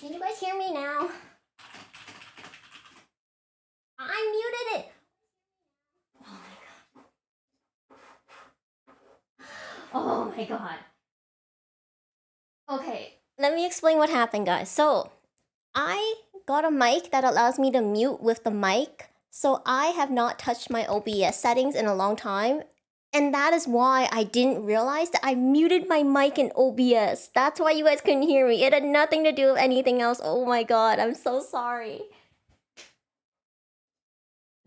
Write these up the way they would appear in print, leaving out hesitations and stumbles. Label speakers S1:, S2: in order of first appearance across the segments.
S1: Can you guys hear me now? I muted it. Oh my god. Okay, let me explain what happened, guys. So, I got a mic that allows me to mute with the mic. So I have not touched my OBS settings in a long time. And that is why I didn't realize that I muted my mic in OBS. That's why you guys couldn't hear me. It had nothing to do with anything else. Oh my god, I'm so sorry.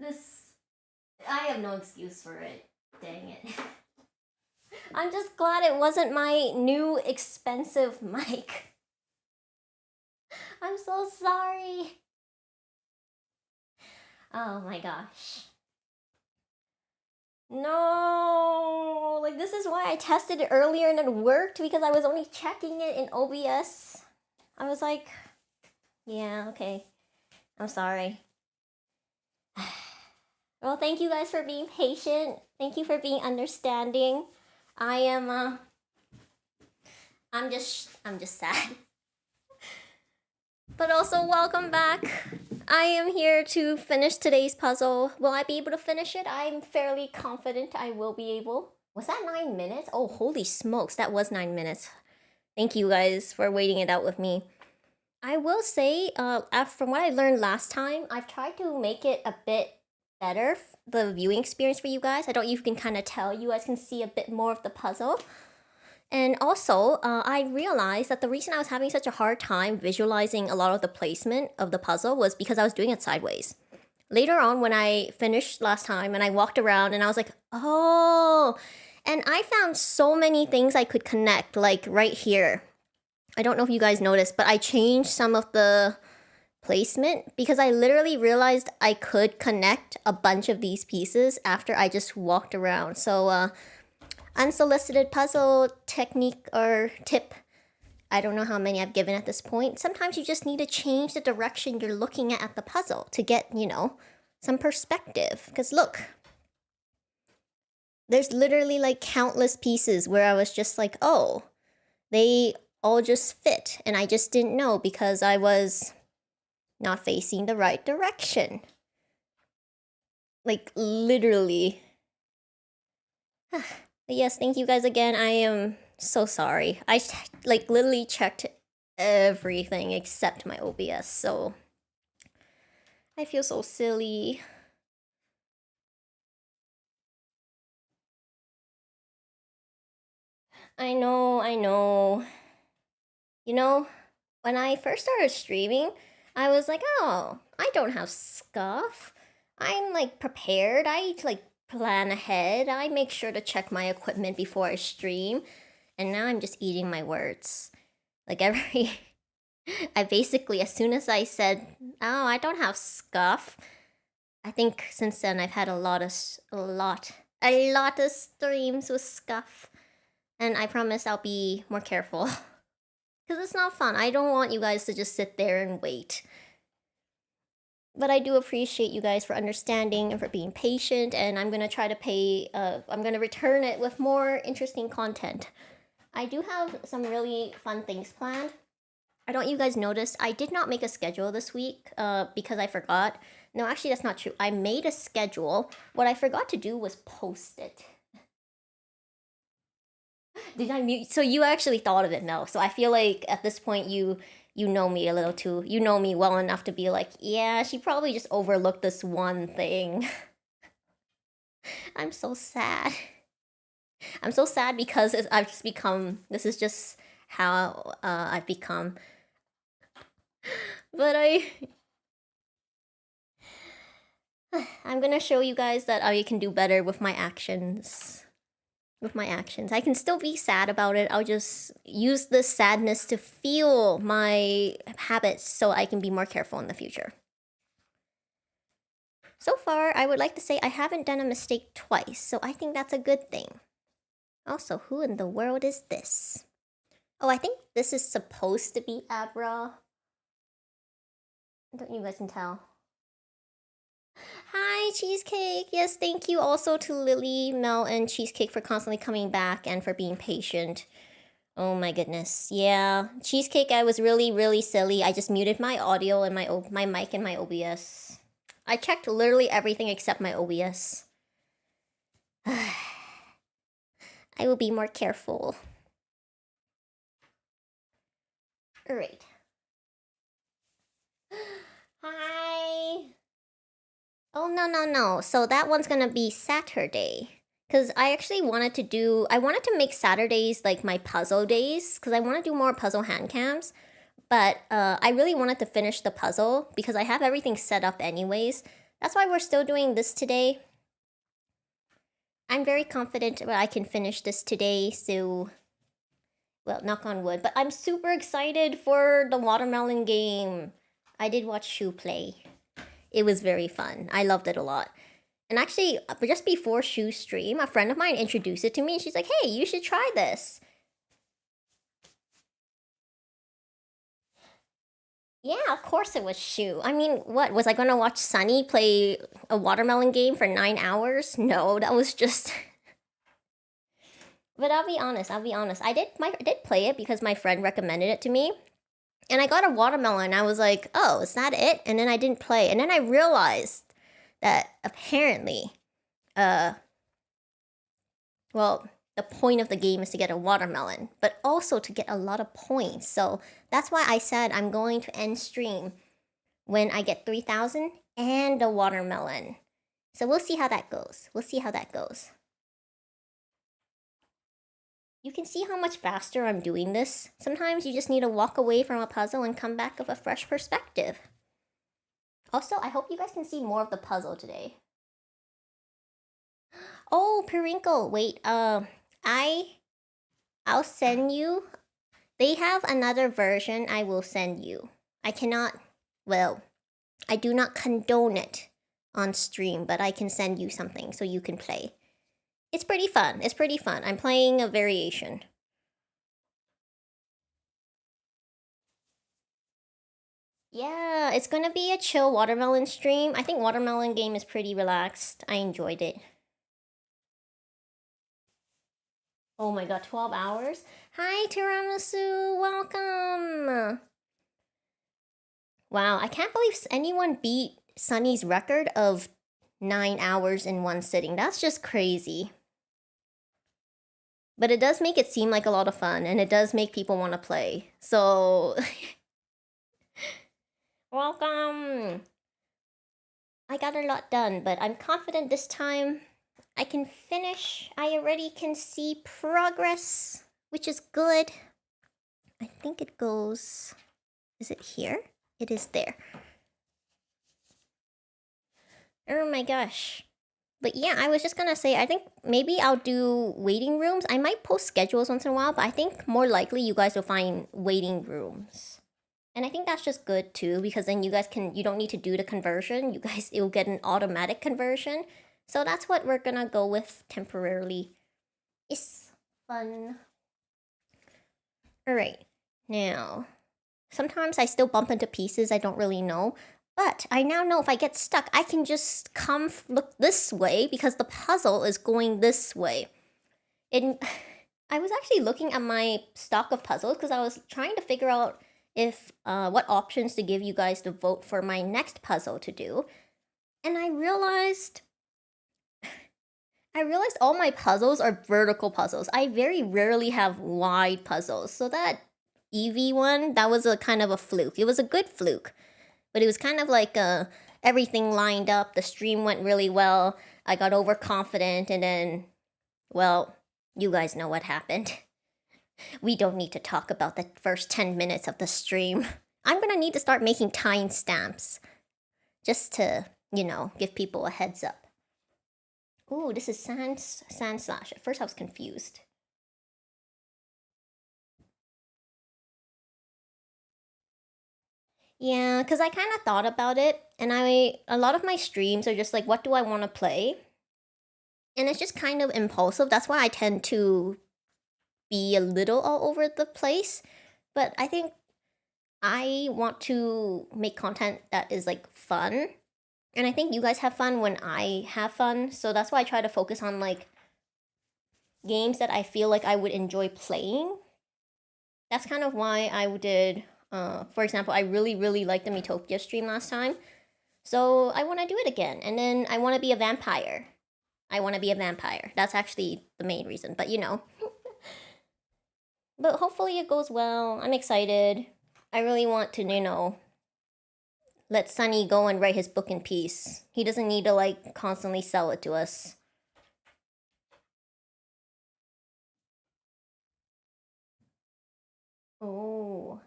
S1: I have no excuse for it. Dang it. I'm just glad it wasn't my new expensive mic. I'm so sorry. Oh my gosh. No, like this is why I tested it earlier and it worked, because I was only checking it in OBS. I was like, yeah, okay. I'm sorry. Well, thank you guys for being patient. Thank you for being understanding. I'm just sad. But also, welcome back. I am here to finish today's puzzle. Will I be able to finish it? I'm fairly confident I will be able. Was that 9 minutes? Oh, holy smokes, that was 9 minutes. Thank you guys for waiting it out with me. I will say, from what I learned last time, I've tried to make it a bit better, the viewing experience for you guys. I don't know if you can kind of tell. You guys can see a bit more of the puzzle. And also, I realized that the reason I was having such a hard time visualizing a lot of the placement of the puzzle was because I was doing it sideways. Later on, when I finished last time and I walked around and I was like, oh, and I found so many things I could connect, like right here. I don't know if you guys noticed, but I changed some of the placement because I literally realized I could connect a bunch of these pieces after I just walked around. So, unsolicited puzzle technique or tip. I don't know how many I've given at this point. Sometimes you just need to change the direction you're looking at the puzzle to get, you know, some perspective. Because look, there's literally like countless pieces where I was just like, oh, they all just fit. And I just didn't know because I was not facing the right direction. Like literally. But yes, thank you guys again. I am so sorry. I like literally checked everything except my OBS, so I feel so silly. I know. You know, when I first started streaming, I was like, oh, I don't have scuff. I'm like prepared. I like plan ahead. I make sure to check my equipment before I stream. And now I'm just eating my words. Like I basically, as soon as I said, oh, I don't have scuff, I think since then I've had a lot of streams with scuff. And I promise I'll be more careful. Because it's not fun. I don't want you guys to just sit there and wait. But I do appreciate you guys for understanding and for being patient, and I'm gonna try to I'm gonna return it with more interesting content. I do have some really fun things planned. I don't know if you guys noticed, I did not make a schedule this week because I forgot. No, actually that's not true. I made a schedule. What I forgot to do was post it. Did I mute? So you actually thought of it, Mel. So I feel like at this point you know me a little too. You know me well enough to be like, yeah, she probably just overlooked this one thing. I'm so sad. I'm so sad because I've just become, this is just how I've become. But I'm gonna show you guys that I can do better with my actions. I can still be sad about it. I'll just use the sadness to fuel my habits so I can be more careful in the future. So far, I would like to say I haven't done a mistake twice, so I think that's a good thing. Also, who in the world is this? Oh, I think this is supposed to be Abra. Don't you guys can tell. Hi, Cheesecake! Yes, thank you also to Lily, Mel, and Cheesecake for constantly coming back and for being patient. Oh my goodness. Yeah. Cheesecake, I was really, really silly. I just muted my audio and my mic and my OBS. I checked literally everything except my OBS. I will be more careful. Alright. Hi. Oh, no. So that one's gonna be Saturday. Because I actually wanted to make Saturdays like my puzzle days. Because I want to do more puzzle hand cams. But I really wanted to finish the puzzle because I have everything set up anyways. That's why we're still doing this today. I'm very confident that I can finish this today, so... Well, knock on wood. But I'm super excited for the watermelon game. I did watch Shu play. It was very fun. I loved it a lot. And actually, just before Shu's stream, a friend of mine introduced it to me and she's like, hey, you should try this. Yeah, of course it was Shu. I mean, what? Was I gonna watch Sunny play a watermelon game for 9 hours? No, that was just... But I'll be honest. I did play it because my friend recommended it to me. And I got a watermelon. I was like, oh, is that it? And then I didn't play. And then I realized that apparently, well, the point of the game is to get a watermelon, but also to get a lot of points. So that's why I said I'm going to end stream when I get 3,000 and a watermelon. So we'll see how that goes. You can see how much faster I'm doing this. Sometimes you just need to walk away from a puzzle and come back with a fresh perspective. Also, I hope you guys can see more of the puzzle today. Oh, Perinkle, wait, I'll send you. They have another version I will send you. I cannot, well, I do not condone it on stream, but I can send you something so you can play. It's pretty fun. I'm playing a variation. Yeah, it's gonna be a chill watermelon stream. I think watermelon game is pretty relaxed. I enjoyed it. Oh my god, 12 hours? Hi, Tiramisu, welcome! Wow, I can't believe anyone beat Sunny's record of 9 hours in one sitting. That's just crazy. But it does make it seem like a lot of fun, and it does make people want to play. So... Welcome! I got a lot done, but I'm confident this time I can finish. I already can see progress, which is good. I think it goes... Is it here? It is there. Oh my gosh. But yeah, I was just gonna say, I think maybe I'll do waiting rooms. I might post schedules once in a while, but I think more likely you guys will find waiting rooms. And I think that's just good too, because then you guys you don't need to do the conversion. It'll get an automatic conversion. So that's what we're gonna go with temporarily. It's fun. Alright, now, sometimes I still bump into pieces I don't really know. But I now know if I get stuck, I can just look this way because the puzzle is going this way. I was actually looking at my stock of puzzles because I was trying to figure out if what options to give you guys to vote for my next puzzle to do. And I realized all my puzzles are vertical puzzles. I very rarely have wide puzzles. So that Eevee one, that was a kind of a fluke. It was a good fluke. But it was kind of like everything lined up. The stream went really well. I got overconfident and then, well, you guys know what happened. We don't need to talk about the first 10 minutes of the stream. I'm gonna need to start making timestamps. Just to, you know, give people a heads up. Ooh, this is Sand Slash. At first I was confused. Yeah, because I kind of thought about it, and a lot of my streams are just like, what do I want to play? And it's just kind of impulsive. That's why I tend to be a little all over the place. But I think I want to make content that is like fun. And I think you guys have fun when I have fun. So that's why I try to focus on like games that I feel like I would enjoy playing. That's kind of why I did, for example, I really liked the Metopia stream last time. So I want to do it again. And then I want to be a vampire. I want to be a vampire. That's actually the main reason, but you know. But hopefully it goes well. I'm excited. I really want to, you know, let Sunny go and write his book in peace. He doesn't need to, like, constantly sell it to us. Oh.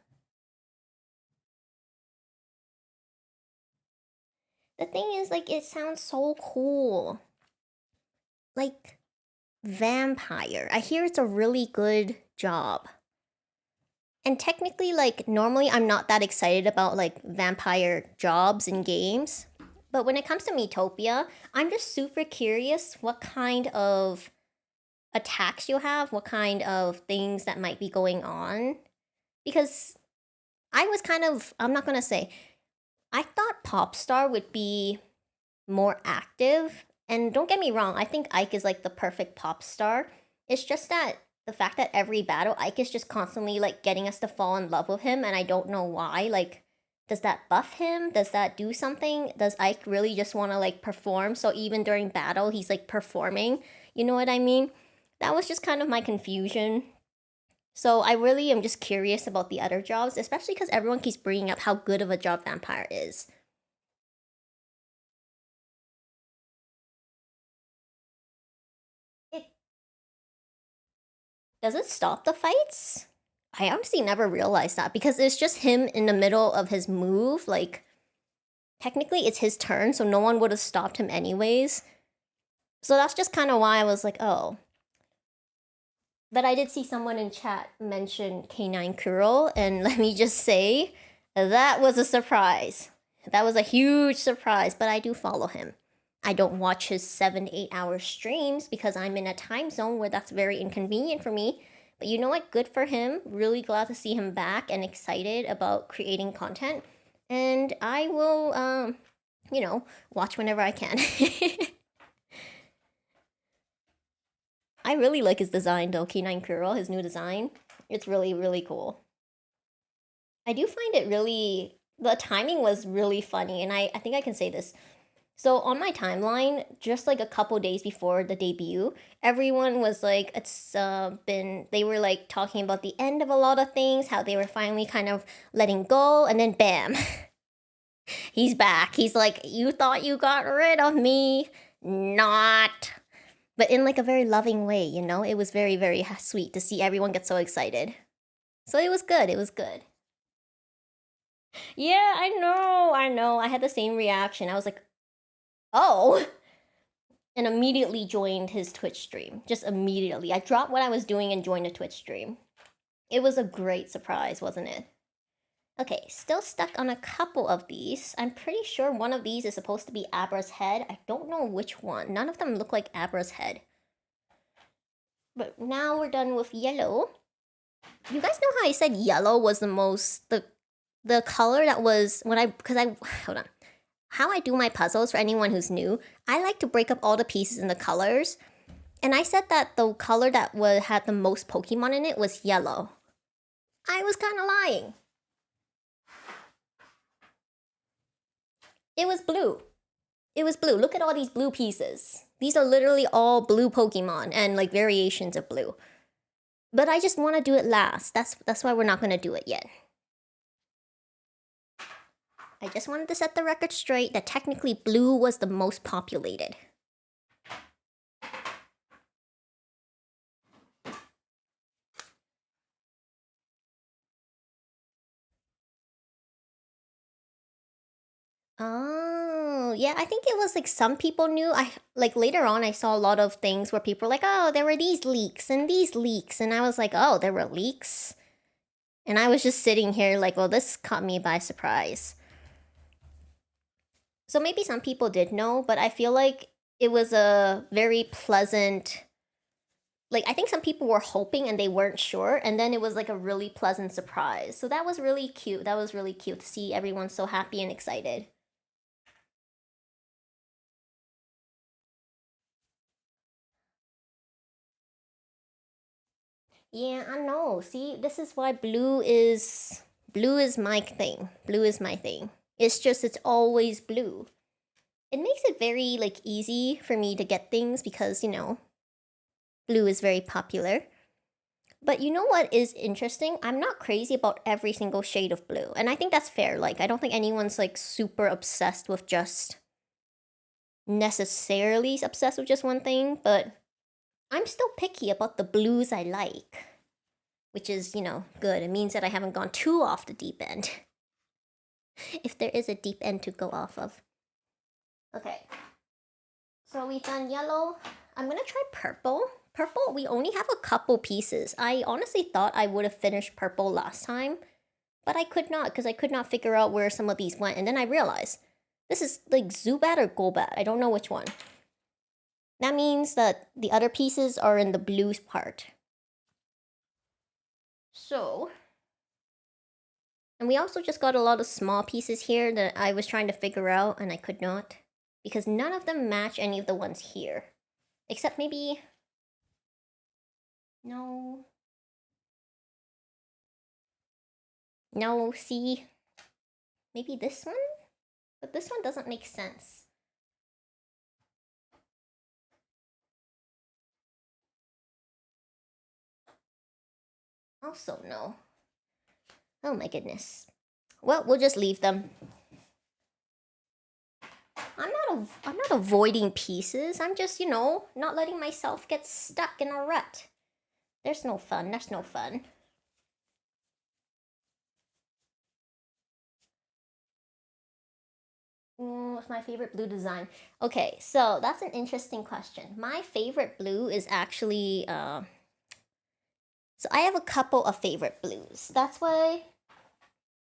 S1: The thing is, like, it sounds so cool. Like, vampire. I hear it's a really good job. And technically, like, normally I'm not that excited about, like, vampire jobs in games. But when it comes to Metopia, I'm just super curious what kind of attacks you'll have, what kind of things that might be going on. Because I was kind of, I'm not gonna say, I thought Popstar would be more active. And don't get me wrong, I think Ike is like the perfect pop star. It's just that the fact that every battle, Ike is just constantly like getting us to fall in love with him, and I don't know why. Like, does that buff him? Does that do something? Does Ike really just want to like perform? So even during battle, he's like performing. You know what I mean? That was just kind of my confusion. So I really am just curious about the other jobs, especially because everyone keeps bringing up how good of a job Vampire is. It does it stop the fights? I honestly never realized that because it's just him in the middle of his move. Like, technically, it's his turn, so no one would have stopped him anyways. So that's just kind of why I was like, oh. But I did see someone in chat mention K9 Kuro, and let me just say, that was a surprise. That was a huge surprise, but I do follow him. I don't watch his 7 to 8 hour streams because I'm in a time zone where that's very inconvenient for me. But you know what? Good for him. Really glad to see him back and excited about creating content. And I will, you know, watch whenever I can. I really like his design though, K9 Kuro, his new design. It's really cool. I do find it really, the timing was really funny, and I think I can say this. So on my timeline, just like a couple days before the debut, everyone was like, it's been, they were like talking about the end of a lot of things, how they were finally kind of letting go, and then bam, he's back. He's like, you thought you got rid of me? Not. But in like a very loving way, you know? It was very sweet to see everyone get so excited. So it was good, it was good. Yeah, I know. I had the same reaction. I was like, oh. And immediately joined his Twitch stream. Just immediately. I dropped what I was doing and joined a Twitch stream. It was a great surprise, wasn't it? Okay, still stuck on a couple of these. I'm pretty sure one of these is supposed to be Abra's head. I don't know which one. None of them look like Abra's head. But now we're done with yellow. You guys know how I said yellow was the most, the color that was, when I, hold on. How I do my puzzles, for anyone who's new, I like to break up all the pieces in the colors. And I said that the color that had the most Pokemon in it was yellow. I was kind of lying. It was blue. It was blue. Look at all these blue pieces. These are literally all blue Pokemon and like variations of blue. But I just want to do it last. That's why we're not going to do it yet. I just wanted to set the record straight that technically blue was the most populated. Oh, yeah, I think it was like some people knew. I like later on I saw a lot of things where people were like, "Oh, there were these leaks and these leaks." And I was like, "Oh, there were leaks?" And I was just sitting here like, "Well, this caught me by surprise." So maybe some people did know, but I feel like it was a very pleasant, like, I think some people were hoping and they weren't sure, and then it was like a really pleasant surprise. So that was really cute. That was really cute to see everyone so happy and excited. Yeah, I know. See, this is why blue is my thing. Blue is my thing. It's just it's always blue. It makes it very like easy for me to get things because, you know, blue is very popular. But you know what is interesting? I'm not crazy about every single shade of blue. And I think that's fair. Like I don't think anyone's like super obsessed with just necessarily obsessed with just one thing, but I'm still picky about the blues I like. Which is, you know, good. It means that I haven't gone too off the deep end. If there is a deep end to go off of. Okay. So we've done yellow. I'm gonna try purple. Purple, we only have a couple pieces. I honestly thought I would have finished purple last time, but I could not because I could not figure out where some of these went. And then I realized this is like Zubat or Golbat. I don't know which one. That means that the other pieces are in the blues part. So, and we also just got a lot of small pieces here that I was trying to figure out and I could not. Because none of them match any of the ones here. Except maybe... No. No, see? Maybe this one? But this one doesn't make sense. Also, no. Oh my goodness. Well, we'll just leave them. I'm not avoiding pieces. I'm just, you know, not letting myself get stuck in a rut. There's no fun. That's no fun. What's my favorite blue design? Okay, so that's an interesting question. My favorite blue is actually, so I have a couple of favorite blues. That's why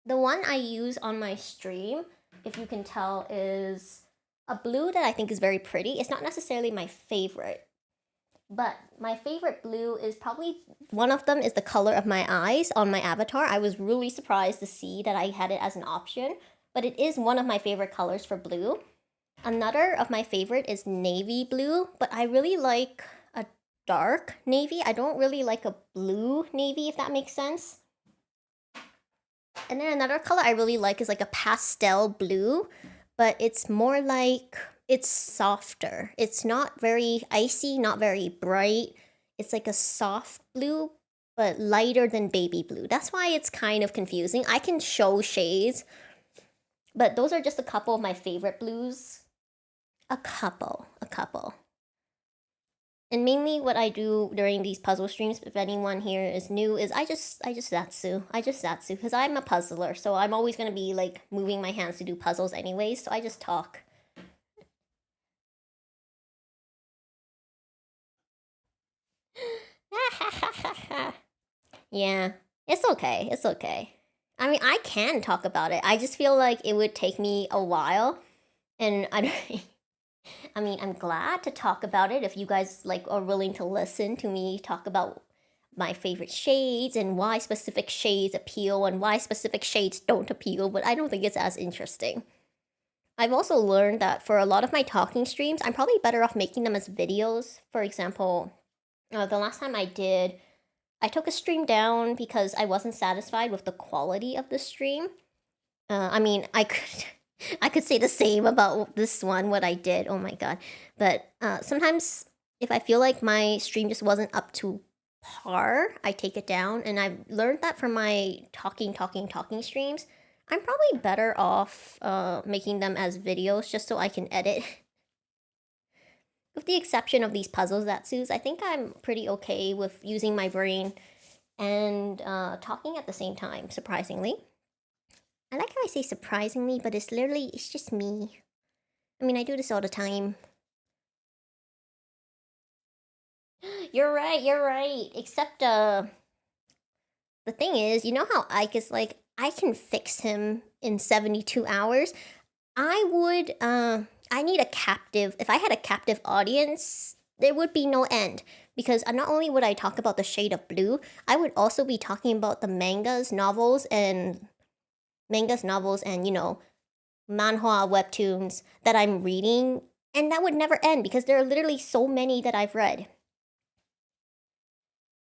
S1: the one I use on my stream, if you can tell, is a blue that I think is very pretty. It's not necessarily my favorite, but my favorite blue is probably, one of them is the color of my eyes on my avatar. I was really surprised to see that I had it as an option, but it is one of my favorite colors for blue. Another of my favorite is navy blue, but I really like a dark navy. I don't really like a blue navy, if that makes sense. And then another color I really like is like a pastel blue, but it's more like, it's softer. It's not very icy, not very bright. It's like a soft blue, but lighter than baby blue. That's why it's kind of confusing. I can show shades, but those are just a couple of my favorite blues. A couple. And mainly what I do during these puzzle streams, if anyone here is new, is I just Zatsu. Because I'm a puzzler, so I'm always gonna be like moving my hands to do puzzles anyways, so I just talk. Yeah, it's okay, it's okay. I mean, I can talk about it. I just feel like it would take me a while, and I don't... I mean, I'm glad to talk about it if you guys like are willing to listen to me talk about my favorite shades and why specific shades appeal and why specific shades don't appeal, but I don't think it's as interesting. I've also learned that for a lot of my talking streams, I'm probably better off making them as videos. For example, the last time I did, I took a stream down because I wasn't satisfied with the quality of the stream. I mean, I could say the same about this one, what I did. Oh my god. But sometimes if I feel like my stream just wasn't up to par, I take it down. And I've learned that from my talking streams, I'm probably better off making them as videos just so I can edit. With the exception of these puzzle Zatsus, I think I'm pretty okay with using my brain and talking at the same time, surprisingly. I like how I say surprisingly, but it's just me. I mean, I do this all the time. You're right. Except, the thing is, you know how Ike is like, I can fix him in 72 hours? I need a captive. If I had a captive audience, there would be no end. Because not only would I talk about the shade of blue, I would also be talking about the mangas, novels, and, you know, manhwa webtoons that I'm reading, and that would never end because there are literally so many that I've read.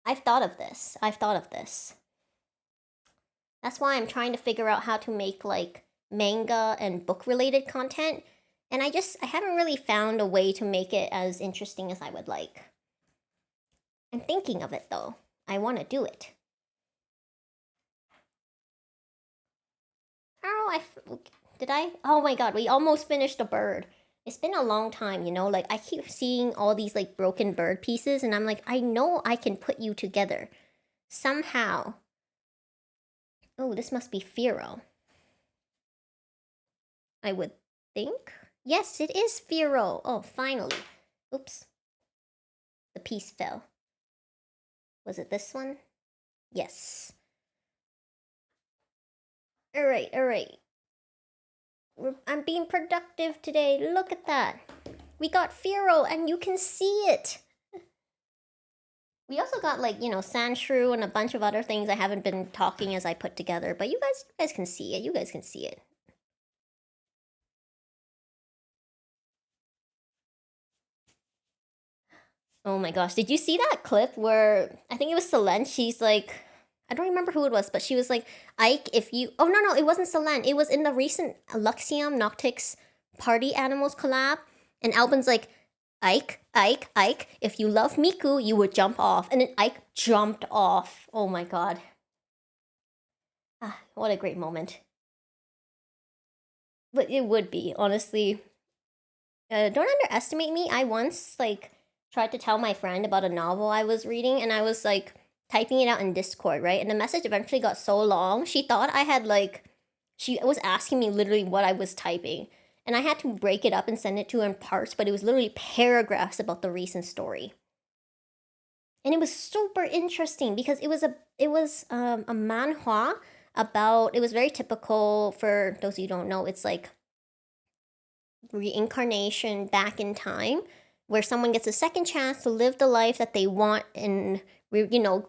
S1: I've thought of this. I've thought of this. That's why I'm trying to figure out how to make like manga and book related content. And I haven't really found a way to make it as interesting as I would like. I'm thinking of it though. I want to do it. Oh, did I? Oh my god, we almost finished a bird. It's been a long time, you know? Like, I keep seeing all these, like, broken bird pieces, and I'm like, I know I can put you together. Somehow. Oh, this must be Firo. I would think. Yes, it is Firo. Oh, finally. Oops. The piece fell. Was it this one? Yes. Alright, alright. I'm being productive today. Look at that. We got Firo, and you can see it. We also got, like, you know, Sandshrew and a bunch of other things I haven't been talking as I put together, but you guys can see it. You guys can see it. Oh my gosh, did you see that clip where, I think it was Selene, she's like, I don't remember who it was, but she was like, Ike, if you, oh no, it wasn't Selene, it was in the recent Luxium Noctix Party Animals collab, and Albin's like, Ike, if you love Miku, you would jump off, and then Ike jumped off. Oh my god. Ah, what a great moment. But it would be, honestly. Don't underestimate me. I once, like, tried to tell my friend about a novel I was reading, and I was, like, typing it out in Discord, right? And the message eventually got so long, she thought I had, like, she was asking me literally what I was typing. And I had to break it up and send it to her in parts, but it was literally paragraphs about the recent story. And it was super interesting because it was a manhwa about, it was very typical, for those of you who don't know, it's like reincarnation back in time, where someone gets a second chance to live the life that they want and, you know,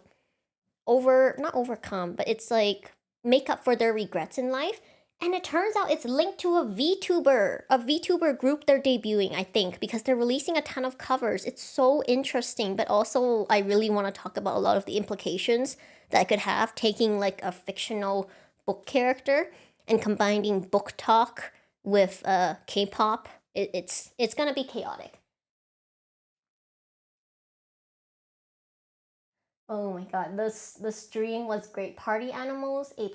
S1: not overcome, but it's like make up for their regrets in life. And it turns out it's linked to a VTuber group they're debuting, I think, because they're releasing a ton of covers. It's so interesting, but also I really want to talk about a lot of the implications that it could have taking like a fictional book character and combining book talk with K-pop. It's gonna be chaotic. Oh my god, the stream was great. Party Animals, A+.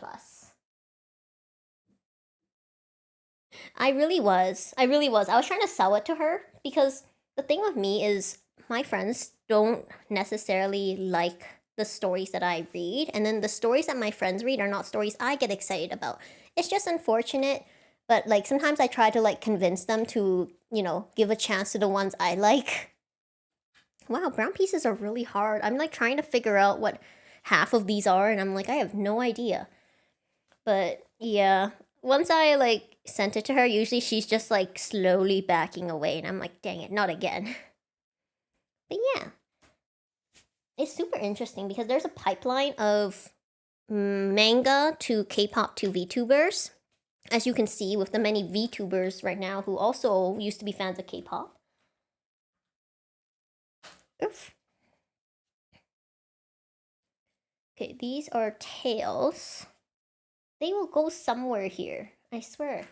S1: I really was. I was trying to sell it to her because the thing with me is my friends don't necessarily like the stories that I read, and then the stories that my friends read are not stories I get excited about. It's just unfortunate, but like sometimes I try to like convince them to, you know, give a chance to the ones I like. Wow, brown pieces are really hard. I'm like trying to figure out what half of these are, and I'm like, I have no idea. But yeah, once I like sent it to her, usually she's just like slowly backing away, and I'm like, dang it, not again. But yeah, it's super interesting because there's a pipeline of manga to K-pop to VTubers, as you can see with the many VTubers right now who also used to be fans of K-pop. Oof. Okay, these are tails. They will go somewhere here, I swear.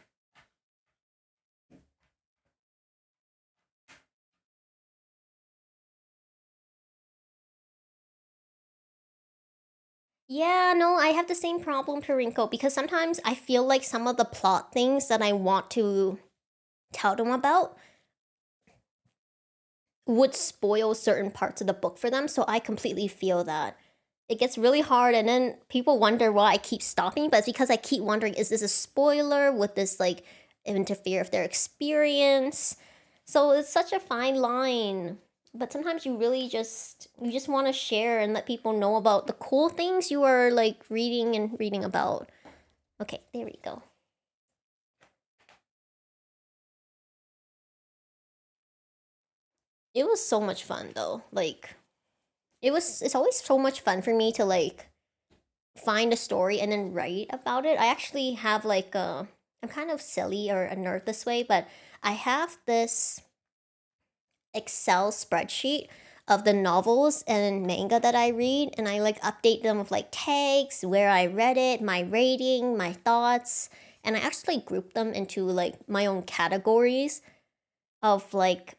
S1: Yeah, no, I have the same problem, Purinko, because sometimes I feel like some of the plot things that I want to tell them about would spoil certain parts of the book for them, so I completely feel that. It gets really hard, and then people wonder why I keep stopping, but it's because I keep wondering, is this a spoiler? Would this, like, interfere with their experience? So it's such a fine line. But sometimes you really just want to share and let people know about the cool things you are like reading about. Okay, there we go. It was so much fun though. Like it's always so much fun for me to like find a story and then write about it. I actually have like I'm kind of silly or a nerd this way, but I have this Excel spreadsheet of the novels and manga that I read, and I like update them with like tags, where I read it, my rating, my thoughts, and I actually group them into like my own categories of like,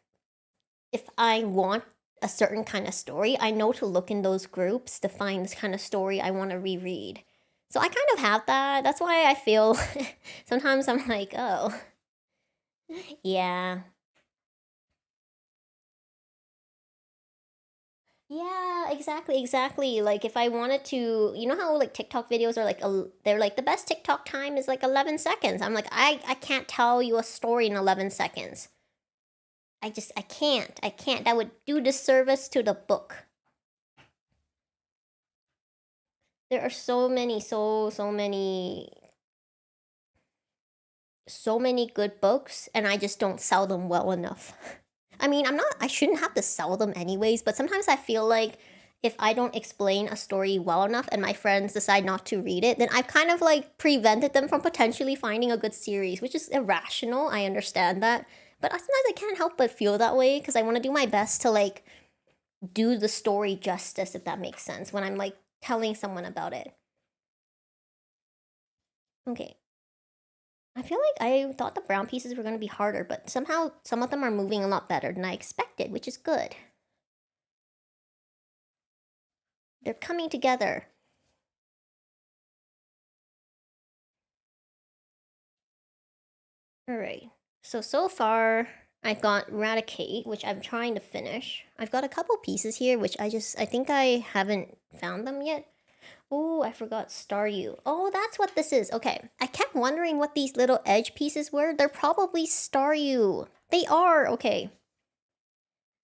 S1: if I want a certain kind of story, I know to look in those groups to find this kind of story I want to reread. So I kind of have that. That's why I feel sometimes I'm like, oh, yeah. Yeah, exactly. Like if I wanted to, you know how like TikTok videos are like they're like the best TikTok time is like 11 seconds. I'm like I can't tell you a story in 11 seconds. I can't. I can't. That would do disservice to the book. There are so many so many good books, and I just don't sell them well enough. I mean, I shouldn't have to sell them anyways, but sometimes I feel like if I don't explain a story well enough and my friends decide not to read it, then I've kind of like prevented them from potentially finding a good series, which is irrational. I understand that. But sometimes I can't help but feel that way because I want to do my best to like do the story justice, if that makes sense, when I'm like telling someone about it. Okay. I feel like I thought the brown pieces were going to be harder, but somehow some of them are moving a lot better than I expected, which is good. They're coming together. Alright, so far I've got Eradicate, which I'm trying to finish. I've got a couple pieces here, which I think I haven't found them yet. Oh, I forgot Staryu. Oh, that's what this is. Okay, I kept wondering what these little edge pieces were. They're probably Staryu. They are, okay.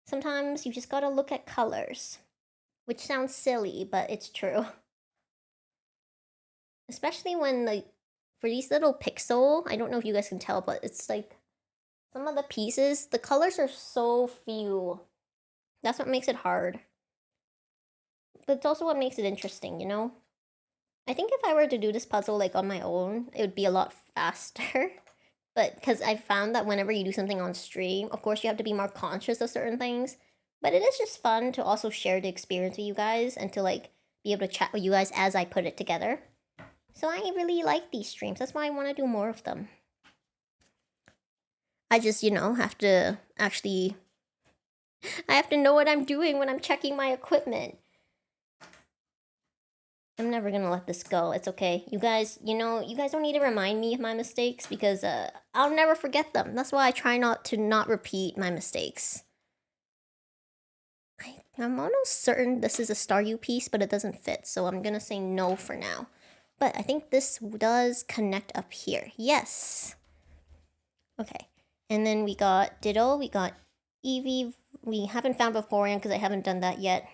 S1: Sometimes you just gotta look at colors. Which sounds silly, but it's true. Especially when, like, for these little pixel, I don't know if you guys can tell, but it's like, some of the pieces, the colors are so few. That's what makes it hard. But it's also what makes it interesting, you know? I think if I were to do this puzzle, like, on my own, it would be a lot faster. But, because I found that whenever you do something on stream, of course you have to be more conscious of certain things. But it is just fun to also share the experience with you guys and to, like, be able to chat with you guys as I put it together. So I really like these streams. That's why I want to do more of them. I just, you know, have to actually... I have to know what I'm doing when I'm checking my equipment. I'm never gonna let this go. It's okay. You guys, you know, you guys don't need to remind me of my mistakes because I'll never forget them. That's why I try not repeat my mistakes. I'm almost certain this is a Staryu piece, but it doesn't fit, so I'm gonna say no for now. But I think this does connect up here. Yes. Okay. And then we got Ditto, we got Eevee. We haven't found Vaporeon because I haven't done that yet.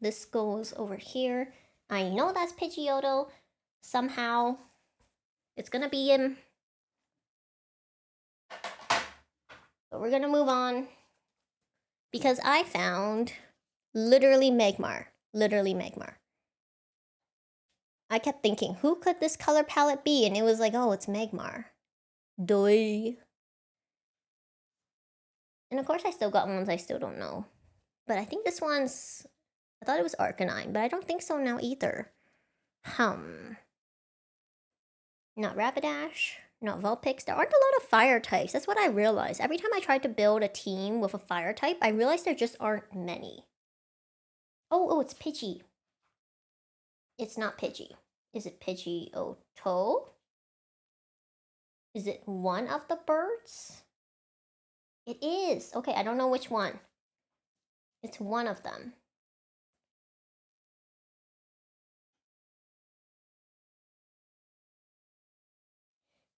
S1: This goes over here. I know that's Pidgeotto. Somehow. It's gonna be him. But we're gonna move on. Because I found literally Magmar. Literally Magmar. I kept thinking, who could this color palette be? And it was like, oh, it's Magmar. Doi. And of course I still got ones I still don't know. But I think this one's... I thought it was Arcanine, but I don't think so now either. Not Rapidash, not Vulpix. There aren't a lot of fire types. That's what I realized. Every time I tried to build a team with a fire type, I realized there just aren't many. Oh, it's Pidgey. It's not Pidgey. Is it Pidgeotto? Is it one of the birds? It is. Okay, I don't know which one. It's one of them.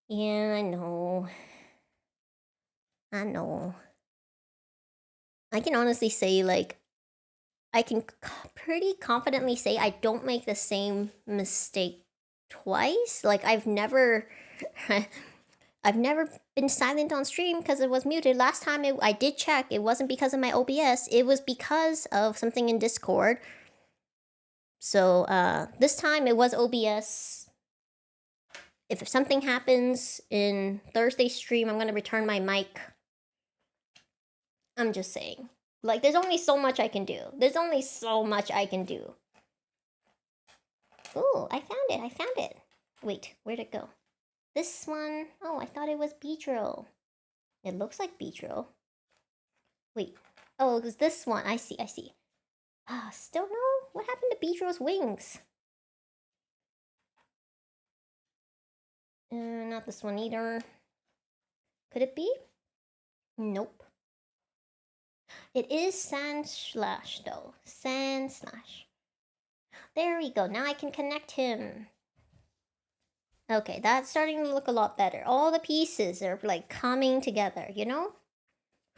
S1: Yeah, I know. I can honestly say, like, I can pretty confidently say I don't make the same mistake twice. Like, I've never... I've never been silent on stream because it was muted. Last time I did check, it wasn't because of my OBS. It was because of something in Discord. So, this time it was OBS. If something happens in Thursday's stream, I'm going to return my mic. I'm just saying. Like, there's only so much I can do. There's only so much I can do. Ooh, I found it. I found it. Wait, where'd it go? This one. Oh, I thought it was Beedrill. It looks like Beedrill. Wait. Oh, it was this one. I see, I see. Ah, still no? What happened to Beedrill's wings? Not this one either. Could it be? Nope. It is Sandslash though. Sandslash. There we go. Now I can connect him. Okay, that's starting to look a lot better. All the pieces are like coming together, you know?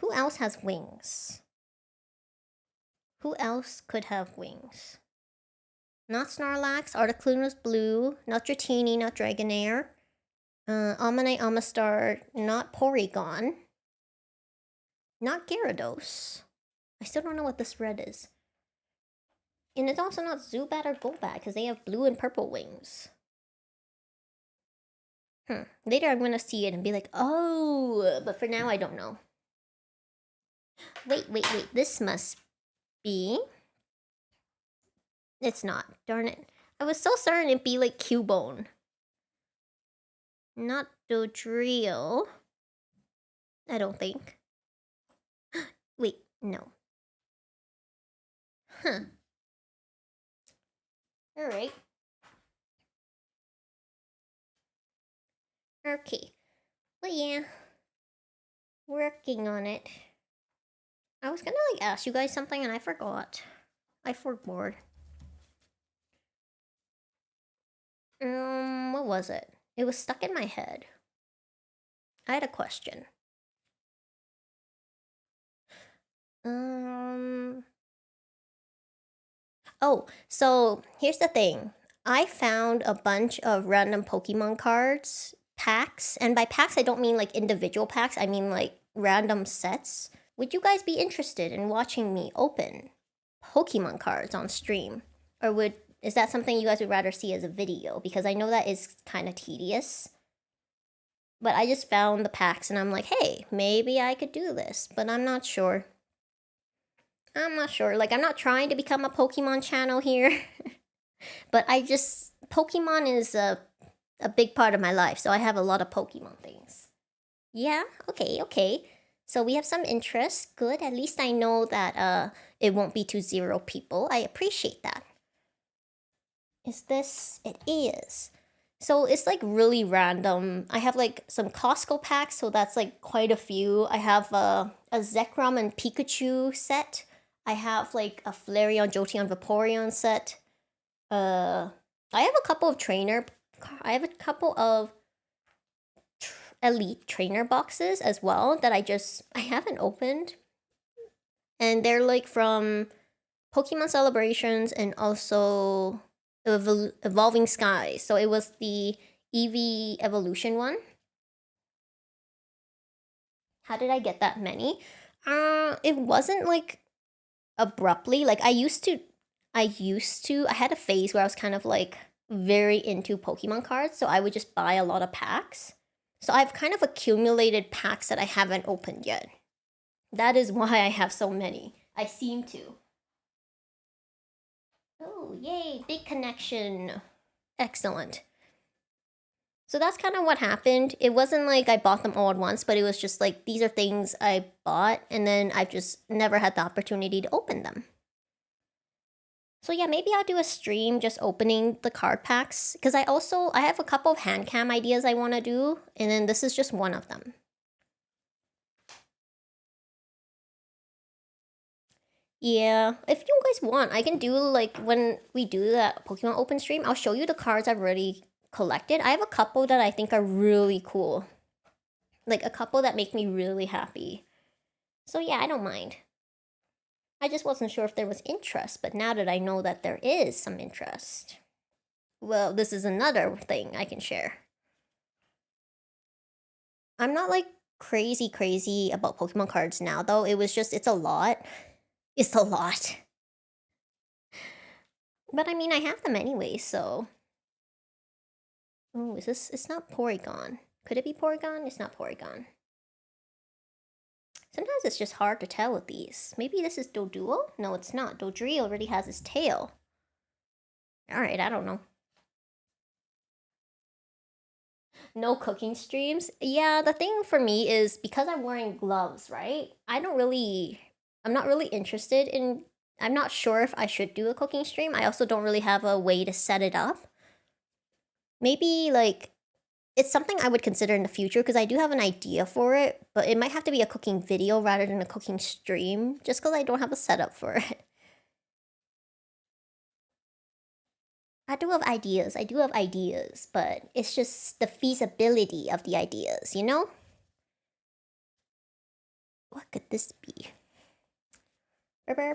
S1: Who else has wings? Who else could have wings? Not Snorlax, Articuno's blue, not Dratini, not Dragonair. Almanite, Amistar, not Porygon. Not Gyarados. I still don't know what this red is. And it's also not Zubat or Golbat because they have blue and purple wings. Later I'm gonna see it and be like, oh, but for now I don't know. Wait, this must be... It's not, darn it. I was so certain it'd be like Cubone. Not Dodrio. I don't think. Wait, no. Huh. Alright. Okay. But yeah. Working on it. I was gonna like ask you guys something and I forgot. I forgot. What was it? It was stuck in my head. I had a question. Oh, so here's the thing. I found a bunch of random Pokemon cards, packs, and by packs I don't mean like individual packs, I mean like random sets. Would you guys be interested in watching me open Pokemon cards on stream? Or is that something you guys would rather see as a video? Because I know that is kind of tedious. But I just found the packs and I'm like, hey, maybe I could do this, but I'm not sure. I'm not sure. Like, I'm not trying to become a Pokemon channel here. But Pokemon is a big part of my life, so I have a lot of Pokemon things. Yeah, okay. So we have some interest. Good, at least I know that it won't be to 0 people. I appreciate that. Is this? It is. So it's like really random. I have like some Costco packs, so that's like quite a few. I have a Zekrom and Pikachu set. I have like a Flareon, Jolteon, Vaporeon set. I have a couple of Elite Trainer boxes as well that I haven't opened. And they're like from Pokemon Celebrations and also Evolving Skies. So it was the Eevee Evolution one. How did I get that many? It wasn't like abruptly. Like I had a phase where I was kind of like very into Pokemon cards, so I would just buy a lot of packs. So I've kind of accumulated packs that I haven't opened yet. That is why I have so many. I seem to. Oh, yay, big connection. Excellent. So that's kind of what happened. It wasn't like I bought them all at once, but it was just like, these are things I bought, and then I've just never had the opportunity to open them. So yeah, maybe I'll do a stream just opening the card packs, because I have a couple of hand cam ideas I want to do, and then this is just one of them. Yeah, if you guys want, I can do like when we do that Pokemon open stream, I'll show you the cards I've already collected. I have a couple that I think are really cool. Like a couple that make me really happy. So yeah, I don't mind. I just wasn't sure if there was interest, but now that I know that there is some interest, well, this is another thing I can share. I'm not like crazy about Pokemon cards now, though. It's a lot. It's a lot. But I mean, I have them anyway, so... Oh, it's not Porygon. Could it be Porygon? It's not Porygon. Sometimes it's just hard to tell with these. Maybe this is Doduo? No, it's not. Dodri already has his tail. Alright, I don't know. No cooking streams? Yeah, the thing for me is because I'm wearing gloves, right? I'm not really interested in, I'm not sure if I should do a cooking stream. I also don't really have a way to set it up. Maybe like, it's something I would consider in the future because I do have an idea for it, but it might have to be a cooking video rather than a cooking stream just because I don't have a setup for it. I do have ideas, but it's just the feasibility of the ideas, you know? What could this be? Okay,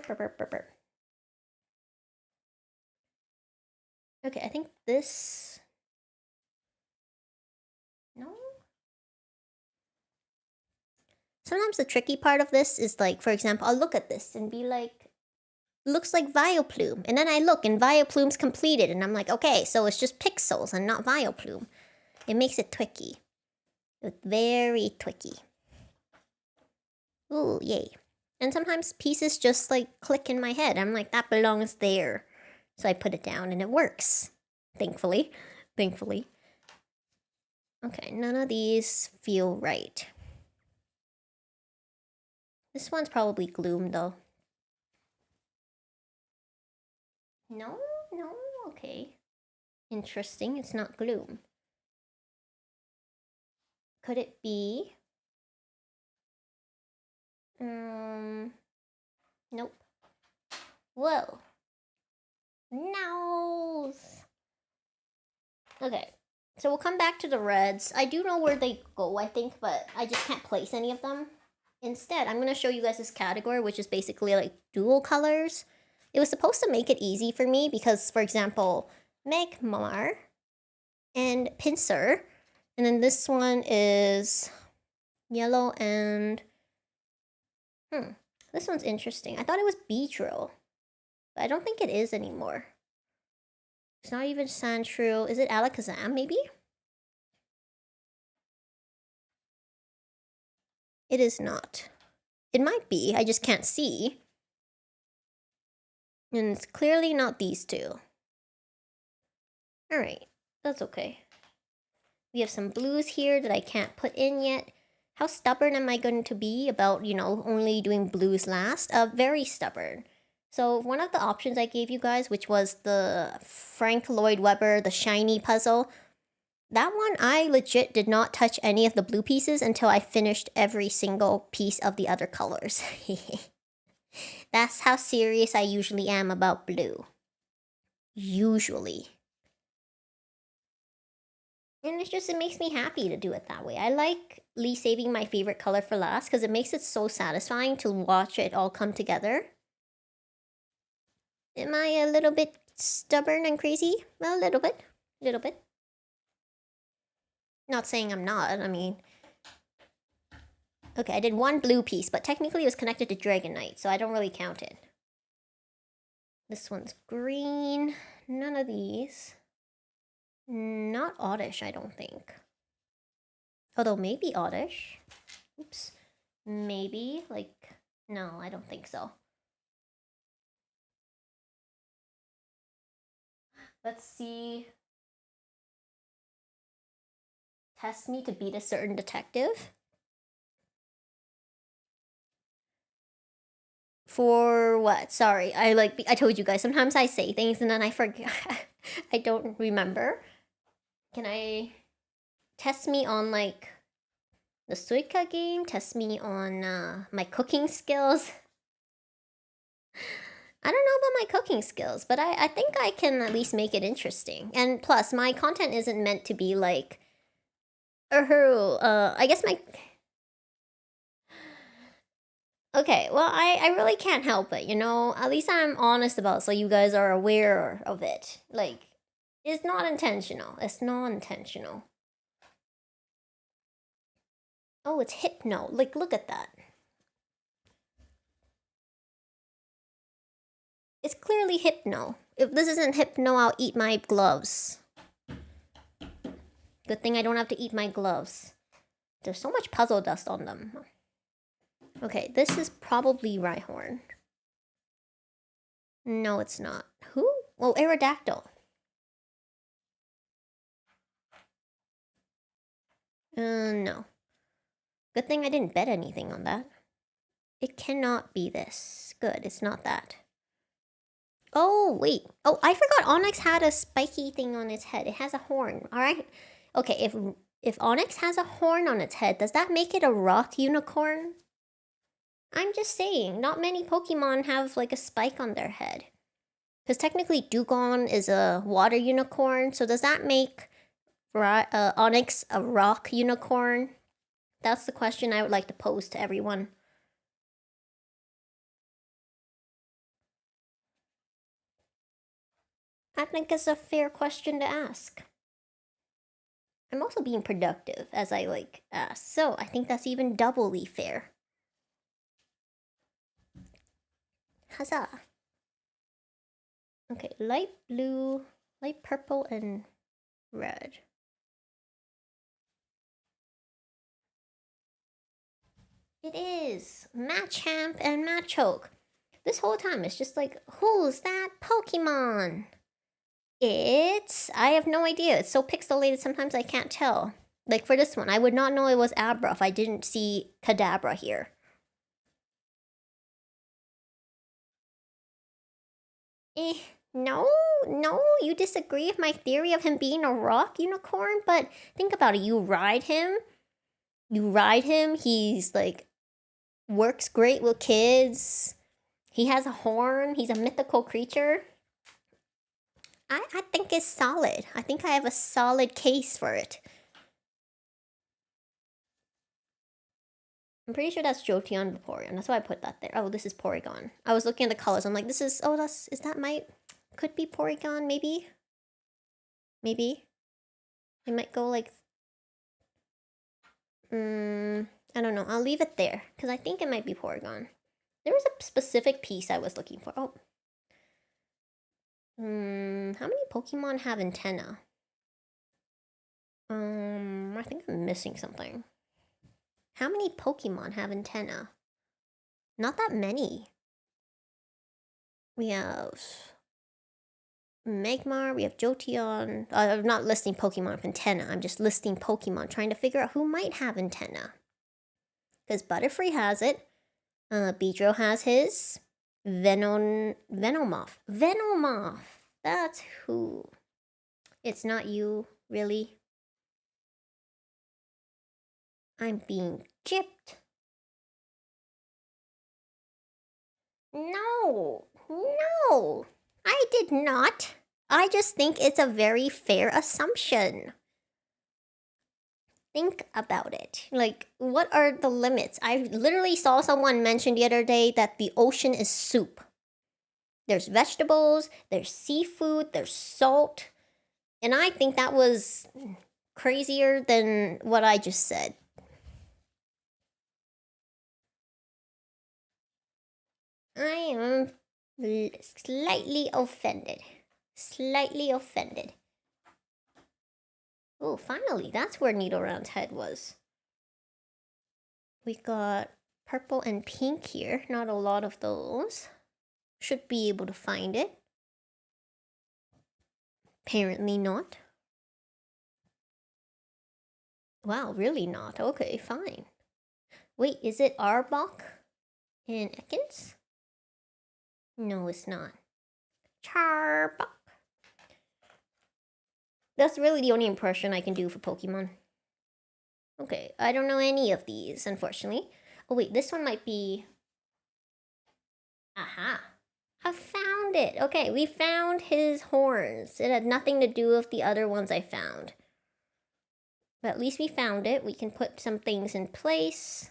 S1: I think this... No? Sometimes the tricky part of this is like, for example, I'll look at this and be like, looks like Vileplume. And then I look and Vileplume's completed and I'm like, okay, so it's just pixels and not Vileplume. It makes it tricky. It's very tricky. Ooh, yay. And sometimes pieces just like click in my head. I'm like, that belongs there. So I put it down and it works. Thankfully. Thankfully. Okay, none of these feel right. This one's probably Gloom though. No, okay. Interesting, it's not Gloom. Could it be? Nope. Whoa. Nows. Okay, so we'll come back to the reds. I do know where they go, I think, but I just can't place any of them. Instead, I'm going to show you guys this category, which is basically like dual colors. It was supposed to make it easy for me because, for example, Magmar and Pinsir, and then this one is yellow and... this one's interesting. I thought it was Beedrill, but I don't think it is anymore. It's not even Sandshrew. Is it Alakazam, maybe? It is not. It might be, I just can't see. And it's clearly not these two. Alright, that's okay. We have some blues here that I can't put in yet. How stubborn am I going to be about, you know, only doing blues last? Very stubborn. So one of the options I gave you guys, which was the Frank Lloyd Webber, the shiny puzzle, that one I legit did not touch any of the blue pieces until I finished every single piece of the other colors. That's how serious I usually am about blue. Usually. And it's just, it makes me happy to do it that way. I like saving my favorite color for last because it makes it so satisfying to watch it all come together. Am I a little bit stubborn and crazy? Well, a little bit. Not saying I'm not, I mean... Okay, I did one blue piece, but technically it was connected to Dragonite, so I don't really count it. This one's green. None of these. Not Oddish, I don't think. Although maybe Oddish. Oops. Maybe, like... No, I don't think so. Let's see... Test me to beat a certain detective. For what? Sorry, I told you guys, sometimes I say things and then I forget. I don't remember. Can I... Test me on, like, the Suica game? Test me on, my cooking skills? I don't know about my cooking skills, but I think I can at least make it interesting. And plus, my content isn't meant to be, like... I guess my... Okay, well, I really can't help it, you know? At least I'm honest about it so you guys are aware of it. Like, it's not intentional. It's not intentional. Oh, it's Hypno. Like, look at that. It's clearly Hypno. If this isn't Hypno, I'll eat my gloves. Good thing I don't have to eat my gloves. There's so much puzzle dust on them. Okay, this is probably Rhyhorn. No, it's not. Who? Oh, Aerodactyl. No. Good thing I didn't bet anything on that. It cannot be this. Good, it's not that. Oh, wait. Oh, I forgot Onyx had a spiky thing on its head. It has a horn. Alright. Okay, if Onyx has a horn on its head, does that make it a rock unicorn? I'm just saying, not many Pokemon have like a spike on their head. Because technically Dugong is a water unicorn, so does that make Onyx a rock unicorn? That's the question I would like to pose to everyone. I think it's a fair question to ask. I'm also being productive as I ask, so I think that's even doubly fair. Huzzah! Okay, light blue, light purple, and red. It is Machamp and Machoke. This whole time it's just like, who's that Pokemon? I have no idea. It's so pixelated sometimes I can't tell. Like for this one, I would not know it was Abra if I didn't see Kadabra here. No, you disagree with my theory of him being a rock unicorn? But think about it, you ride him, he's like, works great with kids, he has a horn, he's a mythical creature. I think it's solid. I think I have a solid case for it. I'm pretty sure that's Jolteon Vaporeon. That's why I put that there. Oh, this is Porygon. I was looking at the colors. I'm like, is that could be Porygon, maybe? Maybe. It might go like... I don't know. I'll leave it there, because I think it might be Porygon. There was a specific piece I was looking for. Oh. How many Pokemon have antenna? I think I'm missing something. How many Pokemon have antenna? Not that many. We have Magmar, we have Jolteon. I'm not listing Pokemon with antenna. I'm just listing Pokemon, trying to figure out who might have antenna. Because Butterfree has it. Beedrill has his. Venomoth. That's who. It's not you, really. I'm being gypped. No, I did not. I just think it's a very fair assumption. Think about it. Like, what are the limits? I literally saw someone mention the other day that the ocean is soup. There's vegetables, there's seafood, there's salt. And I think that was crazier than what I just said. I am slightly offended. Oh, finally, that's where Nidoran's head was. We got purple and pink here. Not a lot of those. Should be able to find it. Apparently not. Wow, really not. Okay, fine. Wait, is it Arbok and Ekans? No, it's not. Charbok. That's really the only impression I can do for Pokemon. Okay, I don't know any of these, unfortunately. Oh wait, this one might be... Aha! I found it! Okay, we found his horns. It had nothing to do with the other ones I found. But at least we found it. We can put some things in place.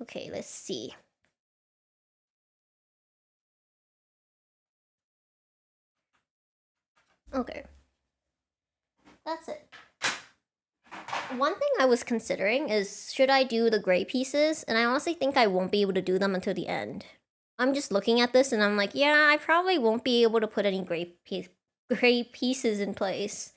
S1: Okay, let's see. Okay. That's it. One thing I was considering is, should I do the gray pieces? And I honestly think I won't be able to do them until the end. I'm just looking at this and I'm like, yeah, I probably won't be able to put any gray pieces in place.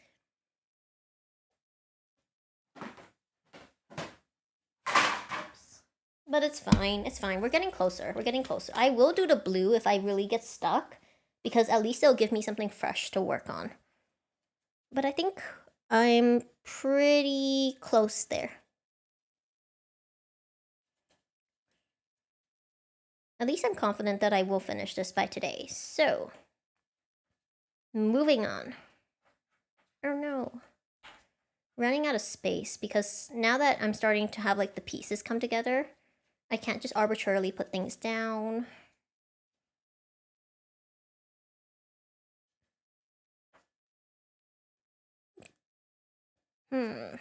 S1: But it's fine. It's fine. We're getting closer. We're getting closer. I will do the blue if I really get stuck, because at least it'll give me something fresh to work on. But I think I'm pretty close there. At least I'm confident that I will finish this by today. So, moving on. Oh no. Running out of space, because now that I'm starting to have like the pieces come together, I can't just arbitrarily put things down. I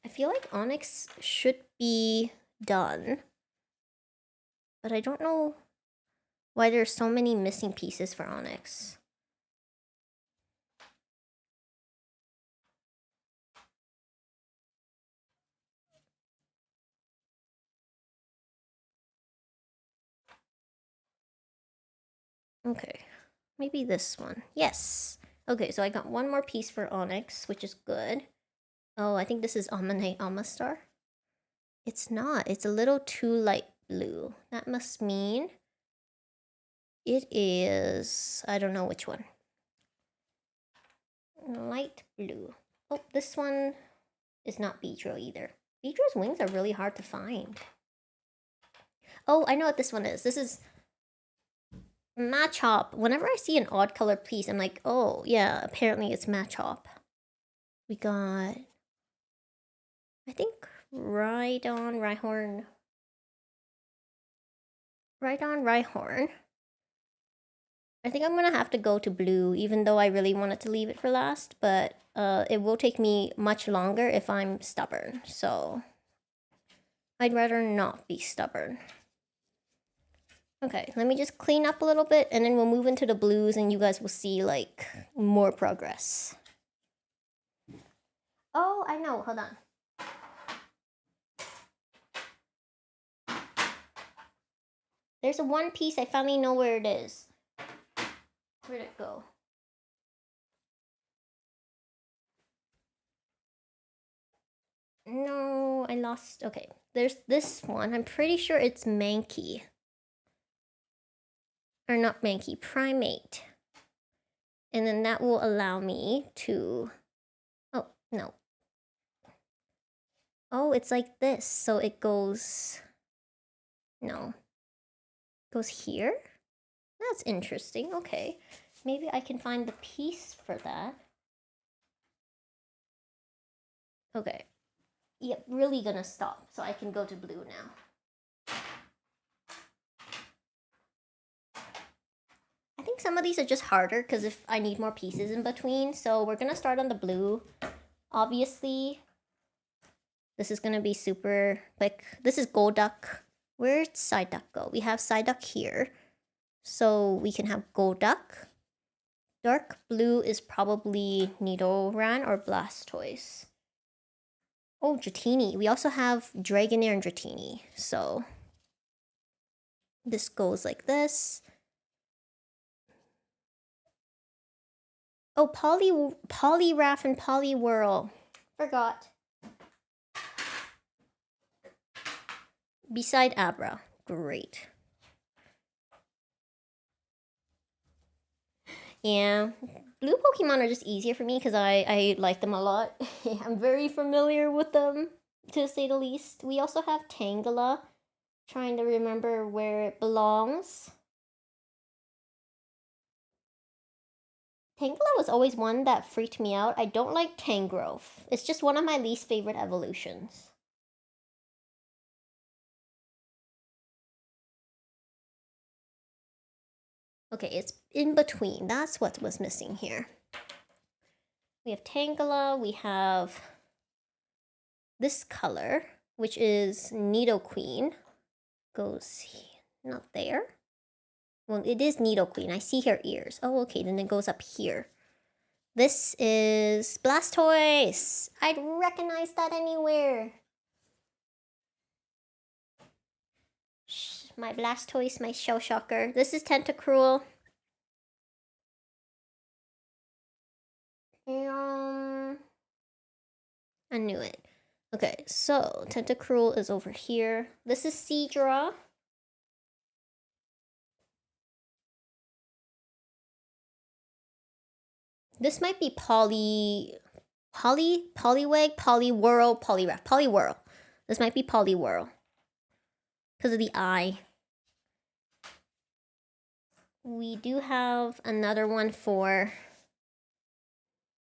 S1: feel like onyx should be done, but I don't know why there's so many missing pieces for onyx. Okay, maybe this one. Yes. Okay, so I got one more piece for onyx, which is good. Oh, I think this is Amane Amastar. It's not. It's a little too light blue. That must mean it is... I don't know which one. Light blue. Oh, this one is not Beedrill either. Beedrill's wings are really hard to find. Oh, I know what this one is. This is Machop. Whenever I see an odd color piece, I'm like, oh, yeah, apparently it's Machop. We got... I think Rhydon, Rhyhorn. I think I'm gonna have to go to blue, even though I really wanted to leave it for last, but it will take me much longer if I'm stubborn, so I'd rather not be stubborn. Okay, let me just clean up a little bit, and then we'll move into the blues, and you guys will see, like, more progress. Oh, I know, hold on. There's a one piece, I finally know where it is. Where'd it go? No, I lost, okay. There's this one, I'm pretty sure it's Mankey. Or not Mankey, Primate. And then that will allow me to... Oh, no. Oh, it's like this, so it goes... No. Goes here? That's interesting, okay. Maybe I can find the piece for that. Okay. Yep, really gonna stop, so I can go to blue now. I think some of these are just harder because if I need more pieces in between, so we're gonna start on the blue. Obviously, this is gonna be super quick. This is Golduck. Where'd Psyduck go? We have Psyduck here. So we can have Golduck. Dark blue is probably Nidoran or Blastoise. Oh, Dratini. We also have Dragonair and Dratini. So this goes like this. Oh, Poliwrath and Poliwhirl. Forgot. Beside Abra. Great. Yeah, blue Pokemon are just easier for me because I like them a lot. I'm very familiar with them, to say the least. We also have Tangela. Trying to remember where it belongs. Tangela was always one that freaked me out. I don't like Tangrowth. It's just one of my least favorite evolutions. Okay, it's in between. That's what was missing here. We have Tangela. We have this color, which is Nidoqueen. Goes not there. Well, it is Nidoqueen. I see her ears. Oh, okay, then it goes up here. This is Blastoise. I'd recognize that anywhere. My Blastoise, my Shell Shocker. This is Tentacruel. I knew it. Okay, so Tentacruel is over here. This is Seadra. This might be Poliwag, Poliwhirl, Poliwrath, Poliwhirl. This might be Poliwhirl because of the eye. We do have another one for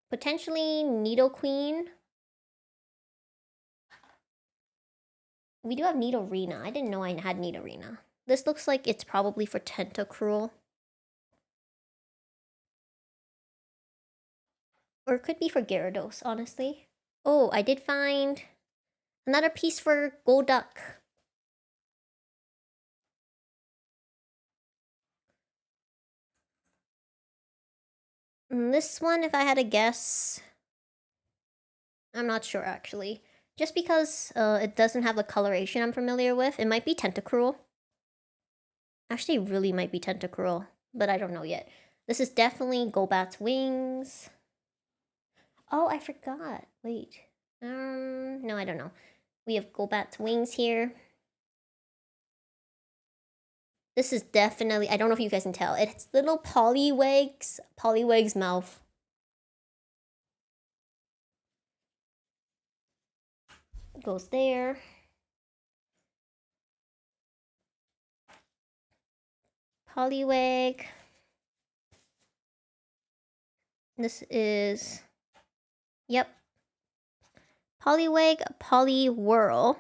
S1: potentially Nidoqueen. We do have Nidorina. I didn't know I had Nidorina. This looks like it's probably for Tentacruel. Or it could be for Gyarados, honestly. Oh, I did find another piece for Golduck. This one, if I had to guess, I'm not sure actually. Just because it doesn't have the coloration I'm familiar with, it might be Tentacruel. Actually, it really might be Tentacruel, but I don't know yet. This is definitely Golbat's wings. Oh, I forgot. Wait. No, I don't know. We have Golbat's wings here. This is definitely, I don't know if you guys can tell, it's little Poliwag's mouth. Goes there. Poliwag. This is, yep. Poliwag, Poliwhirl.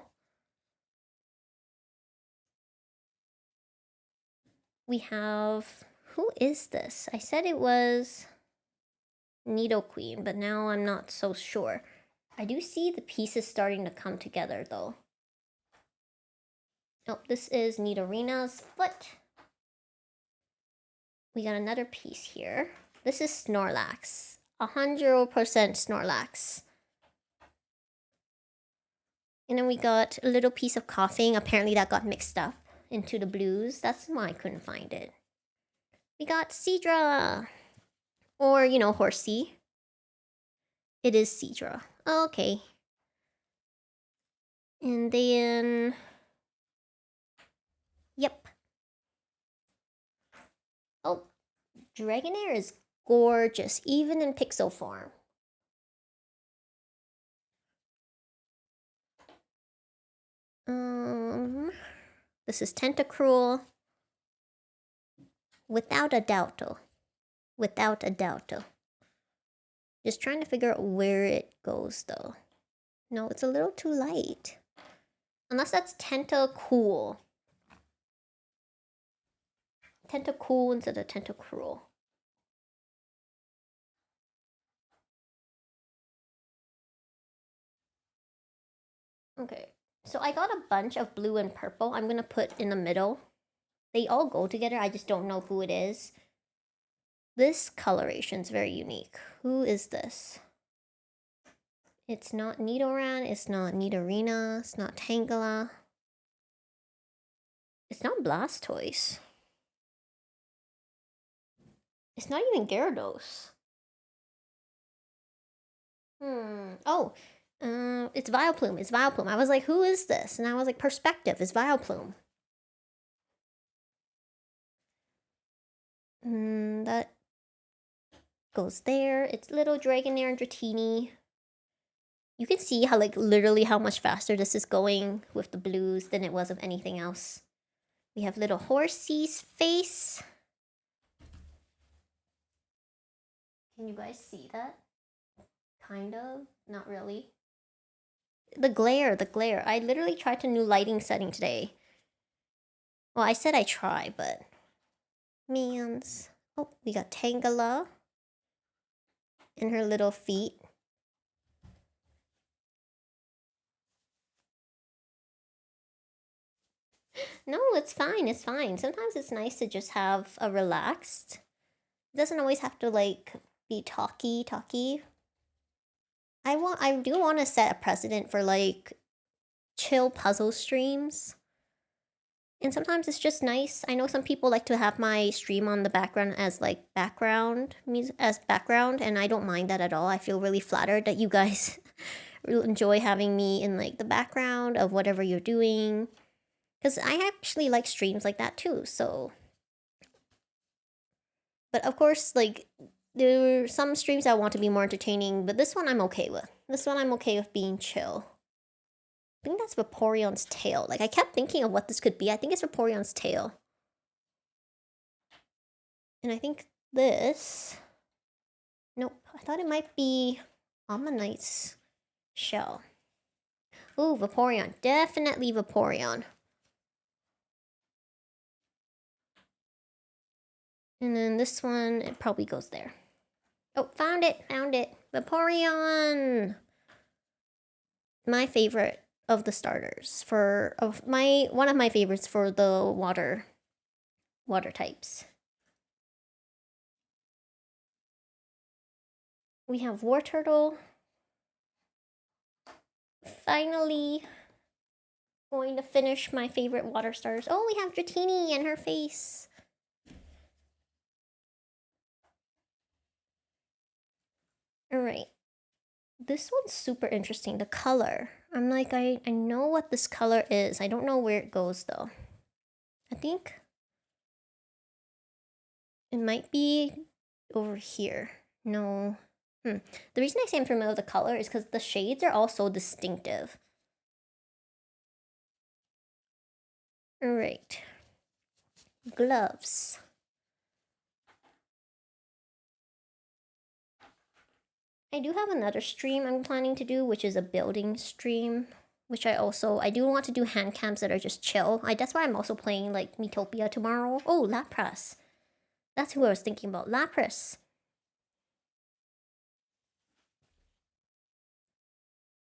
S1: We have, who is this? I said it was Nidoqueen, but now I'm not so sure. I do see the pieces starting to come together though. Oh, this is Nidorina's foot. We got another piece here. This is Snorlax. 100% Snorlax. And then we got a little piece of coughing. Apparently that got mixed up into the blues. That's why I couldn't find it. We got Seadra. Or, you know, Horsey. It is Seadra. Okay. And then... Yep. Oh, Dragonair is gorgeous, even in pixel form. This is Tentacruel. Without a doubt. Without a doubt. Just trying to figure out where it goes though. No, it's a little too light. Unless that's Tentacool. Tentacool instead of Tentacruel. Okay, so I got a bunch of blue and purple. I'm gonna put in the middle. They all go together, I just don't know who it is. This coloration is very unique. Who is this? It's not Nidoran, it's not Nidorina, it's not Tangela. It's not Blastoise. It's not even Gyarados. Oh, it's Vileplume. It's Vileplume. I was like, who is this? And I was like, Perspective. It's Vileplume. That goes there. It's little Dragonair and Dratini. You can see how, like, literally how much faster this is going with the blues than it was of anything else. We have little Horsey's face. Can you guys see that? Kind of. Not really. The glare. I literally tried a new lighting setting today. Well, I said I try, but... Mans. Oh, we got Tangela. And her little feet. No, it's fine, it's fine. Sometimes it's nice to just have a relaxed. It doesn't always have to, like, be talky. I do want to set a precedent for, like, chill puzzle streams. And sometimes it's just nice. I know some people like to have my stream on the background as, like, background music, and I don't mind that at all. I feel really flattered that you guys enjoy having me in like the background of whatever you're doing. Because I actually like streams like that too, so. But of course, like, there are some streams I want to be more entertaining, but this one I'm okay with. This one I'm okay with being chill. I think that's Vaporeon's tail. Like, I kept thinking of what this could be. I think it's Vaporeon's tail. And I think this... Nope, I thought it might be Ammonite's shell. Ooh, Vaporeon. Definitely Vaporeon. And then this one, it probably goes there. Oh, found it, found it. Vaporeon! My favorite of the starters one of my favorites for the water types. We have Wartortle. Finally going to finish my favorite water starters. Oh, we have Dratini and her face. Alright. This one's super interesting, the color. I'm like, I know what this color is. I don't know where it goes though. I think it might be over here. No. The reason I say I'm familiar with the color is because the shades are all so distinctive. Alright. Gloves. I do have another stream I'm planning to do, which is a building stream. Which I do want to do hand cams that are just chill. That's why I'm also playing like Miitopia tomorrow. Oh, Lapras. That's who I was thinking about. Lapras.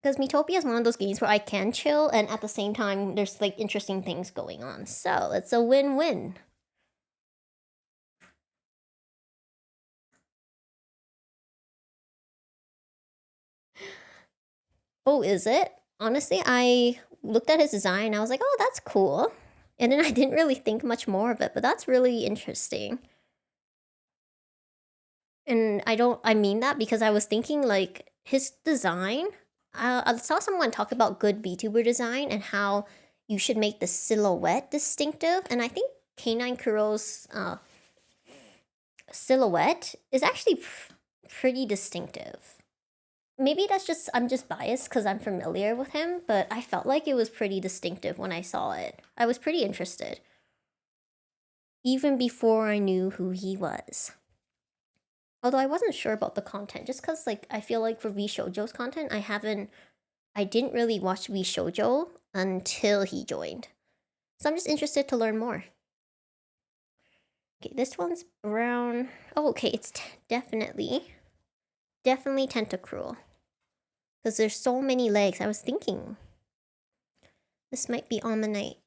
S1: Because Miitopia is one of those games where I can chill, and at the same time, there's like interesting things going on. So it's a win-win. Oh, is it? Honestly, I looked at his design and I was like, oh, that's cool. And then I didn't really think much more of it, but that's really interesting. And I mean that because I was thinking like his design, I saw someone talk about good VTuber design and how you should make the silhouette distinctive. And I think Canine Kuro's silhouette is actually pretty distinctive. Maybe I'm just biased because I'm familiar with him, but I felt like it was pretty distinctive when I saw it. I was pretty interested. Even before I knew who he was. Although I wasn't sure about the content, just because like I feel like for VShojo's content, I didn't really watch VShojo until he joined. So I'm just interested to learn more. Okay, this one's brown. Oh, okay, it's definitely Tentacruel. Because there's so many legs. I was thinking this might be Ammonite.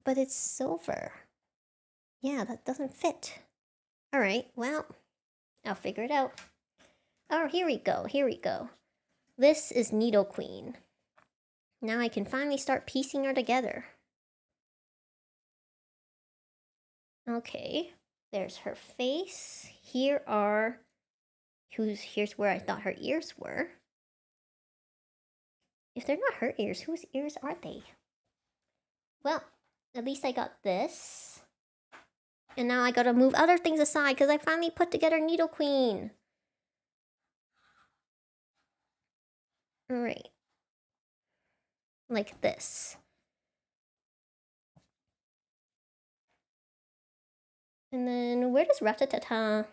S1: But it's silver. Yeah, that doesn't fit. Alright, well, I'll figure it out. Oh, here we go, here we go. This is Nidoqueen. Now I can finally start piecing her together. Okay, there's her face. Here's where I thought her ears were. If they're not her ears, whose ears are they? Well, at least I got this. And now I gotta move other things aside because I finally put together Nidoqueen. Alright. Like this. And then where does Rattata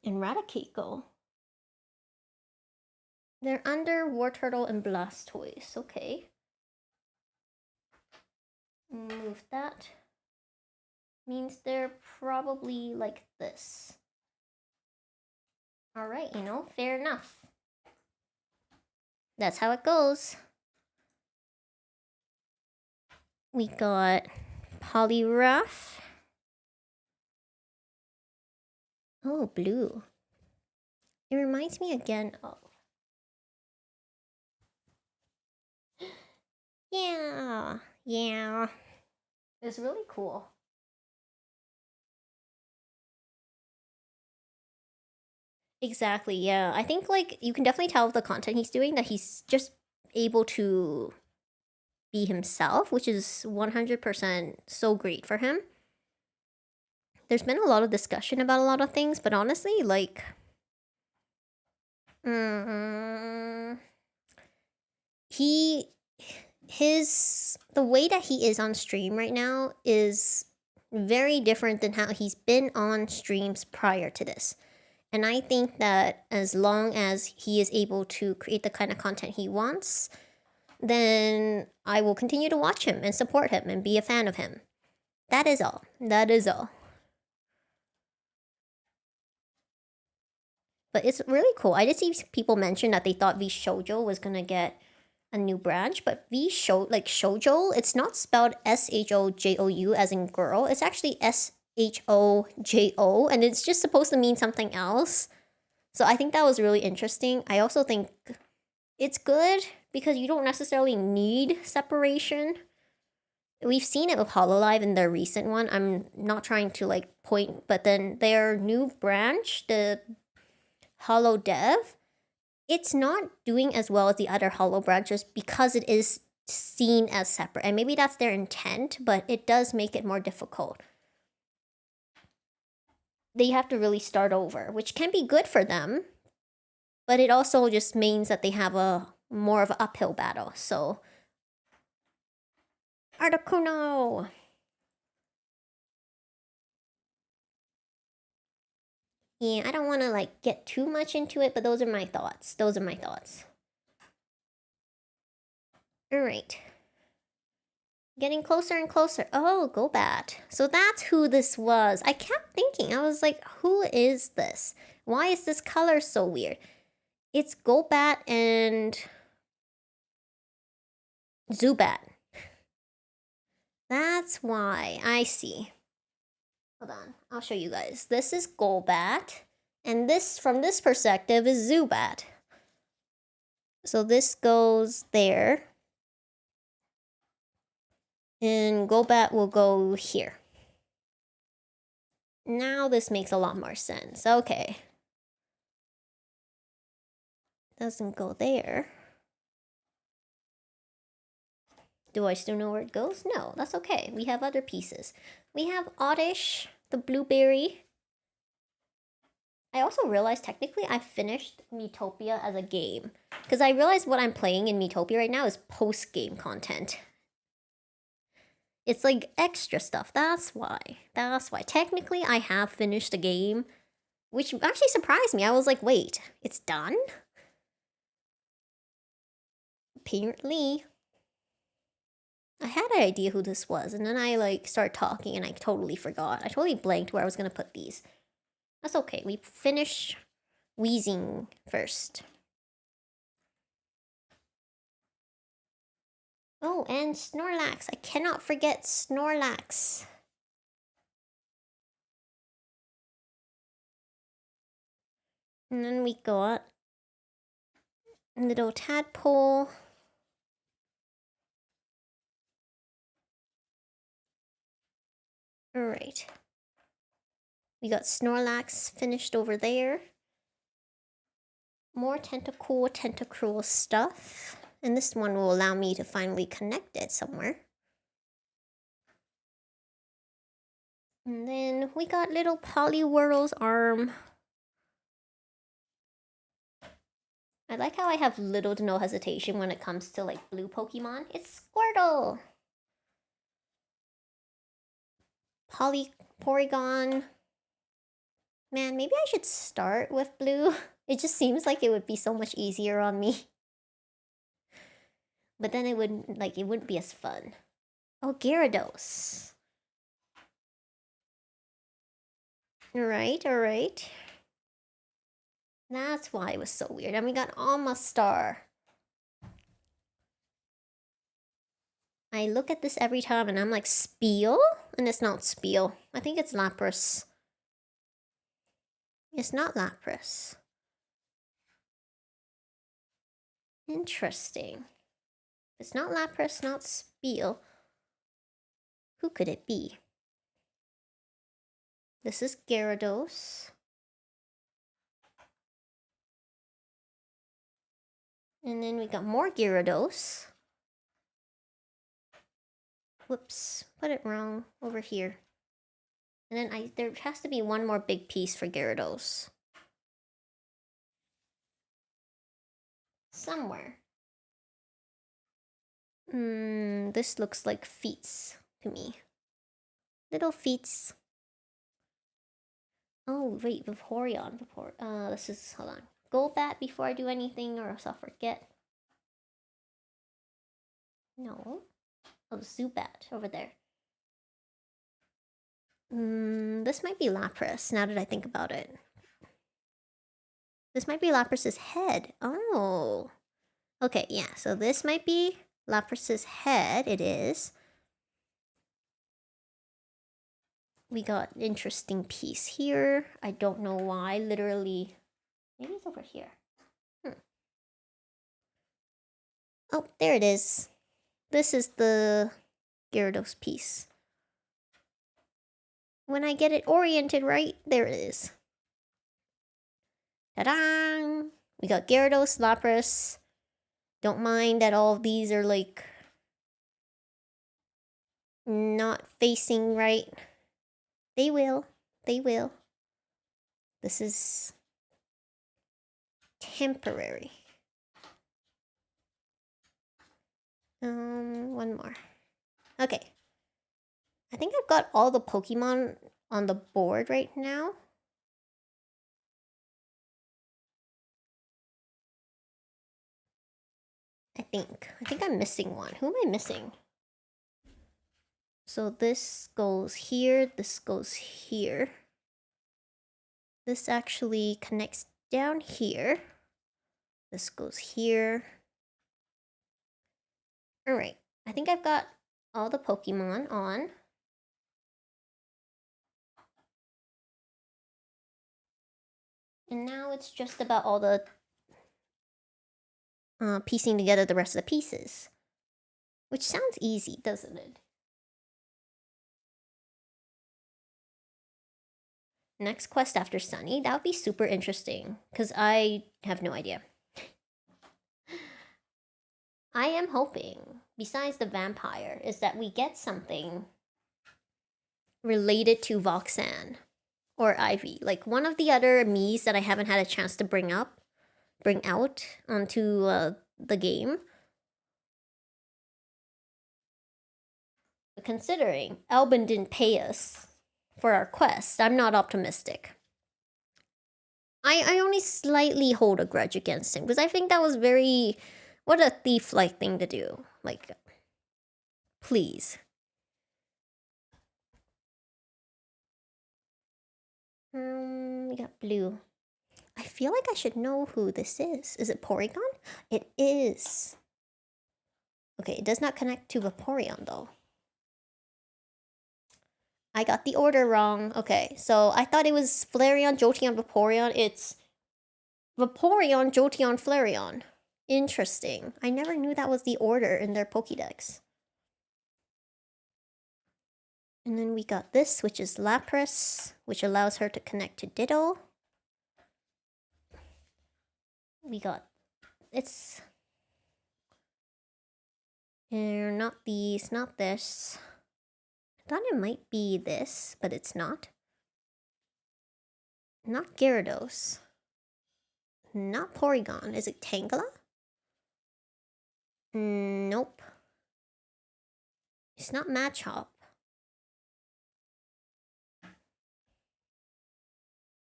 S1: and Raticate go? They're under Wartortle and Blastoise. Okay. Move that. Means they're probably like this. Alright, fair enough. That's how it goes. We got Poliwrath. Oh, blue. It reminds me again of... Yeah. It's really cool. Exactly, yeah. I think like you can definitely tell with the content he's doing that he's just able to be himself, which is 100% so great for him. There's been a lot of discussion about a lot of things, but honestly, like, he, the way that he is on stream right now is very different than how he's been on streams prior to this. And I think that as long as he is able to create the kind of content he wants, then I will continue to watch him and support him and be a fan of him. That is all. That is all. But it's really cool. I did see people mention that they thought V Shoujo was gonna get a new branch, but Shoujo, it's not spelled SHOJOU as in girl. It's actually SHOJO, and it's just supposed to mean something else. So I think that was really interesting. I also think it's good because you don't necessarily need separation. We've seen it with Hololive in their recent one. I'm not trying to like point, but then their new branch, the Holo Dev, it's not doing as well as the other Holo branches because it is seen as separate. And maybe that's their intent, but it does make it more difficult. They have to really start over, which can be good for them, but it also just means that they have a more of an uphill battle. So Articuno! Yeah, I don't want to like get too much into it, but those are my thoughts. Those are my thoughts. All right. Getting closer and closer. Oh, Gobat. So that's who this was. I kept thinking, I was like, who is this? Why is this color so weird? It's Gobat and Zubat. That's why. I see. Hold on. I'll show you guys. This is Golbat. And this, from this perspective, is Zubat. So this goes there. And Golbat will go here. Now this makes a lot more sense. Okay. Doesn't go there. Do I still know where it goes? No, that's okay. We have other pieces. We have Oddish, the blueberry. I also realized technically I finished Miitopia as a game. Because I realized what I'm playing in Miitopia right now is post-game content. It's like extra stuff. That's why. That's why. Technically, I have finished the game, which actually surprised me. I was like, wait, it's done? Apparently. I had an idea who this was, and then I like started talking and I totally forgot. I totally blanked where I was gonna put these. That's okay. We finish wheezing first. Oh, and Snorlax. I cannot forget Snorlax. And then we got little tadpole. Alright. We got Snorlax finished over there. More tentacruel stuff. And this one will allow me to finally connect it somewhere. And then we got little Poliwhirl's arm. I like how I have little to no hesitation when it comes to like blue Pokemon. It's Squirtle! Porygon. Man, maybe I should start with blue. It just seems like it would be so much easier on me. But then it wouldn't be as fun. Oh, Gyarados. Alright. That's why it was so weird. And we got Almastar. I look at this every time and I'm like, Spiel? And it's not Spiel. I think it's Lapras. It's not Lapras. Interesting. It's not Lapras, not Spiel. Who could it be? This is Gyarados. And then we got more Gyarados. Whoops, put it wrong over here. And then there has to be one more big piece for Gyarados. Somewhere. This looks like feets to me. Little feets. Oh, wait, Vaporeon. This is, hold on. Golbat before I do anything or else I'll forget. No. Oh, Zubat over there. This might be Lapras, now that I think about it. This might be Lapras's head. Oh. Okay, yeah, so this might be Lapras's head. It is. We got an interesting piece here. I don't know why, literally. Maybe it's over here. Oh, there it is. This is the Gyarados piece. When I get it oriented right, there it is. Ta-da! We got Gyarados, Lapras. Don't mind that all of these are like not facing right. They will. They will. This is temporary. One more. Okay. I think I've got all the Pokemon on the board right now. I think I'm missing one. Who am I missing? So this goes here, this goes here. This actually connects down here. This goes here. Alright, I think I've got all the Pokemon on. And now it's just about all the piecing together the rest of the pieces. Which sounds easy, doesn't it? Next quest after Sunny, that would be super interesting. Because I have no idea. I am hoping, besides the vampire, is that we get something related to Voxan or Ivy. Like one of the other Miis that I haven't had a chance to bring out onto the game. But considering Albin didn't pay us for our quest, I'm not optimistic. I only slightly hold a grudge against him because I think that was very... What a thief-like thing to do. Like, please. We got blue. I feel like I should know who this is. Is it Porygon? It is. Okay, it does not connect to Vaporeon though. I got the order wrong. Okay, so I thought it was Flareon, Jolteon, Vaporeon. It's Vaporeon, Jolteon, Flareon. Interesting. I never knew that was the order in their Pokédex. And then we got this, which is Lapras, which allows her to connect to Ditto. We got... It's... not these, not this. I thought it might be this, but it's not. Not Gyarados. Not Porygon. Is it Tangela? Nope. It's not Machop.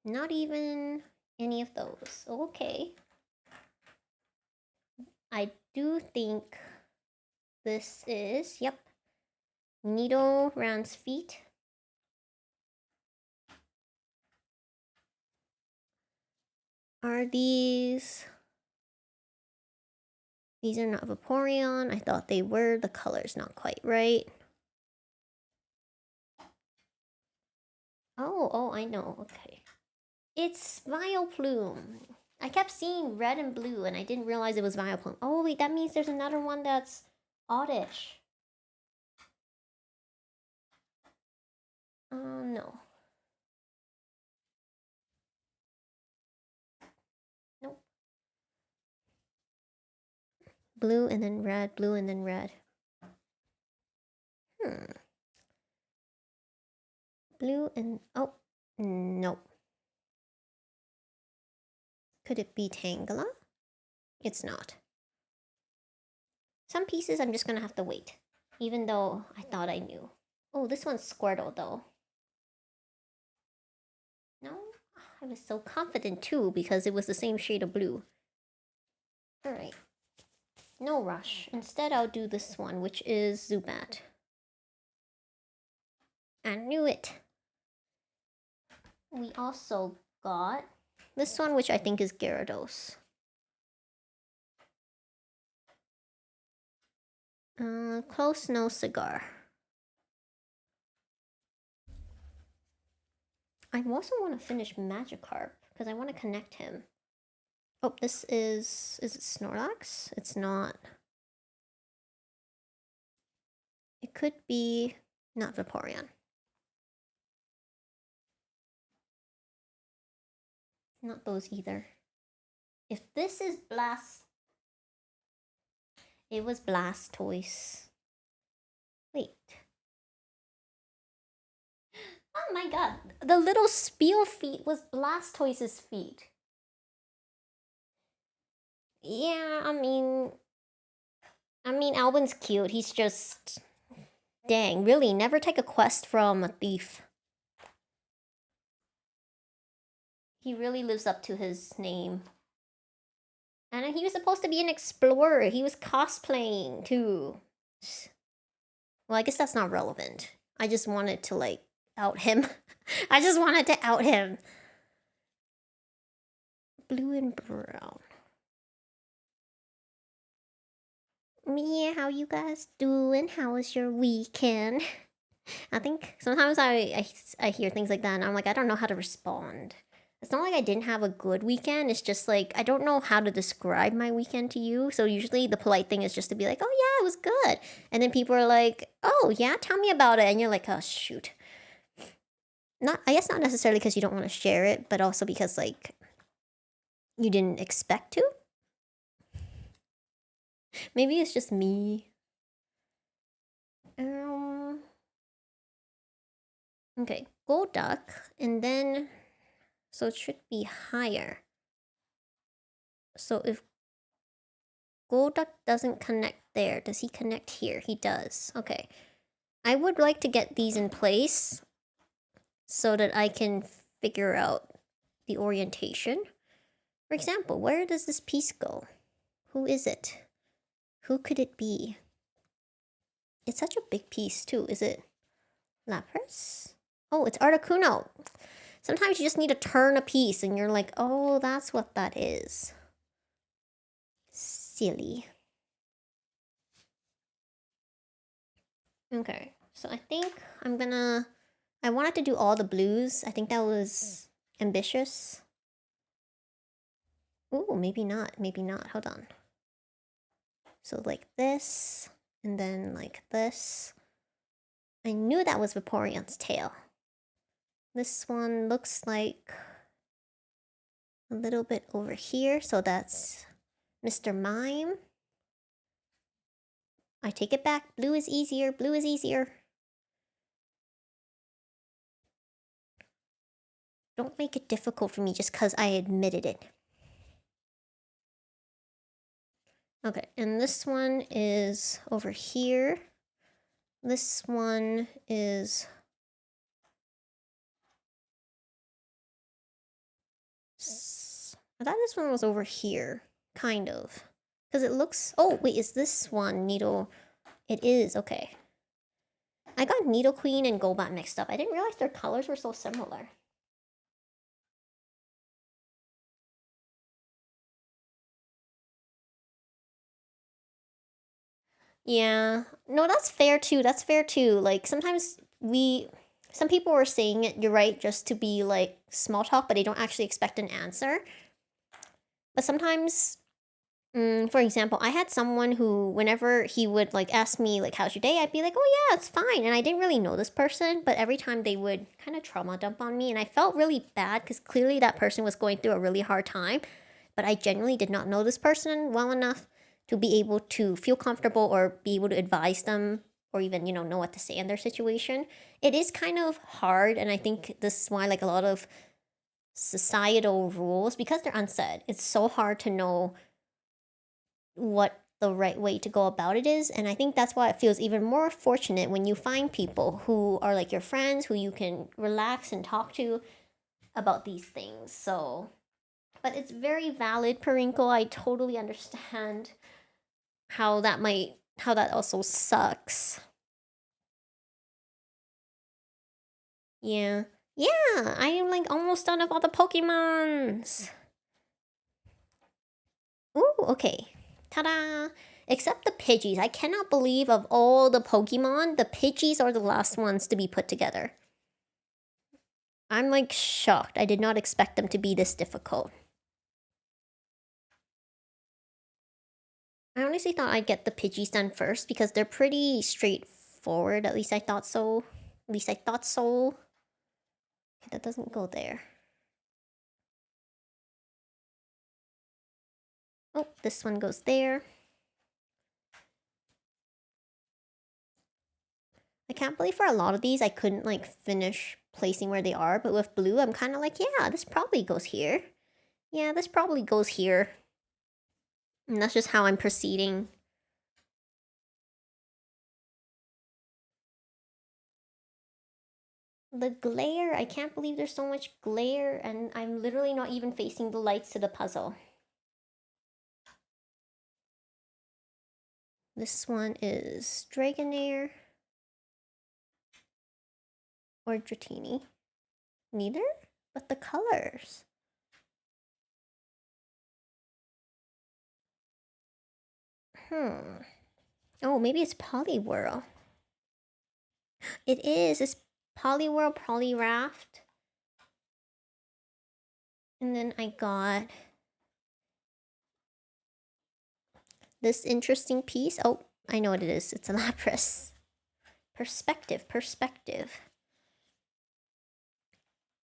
S1: Not even any of those. Okay. I do think this is, yep, Nidoran's feet. Are these... These are not Vaporeon. I thought they were. The color's not quite right. Oh, I know. Okay. It's Vileplume. I kept seeing red and blue and I didn't realize it was Vileplume. Oh, wait, that means there's another one that's oddish. No. Nope. Blue and then red, blue and then red. Blue and... oh, no. Could it be Tangela? It's not. Some pieces I'm just gonna have to wait, even though I thought I knew. Oh, this one's Squirtle though. No? I was so confident too because it was the same shade of blue. Alright. No rush. Instead, I'll do this one, which is Zubat. I knew it. We also got this one, which I think is Gyarados. Close no cigar. I also want to finish Magikarp because I want to connect him. Oh, this is it Snorlax? It's not. It could be not Vaporeon. Not those either. If this is Blast... it was Blastoise. Wait. Oh my god. The little Spiel feet was Blastoise's feet. Yeah, I mean, Albin's cute. He's just... dang, really, never take a quest from a thief. He really lives up to his name. And he was supposed to be an explorer. He was cosplaying, too. Well, I guess that's not relevant. I just wanted to, like, out him. I just wanted to out him. Blue and brown. Yeah, how you guys doing? How was your weekend? I think sometimes I hear things like that and I'm like, I don't know how to respond. It's not like I didn't have a good weekend. It's just like, I don't know how to describe my weekend to you. So usually the polite thing is just to be like, oh yeah, it was good. And then people are like, oh yeah, tell me about it. And you're like, oh shoot. I guess not necessarily because you don't want to share it, but also because like, you didn't expect to. Maybe it's just me. Okay, Golduck, and then... so it should be higher. So if Golduck doesn't connect there, does he connect here? He does. Okay. I would like to get these in place so that I can figure out the orientation. For example, where does this piece go? Who is it? Who could it be? It's such a big piece too. Is it Lapras? Oh, it's Articuno. Sometimes you just need to turn a piece and you're like, oh, that's what that is. Silly. Okay, so I think I wanted to do all the blues. I think that was ambitious. Ooh, maybe not, hold on. So like this, and then like this. I knew that was Vaporeon's tail. This one looks like a little bit over here, so that's Mr. Mime. I take it back. Blue is easier. Blue is easier. Don't make it difficult for me just because I admitted it. Okay, and this one is over here. This one is... I thought this one was over here, kind of. Because it looks... oh, wait, is this one Needle? It is, okay. I got Nidoqueen and Golbat mixed up. I didn't realize their colors were so similar. Yeah. No, that's fair too. That's fair too. Like, sometimes some people were saying it, you're right, just to be like small talk, but they don't actually expect an answer. But sometimes, for example, I had someone who, whenever he would like ask me like, how's your day? I'd be like, oh yeah, it's fine. And I didn't really know this person, but every time they would kind of trauma dump on me and I felt really bad because clearly that person was going through a really hard time, but I genuinely did not know this person well enough to be able to feel comfortable or be able to advise them or even, you know what to say in their situation. It is kind of hard, and I think this is why like a lot of societal rules, because they're unsaid, it's so hard to know what the right way to go about it is. And I think that's why it feels even more fortunate when you find people who are like your friends, who you can relax and talk to about these things. So, but it's very valid, Perinkle. I totally understand how that also sucks. Yeah. Yeah, I am like almost done with all the Pokemons. Ooh, okay. Ta-da! Except the Pidgeys. I cannot believe of all the Pokemon, the Pidgeys are the last ones to be put together. I'm like shocked. I did not expect them to be this difficult. I honestly thought I'd get the Pidgeys done first because they're pretty straightforward. At least I thought so. Okay, that doesn't go there. Oh, this one goes there. I can't believe for a lot of these I couldn't like finish placing where they are, but with blue I'm kind of like, yeah, this probably goes here. Yeah, this probably goes here. And that's just how I'm proceeding. The glare, I can't believe there's so much glare, and I'm literally not even facing the lights to the puzzle. This one is Dragonair. Or Dratini. Neither? But the colors. Oh, maybe it's Poliwhirl. It is. It's Poliwhirl, Poliwrath. And then I got this interesting piece. Oh, I know what it is. It's a Lapras. Perspective.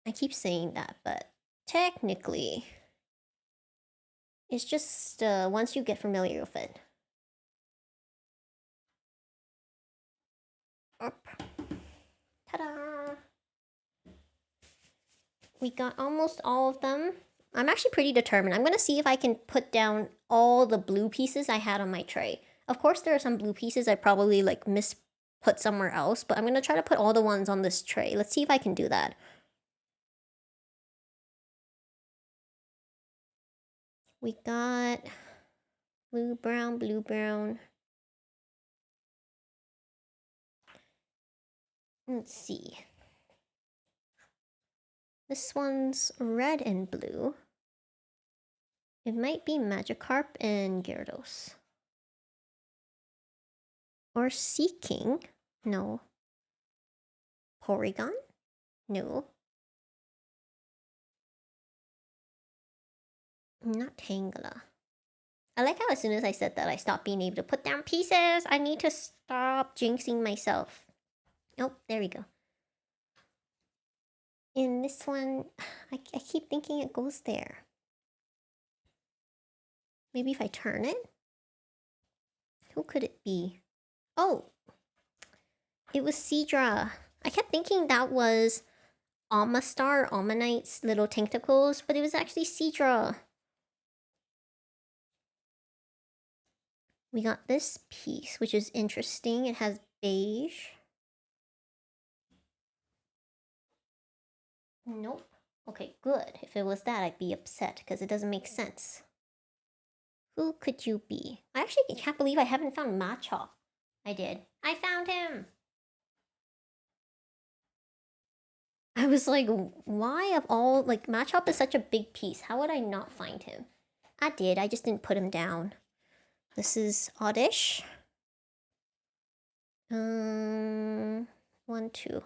S1: I keep saying that, but technically, it's just once you get familiar with it. Up. Ta-da! We got almost all of them. I'm actually pretty determined. I'm gonna see if I can put down all the blue pieces I had on my tray. Of course, there are some blue pieces I probably like put somewhere else, but I'm gonna try to put all the ones on this tray. Let's see if I can do that. We got blue, brown. Let's see. This one's red and blue. It might be Magikarp and Gyarados. Or Seeking. No. Porygon? No. Not Tangela. I like how as soon as I said that, I stopped being able to put down pieces. I need to stop jinxing myself. Oh, there we go. In this one, I keep thinking it goes there. Maybe if I turn it? Who could it be? Oh! It was Seadra. I kept thinking that was Almastar, Almanite's little tentacles, but it was actually Seadra. We got this piece, which is interesting. It has beige. Nope. Okay, good. If it was that, I'd be upset because it doesn't make sense. Who could you be? I actually can't believe I haven't found Machop. I did. I found him! I was like, why of all... Like, Machop is such a big piece. How would I not find him? I did. I just didn't put him down. This is Oddish. 1, 2.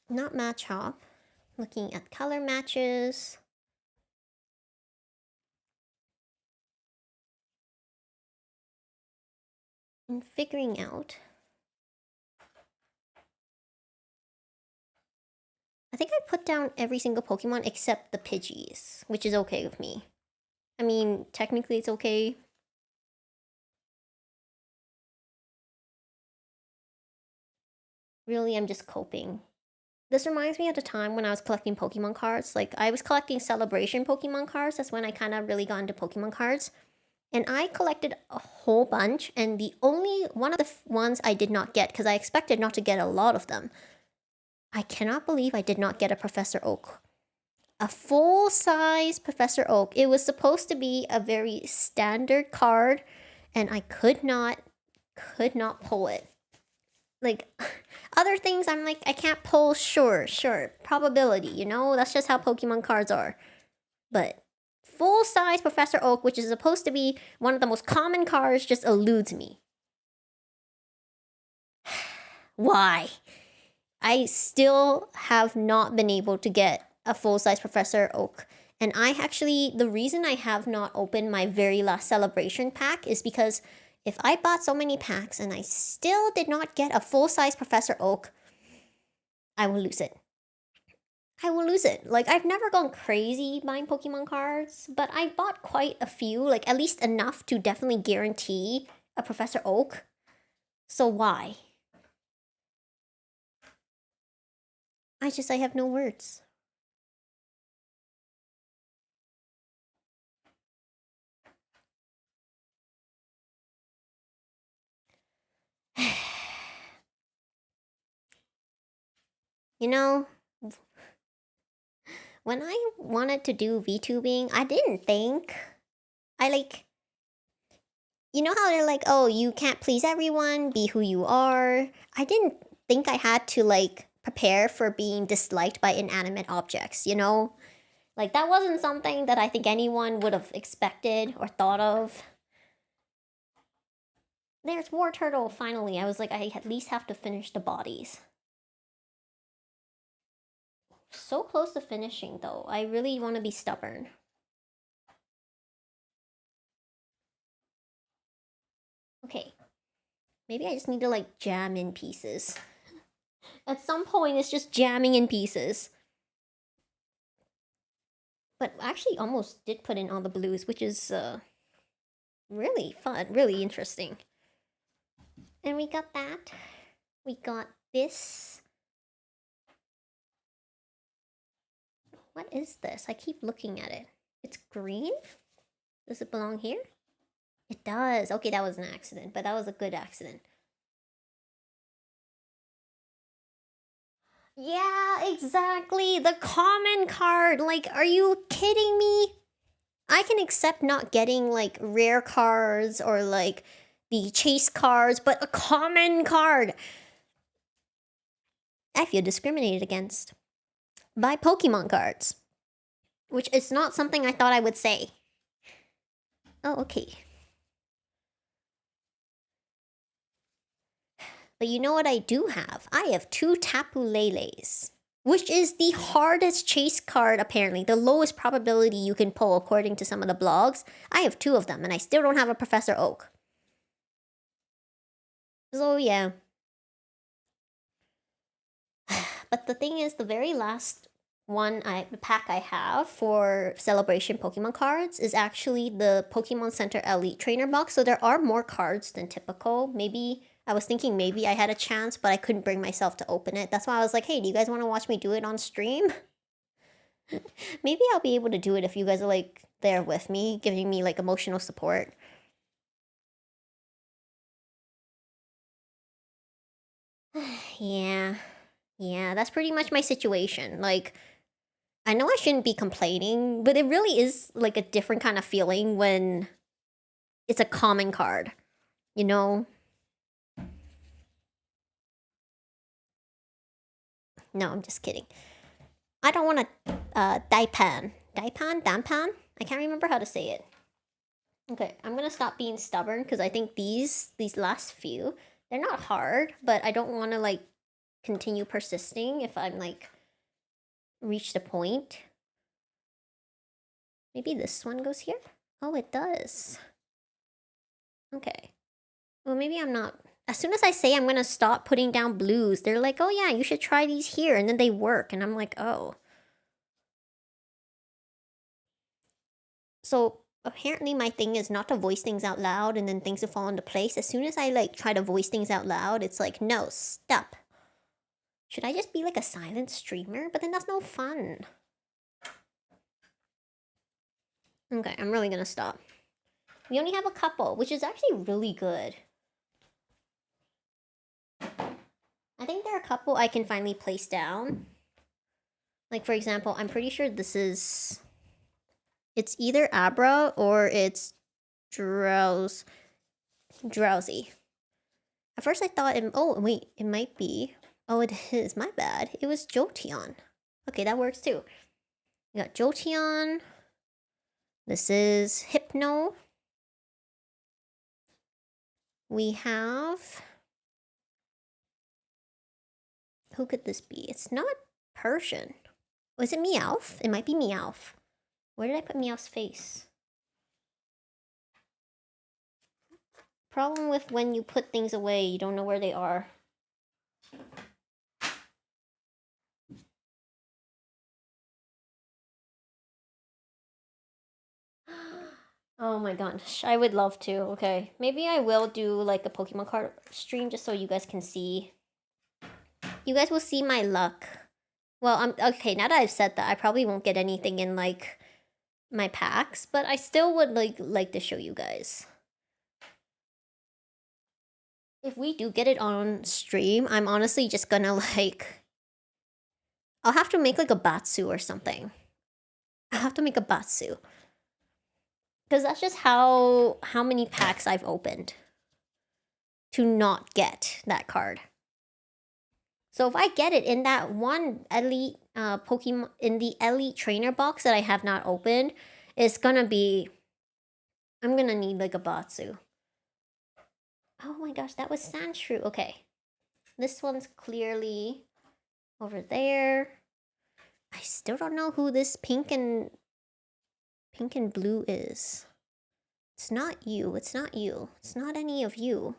S1: Not Machop. Looking at color matches. And figuring out. I think I put down every single Pokemon except the Pidgeys, which is okay with me. I mean, technically it's okay. Really, I'm just coping. This reminds me of the time when I was collecting Pokemon cards. Like, I was collecting Celebration Pokemon cards. That's when I kind of really got into Pokemon cards. And I collected a whole bunch, and the only one of the ones I did not get, because I expected not to get a lot of them. I cannot believe I did not get a Professor Oak. A full-size Professor Oak. It was supposed to be a very standard card, and I could not pull it. Like, other things I'm like, I can't pull, sure, probability, you know? That's just how Pokemon cards are. But full-size Professor Oak, which is supposed to be one of the most common cards, just eludes me. Why? I still have not been able to get a full-size Professor Oak. And the reason I have not opened my very last Celebration pack is because if I bought so many packs and I still did not get a full-size Professor Oak, I will lose it. Like, I've never gone crazy buying Pokemon cards, but I bought quite a few, like at least enough to definitely guarantee a Professor Oak. So why? I have no words. You know, when I wanted to do VTubing, I didn't think. You know how they're like, oh, you can't please everyone, be who you are? I didn't think I had to, like, prepare for being disliked by inanimate objects, you know? Like, that wasn't something that I think anyone would have expected or thought of. There's War Turtle, finally. I was like, I at least have to finish the bodies. So close to finishing, though. I really want to be stubborn. Okay. Maybe I just need to, like, jam in pieces. At some point, it's just jamming in pieces. But actually almost did put in all the blues, which is really fun, really interesting. And we got that. We got this. What is this? I keep looking at it. It's green? Does it belong here? It does. Okay, that was an accident, but that was a good accident. Yeah, exactly. The common card. Like, are you kidding me? I can accept not getting, like, rare cards or, like, the chase cards, but a common card. I feel discriminated against by Pokemon cards, which is not something I thought I would say. Oh, okay. But you know what I do have? I have 2 Tapu Leles, which is the hardest chase card, apparently. The lowest probability you can pull, according to some of the blogs. I have 2 of them, and I still don't have a Professor Oak. So, yeah. But the thing is, the very last the pack I have for Celebration Pokemon cards is actually the Pokemon Center Elite Trainer box. So there are more cards than typical. I was thinking maybe I had a chance, but I couldn't bring myself to open it. That's why I was like, hey, do you guys want to watch me do it on stream? Maybe I'll be able to do it if you guys are, like, there with me, giving me, like, emotional support. Yeah, that's pretty much my situation. Like, I know I shouldn't be complaining, but it really is, like, a different kind of feeling when it's a common card, you know? No, I'm just kidding. I don't want to, Dampan? I can't remember how to say it. Okay, I'm gonna stop being stubborn, because I think these last few, they're not hard, but I don't want to, like, continue persisting if I'm, like, reach the point. Maybe this one goes here? Oh, it does. Okay. Well, maybe I'm not. As soon as I say I'm going to stop putting down blues, they're like, oh yeah, you should try these here. And then they work. And I'm like, oh. So, apparently my thing is not to voice things out loud and then things to fall into place. As soon as I like try to voice things out loud, it's like, no, stop. Should I just be like a silent streamer? But then that's no fun. Okay, I'm really gonna stop. We only have a couple, which is actually really good. I think there are a couple I can finally place down. Like, for example, I'm pretty sure this is... It's either Abra or it's Drowsy. At first I thought, oh wait, it might be. Oh, it is, my bad. It was Jolteon. Okay, that works too. We got Jolteon. This is Hypno. We have... Who could this be? It's not Persian. Was it Meowth? It might be Meowth. Where did I put Meowth's face? Problem with when you put things away, you don't know where they are. Oh my gosh, I would love to. Okay, maybe I will do like a Pokemon card stream just so you guys can see. You guys will see my luck. Well, okay, now that I've said that, I probably won't get anything in like my packs, but I still would like to show you guys. If we do get it on stream, I'm honestly just gonna like... I'll have to make like a Batsu or something. I'll have to make a Batsu. Because that's just how many packs I've opened to not get that card. So if I get it in that one elite Pokemon, in the elite trainer box that I have not opened, it's gonna be... I'm gonna need like a Batsu. Oh my gosh, that was Sandshrew. Okay. This one's clearly over there. I still don't know who this pink and blue is. It's not you. It's not you. It's not any of you.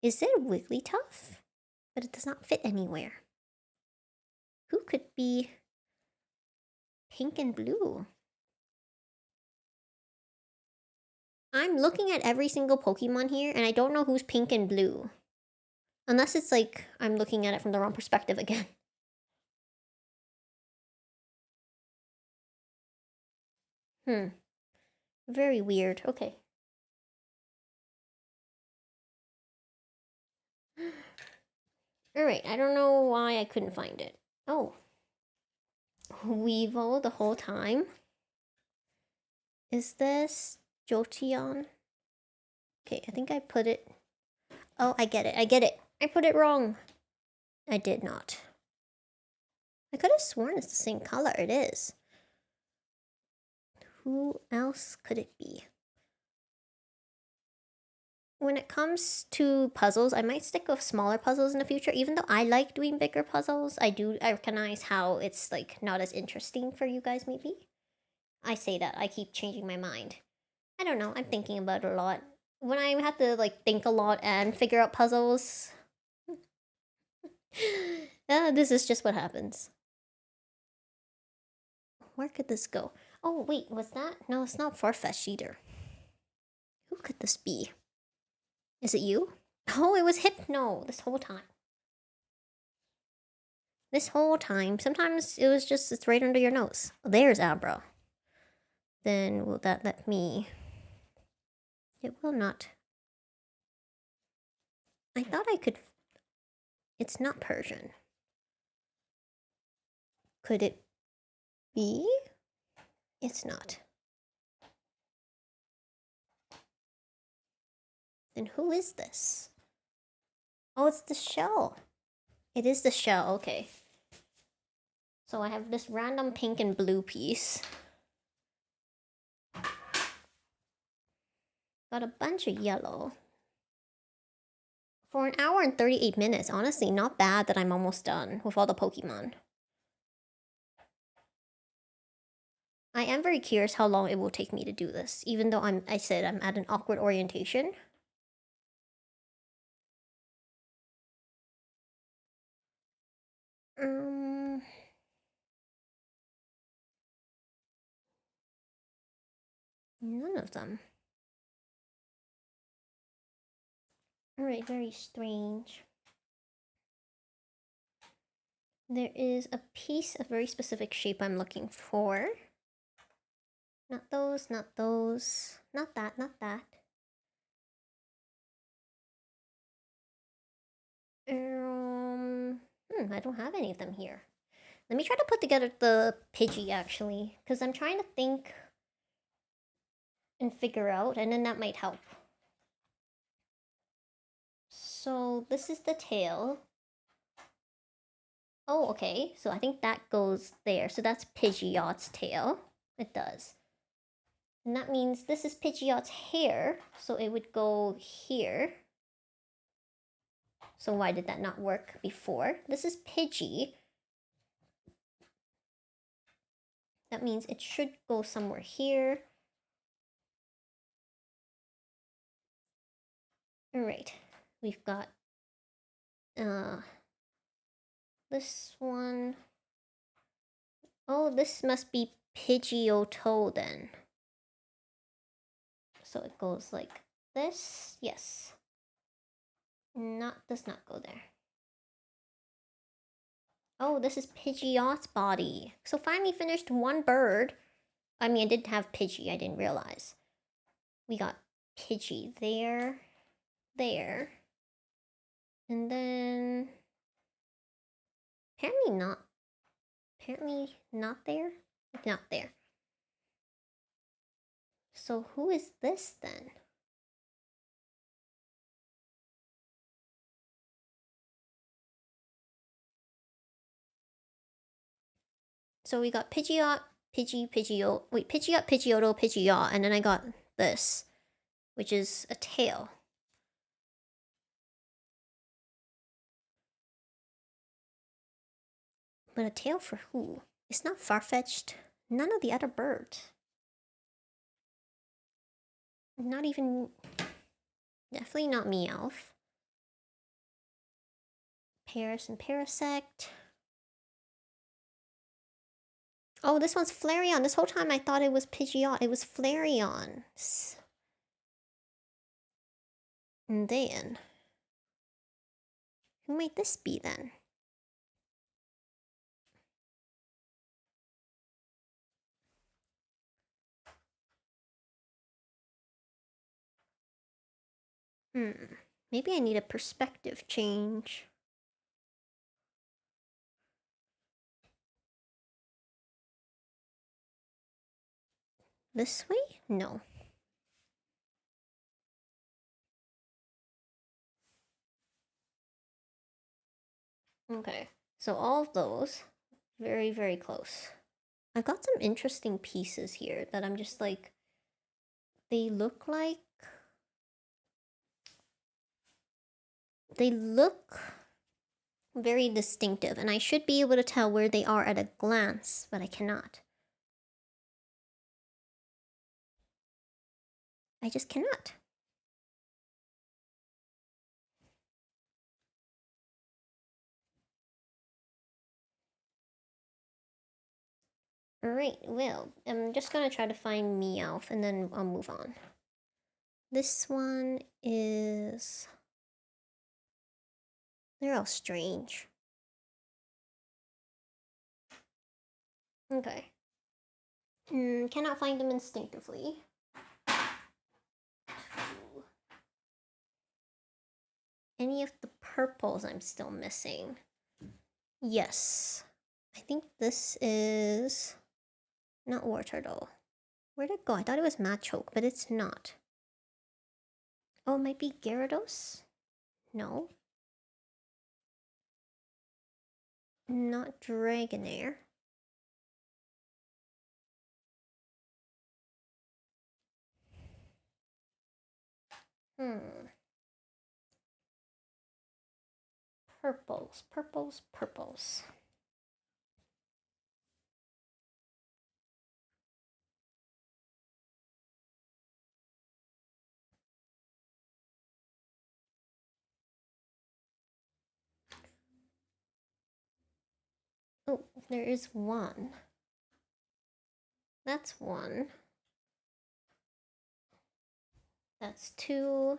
S1: Is it Wigglytuff? But it does not fit anywhere. Who could be pink and blue? I'm looking at every single Pokemon here, and I don't know who's pink and blue. Unless it's like I'm looking at it from the wrong perspective again. Very weird. Okay. Alright, I don't know why I couldn't find it. Oh. Weevil the whole time? Is this Jolteon? Okay, I think I put it... Oh, I get it. I put it wrong. I did not. I could have sworn it's the same color. It is. Who else could it be? When it comes to puzzles, I might stick with smaller puzzles in the future. Even though I like doing bigger puzzles, I recognize how it's like not as interesting for you guys maybe. I say that. I keep changing my mind. I don't know. I'm thinking about it a lot. When I have to like think a lot and figure out puzzles, this is just what happens. Where could this go? Oh, wait, was that? No, it's not Farfetch'd either. Who could this be? Is it you? Oh, it was Hypno this whole time. This whole time. Sometimes it was just, it's right under your nose. Oh, there's Abra. Then will that let me... It will not. I thought I could... It's not Persian. Could it be? It's not. Then who is this? Oh, it's the shell. It is the shell, okay. So I have this random pink and blue piece. Got a bunch of yellow. For an hour and 38 minutes, honestly, not bad that I'm almost done with all the Pokemon. I am very curious how long it will take me to do this, even though I said I'm at an awkward orientation. None of them. Alright, very strange. There is a piece of very specific shape I'm looking for. Not those, not those. Not that, not that. I don't have any of them here. Let me try to put together the Pidgey, actually. Because I'm trying to think and figure out, and then that might help. So, this is the tail. Oh, okay. So I think that goes there. So that's Pidgeot's tail. It does. And that means this is Pidgeot's hair. So it would go here. So why did that not work before? This is Pidgey. That means it should go somewhere here. Alright. We've got this one. Oh, this must be Pidgeotto then. So it goes like this. Yes. Does not go there. Oh, this is Pidgeot's body. So finally finished one bird. I mean, I did have Pidgey, I didn't realize. We got Pidgey there, there. And then apparently not there. Not there. So who is this then? So we got Pidgeot, Pidgeot, Pidgeotto, Pidgeot, and then I got this, which is a tail. But a tail for who? It's not Farfetch'd. None of the other birds. Not even... Definitely not Meowth. Paris and Parasect. Oh, this one's Flareon. This whole time I thought it was Pidgeot. It was Flareon. And then... Who might this be then? Maybe I need a perspective change. This way? No. Okay, so all of those, very, very close. I've got some interesting pieces here that I'm just like, they look very distinctive, and I should be able to tell where they are at a glance, but I cannot. I just cannot. Alright, well, I'm just gonna try to find Meowth, and then I'll move on. This one is... They're all strange. Okay. Cannot find them instinctively. Any of the purples I'm still missing? Yes. I think this is... Not Wartortle. Where'd it go? I thought it was Machoke, but it's not. Oh, it might be Gyarados? No. Not Dragonair. Purples, purples, purples. Oh, there is one. That's one. That's 2.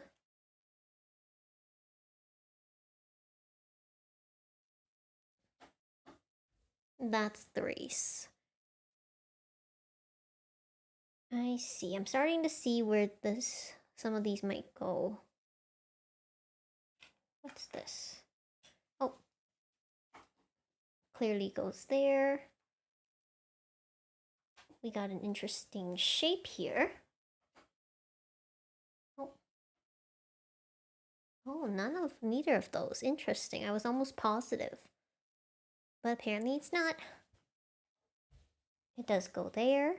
S1: That's 3s. I see. I'm starting to see where some of these might go. What's this? Oh. Clearly goes there. We got an interesting shape here. Oh. Oh, neither of those. Interesting. I was almost positive. But apparently it's not. It does go there.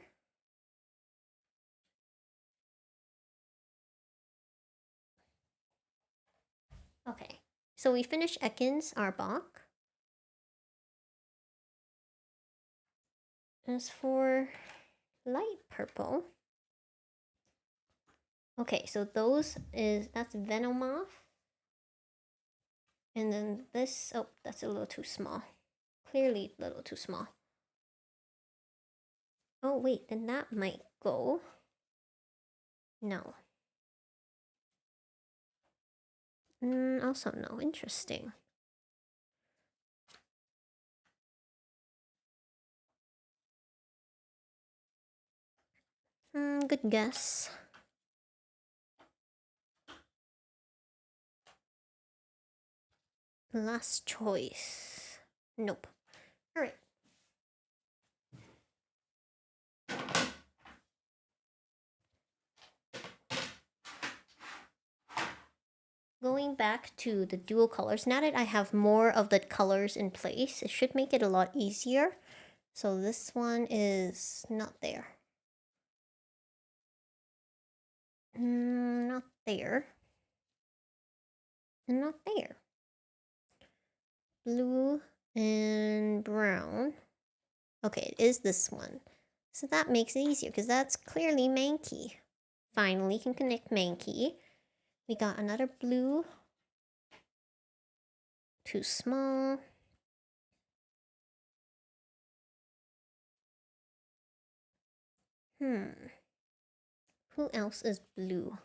S1: Okay. So we finished Ekans, our Bach. As for light purple. Okay, so that's Venomoth. And then this, oh, that's a little too small. Clearly a little too small. Oh, wait, then that might go. No. Also no, interesting. Good guess. Last choice. Nope. Alright. Going back to the dual colors, now that I have more of the colors in place, it should make it a lot easier. So this one is not there. Not there. And not there. Blue and brown. Okay, it is this one. So that makes it easier because that's clearly Mankey. Finally can connect Mankey. We got another blue. Too small. Who else is blue?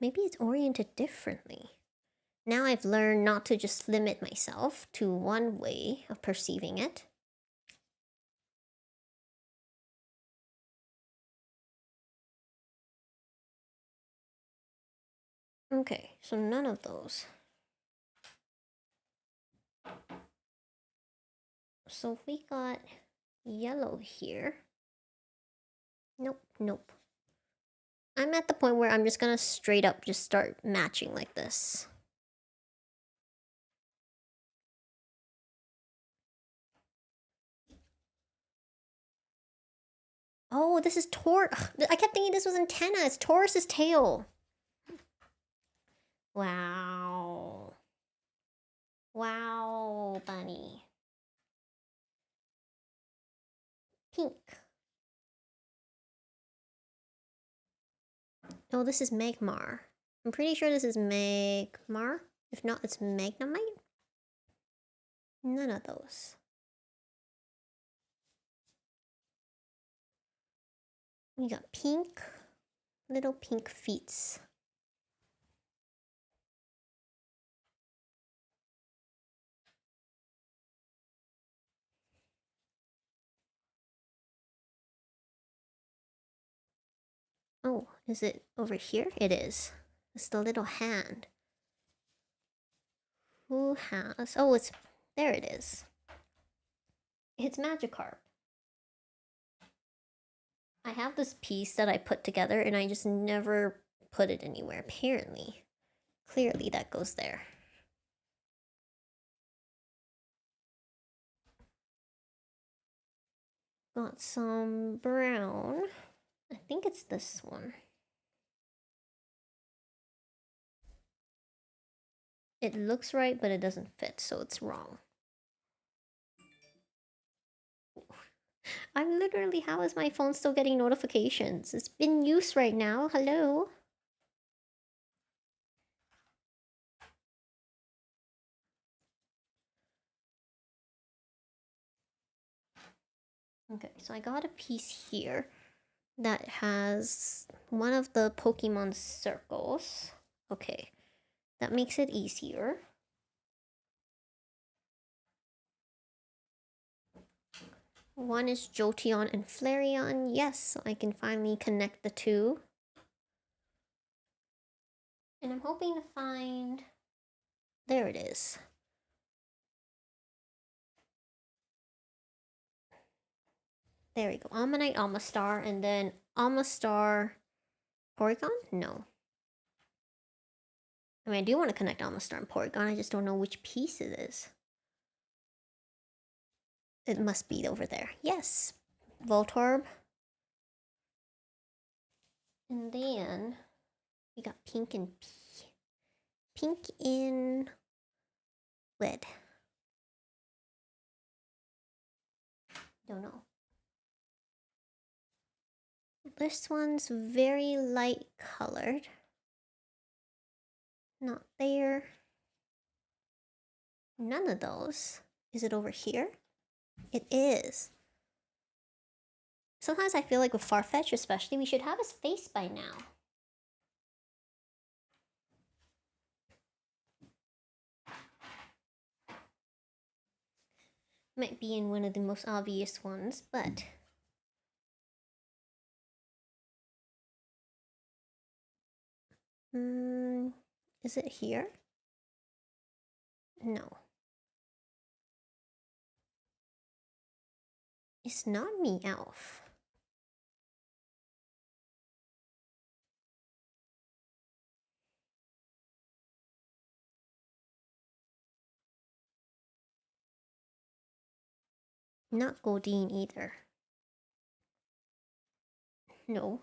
S1: Maybe it's oriented differently. Now I've learned not to just limit myself to one way of perceiving it. Okay, so none of those. So we got yellow here. Nope, nope. I'm at the point where I'm just gonna straight up just start matching like this. Oh, this is Taurus. I kept thinking this was antenna. It's Taurus's tail. Wow. Wow, Bunny. Pink. Oh, this is Magmar. I'm pretty sure this is Magmar. If not, it's Magnemite. None of those. We got pink. Little pink feet. Oh, is it over here? It is. It's the little hand. Who has... Oh, it's... There it is. It's Magikarp. I have this piece that I put together and I just never put it anywhere, apparently. Clearly that goes there. Got some brown. I think it's this one. It looks right, but it doesn't fit, so it's wrong. I'm literally, how is my phone still getting notifications? It's in use right now. Hello? Okay, so I got a piece here that has one of the Pokemon circles. Okay, that makes it easier. One is Jolteon and Flareon. Yes, so I can finally connect the two. And I'm hoping to find... There it is. There we go. Ammonite, Amistar, and then Amistar... Porygon? No. I mean, I do want to connect Amistar and Porygon. I just don't know which piece it is. It must be over there. Yes. Voltorb. And then we got pink and pink in red. Don't know. This one's very light colored. Not there. None of those. Is it over here? It is. Sometimes I feel like with Farfetch especially, we should have his face by now. Might be in one of the most obvious ones, but... is it here? No. It's not Meowth. Not Goldeen either. No.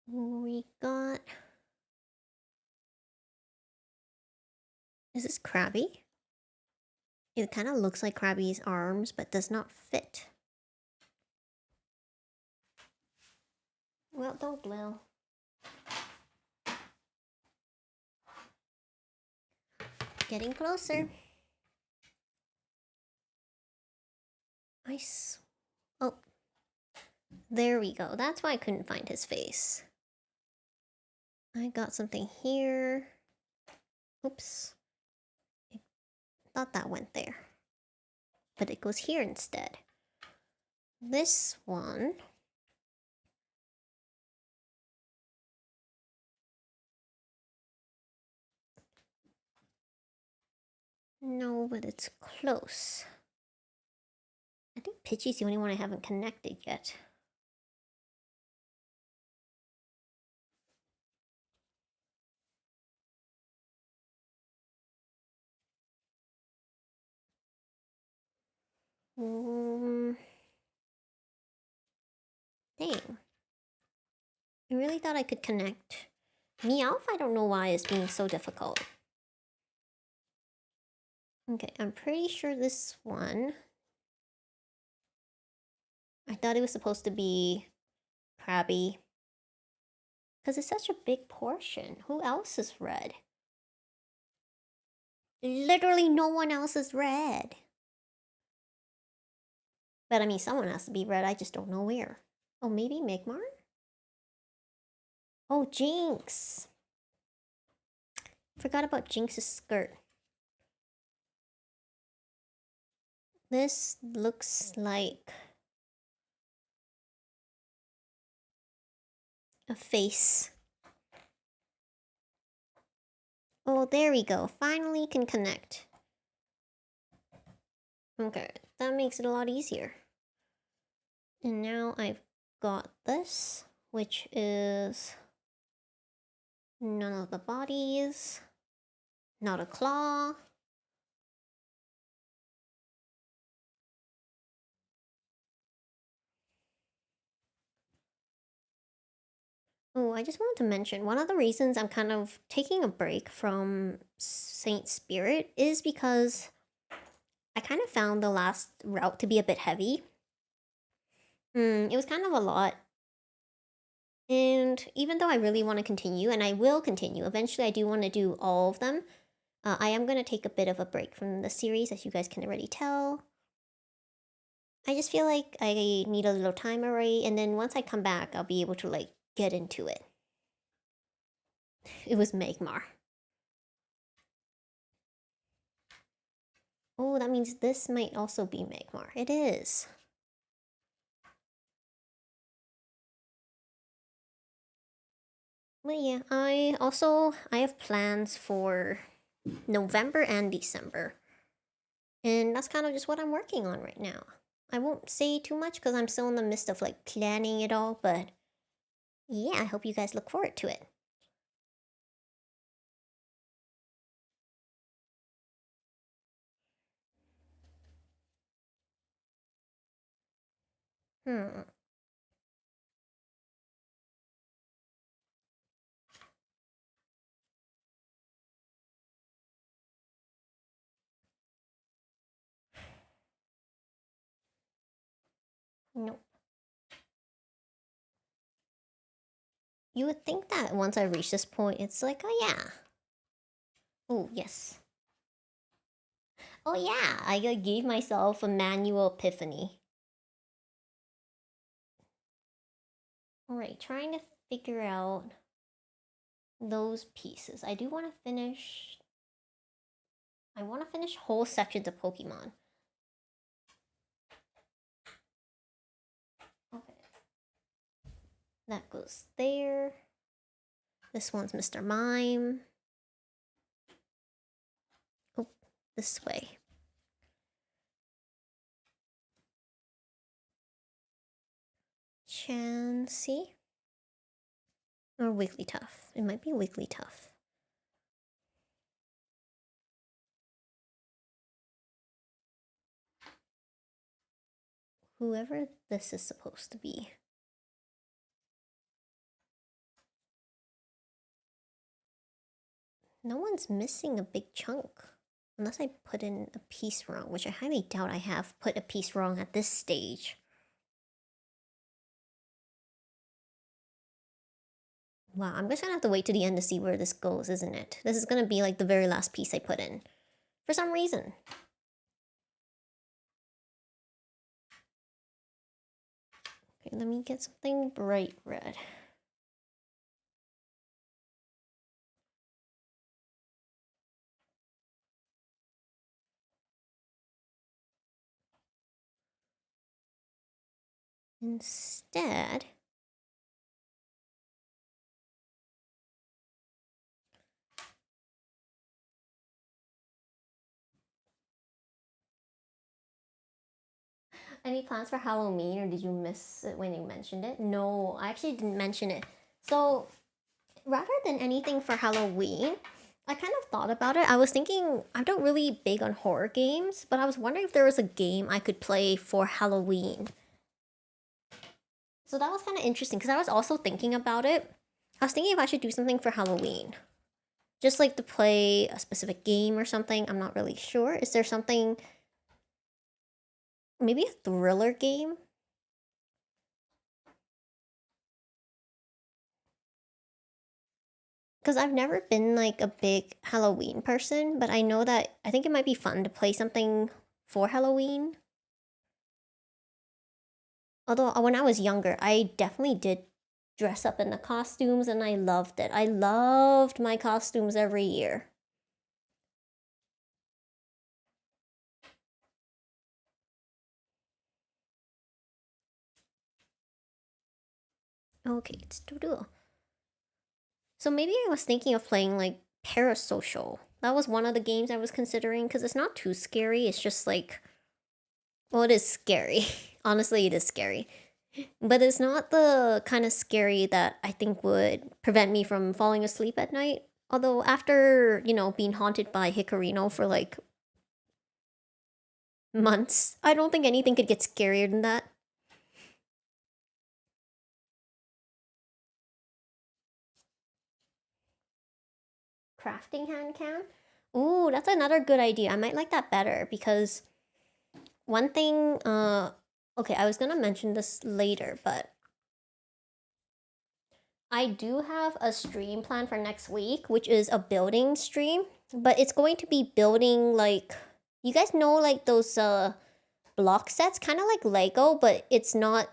S1: We got... Is this Krabby? It kind of looks like Krabby's arms, but does not fit. Well, don't blow. Getting closer. Oh. There we go. That's why I couldn't find his face. I got something here. Oops. I thought that went there. But it goes here instead. This one... No, but it's close. I think Pidgey's the only one I haven't connected yet. Dang. I really thought I could connect. Meowth, I don't know why it's being so difficult. Okay, I'm pretty sure this one... I thought it was supposed to be Krabby. Because it's such a big portion. Who else is red? Literally no one else is red. But I mean, someone has to be red. I just don't know where. Oh, maybe Magmar? Oh, Jinx. Forgot about Jinx's skirt. This looks like a face. Oh, there we go. Finally can connect. Okay, that makes it a lot easier. And now I've got this, which is none of the bodies, not a claw. Oh, I just wanted to mention, one of the reasons I'm kind of taking a break from Saint Spirit is because I kind of found the last route to be a bit heavy. It was kind of a lot. And even though I really want to continue, and I will continue, eventually I do want to do all of them, I am going to take a bit of a break from the series, as you guys can already tell. I just feel like I need a little time already, and then once I come back, I'll be able to, like, get into it. It was Magmar. Oh, that means this might also be Magmar. It is. But yeah, I have plans for November and December. And that's kind of just what I'm working on right now. I won't say too much because I'm still in the midst of, like, planning it all, but yeah, I hope you guys look forward to it. Hmm. Nope. You would think that once I reach this point, it's like, oh yeah. Oh, yes. Oh yeah, I gave myself a manual epiphany. Alright, trying to figure out those pieces. I do want to finish... I want to finish whole sections of Pokemon. Okay. That goes there. This one's Mr. Mime. Oh, this way. Chansey? Or Wigglytuff. It might be Wigglytuff. Whoever this is supposed to be. No one's missing a big chunk. Unless I put in a piece wrong, which I highly doubt I have put a piece wrong at this stage. Wow, I'm just gonna have to wait to the end to see where this goes, isn't it? This is gonna be like the very last piece I put in. For some reason. Okay, let me get something bright red. Instead, any plans for Halloween, or did you miss it when you mentioned it? No, I actually didn't mention it. So, rather than anything for Halloween, I kind of thought about it. I was thinking, I'm not really big on horror games, but I was wondering if there was a game I could play for Halloween. So that was kind of interesting because I was also thinking about it. I was thinking if I should do something for Halloween. Just like to play a specific game or something. I'm not really sure. Is there something... maybe a thriller game? Because I've never been like a big Halloween person, but I know that I think it might be fun to play something for Halloween. Although when I was younger, I definitely did dress up in the costumes and I loved it. I loved my costumes every year. Okay, it's Doodle. So maybe I was thinking of playing like Parasocial. That was one of the games I was considering because it's not too scary. It's just like, well, it is scary. Honestly, it is scary. But it's not the kind of scary that I think would prevent me from falling asleep at night. Although after, you know, being haunted by Hikaruno for like months, I don't think anything could get scarier than that. Crafting hand cam? Ooh, that's another good idea. I might like that better because one thing, okay, I was gonna mention this later, but I do have a stream plan for next week, which is a building stream, but it's going to be building like, you guys know like those block sets, kind of like Lego, but it's not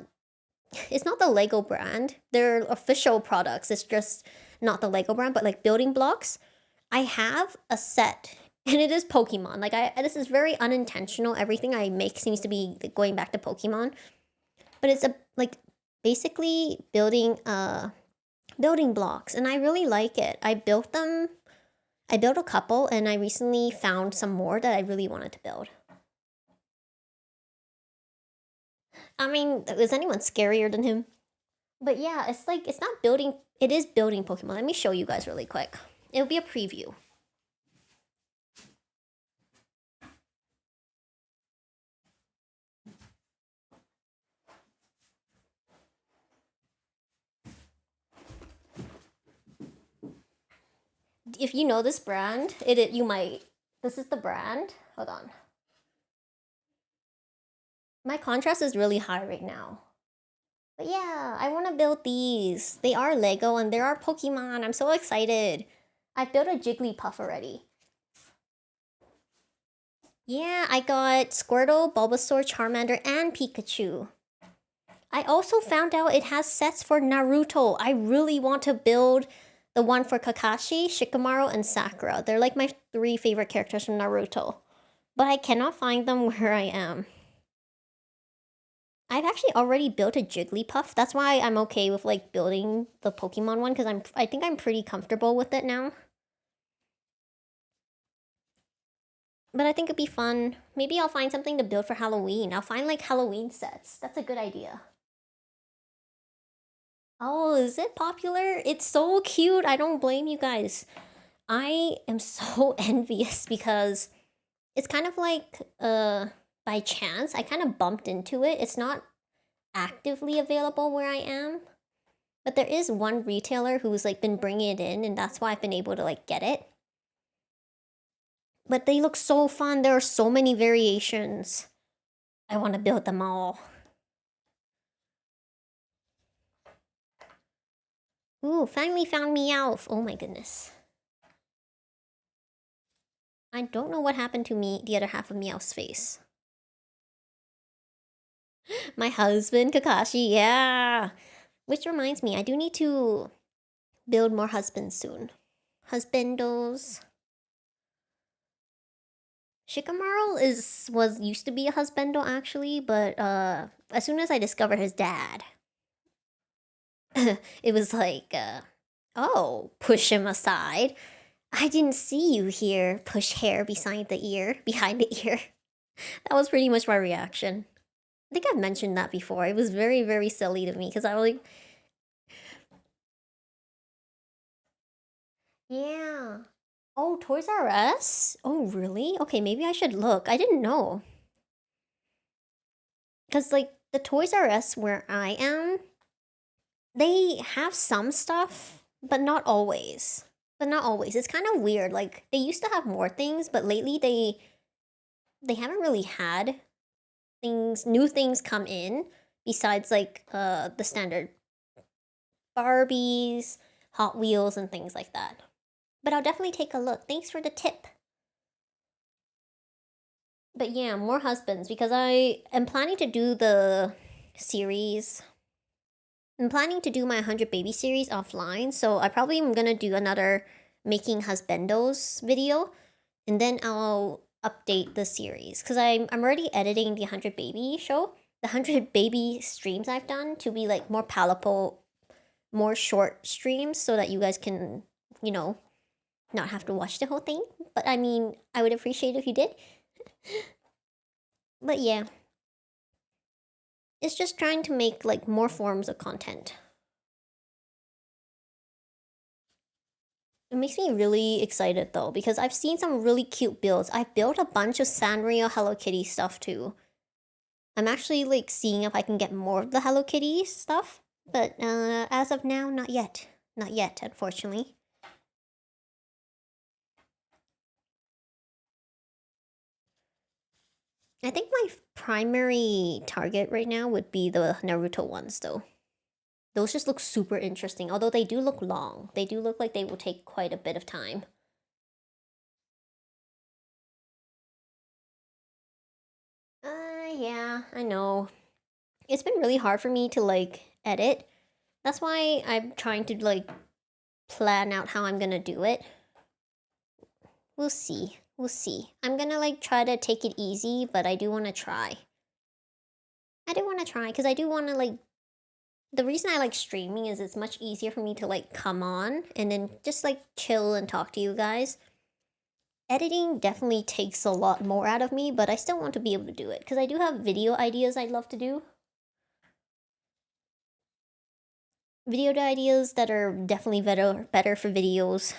S1: the Lego brand. They're official products. It's just not the Lego brand, but like building blocks. I have a set and it is Pokemon. Like this is very unintentional. Everything I make seems to be going back to Pokemon. But it's a like basically building building blocks and I really like it. I built them. I built a couple and I recently found some more that I really wanted to build. I mean, is anyone scarier than him? But yeah, it's like, it's not building, it is building Pokemon. Let me show you guys really quick. It'll be a preview. If you know this brand, you might. This is the brand. Hold on. My contrast is really high right now. But yeah, I want to build these. They are Lego and there are Pokemon. I'm so excited. I built a Jigglypuff already. Yeah, I got Squirtle, Bulbasaur, Charmander, and Pikachu. I also found out it has sets for Naruto. I really want to build the one for Kakashi, Shikamaru, and Sakura. They're like my 3 favorite characters from Naruto. But I cannot find them where I am. I've actually already built a Jigglypuff. That's why I'm okay with like building the Pokemon one, because I think I'm pretty comfortable with it now. But I think it'd be fun. Maybe I'll find something to build for Halloween. I'll find like Halloween sets. That's a good idea. Oh, is it popular? It's so cute. I don't blame you guys. I am so envious because it's kind of like by chance. I kind of bumped into it. It's not actively available where I am. But there is one retailer who's like been bringing it in and that's why I've been able to like get it. But they look so fun. There are so many variations. I want to build them all. Ooh, finally found Meowth. Oh my goodness. I don't know what happened to me, the other half of Meowth's face. My husband, Kakashi, yeah. Which reminds me, I do need to build more husbands soon. Husbandos. Shikamaru used to be a husbando actually, but as soon as I discovered his dad, it was like, oh, push him aside. I didn't see you here. Push hair behind the ear. That was pretty much my reaction. I think I've mentioned that before. It was very, very silly to me because I was like, yeah. Oh, Toys R Us? Oh, really? Okay, maybe I should look. I didn't know. Because, like, the Toys R Us where I am, they have some stuff, but not always. It's kind of weird. Like, they used to have more things, but lately they haven't really had new things come in besides like the standard Barbies, Hot Wheels, and things like that. But I'll definitely take a look. Thanks for the tip. But yeah, more husbands because I am planning to do the series. I'm planning to do my 100 baby series offline, so I probably am gonna do another making husbandos video, and then I'll update the series because I'm already editing the 100 baby show, the 100 baby streams I've done to be like more palatable, more short streams so that you guys can, you know, not have to watch the whole thing. But I mean, I would appreciate if you did. But yeah, it's just trying to make like more forms of content. It makes me really excited though because I've seen some really cute builds. I've built a bunch of Sanrio Hello Kitty stuff too. I'm actually like seeing if I can get more of the Hello Kitty stuff, but as of now, not yet. Not yet, unfortunately. I think my primary target right now would be the Naruto ones though. Those just look super interesting, although they do look long. They do look like they will take quite a bit of time. Yeah, I know. It's been really hard for me to like edit. That's why I'm trying to like plan out how I'm gonna do it. We'll see. We'll see. I'm gonna like try to take it easy, but I do want to try. I do want to try because I do want to like. The reason I like streaming is it's much easier for me to like come on and then just like chill and talk to you guys. Editing definitely takes a lot more out of me, but I still want to be able to do it because I do have video ideas I'd love to do. Video ideas that are definitely better for videos.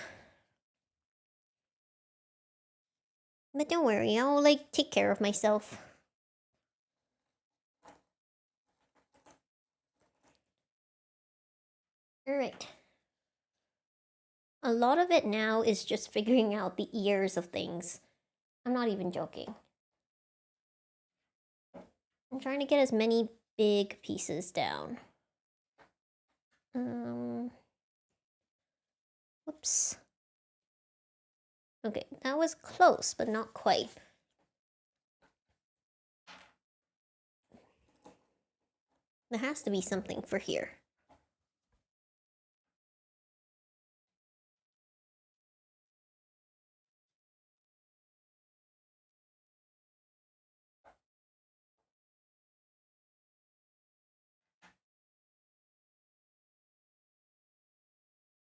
S1: But don't worry, I'll like take care of myself. Alright. A lot of it now is just figuring out the ears of things. I'm not even joking. I'm trying to get as many big pieces down. Whoops. Okay, that was close, but not quite. There has to be something for here.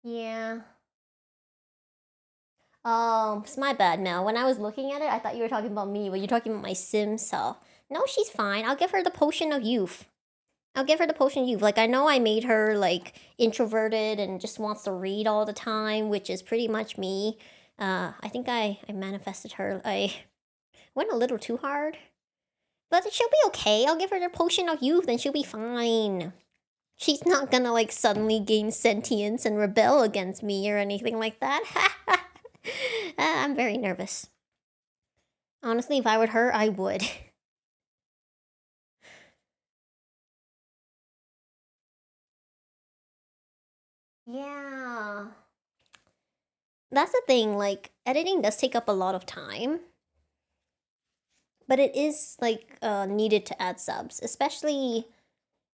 S1: Yeah. Oh, it's my bad, Mel. When I was looking at it, I thought you were talking about me, but you're talking about my sim self. No, she's fine. I'll give her the potion of youth. I'll give her the potion of youth. Like, I know I made her, like, introverted and just wants to read all the time, which is pretty much me. I think I manifested her. I went a little too hard. But she'll be okay. I'll give her the potion of youth and she'll be fine. She's not gonna, like, suddenly gain sentience and rebel against me or anything like that. I'm very nervous. Honestly, if I were her, I would. Yeah. That's the thing, like, editing does take up a lot of time. But it is, like, needed to add subs, especially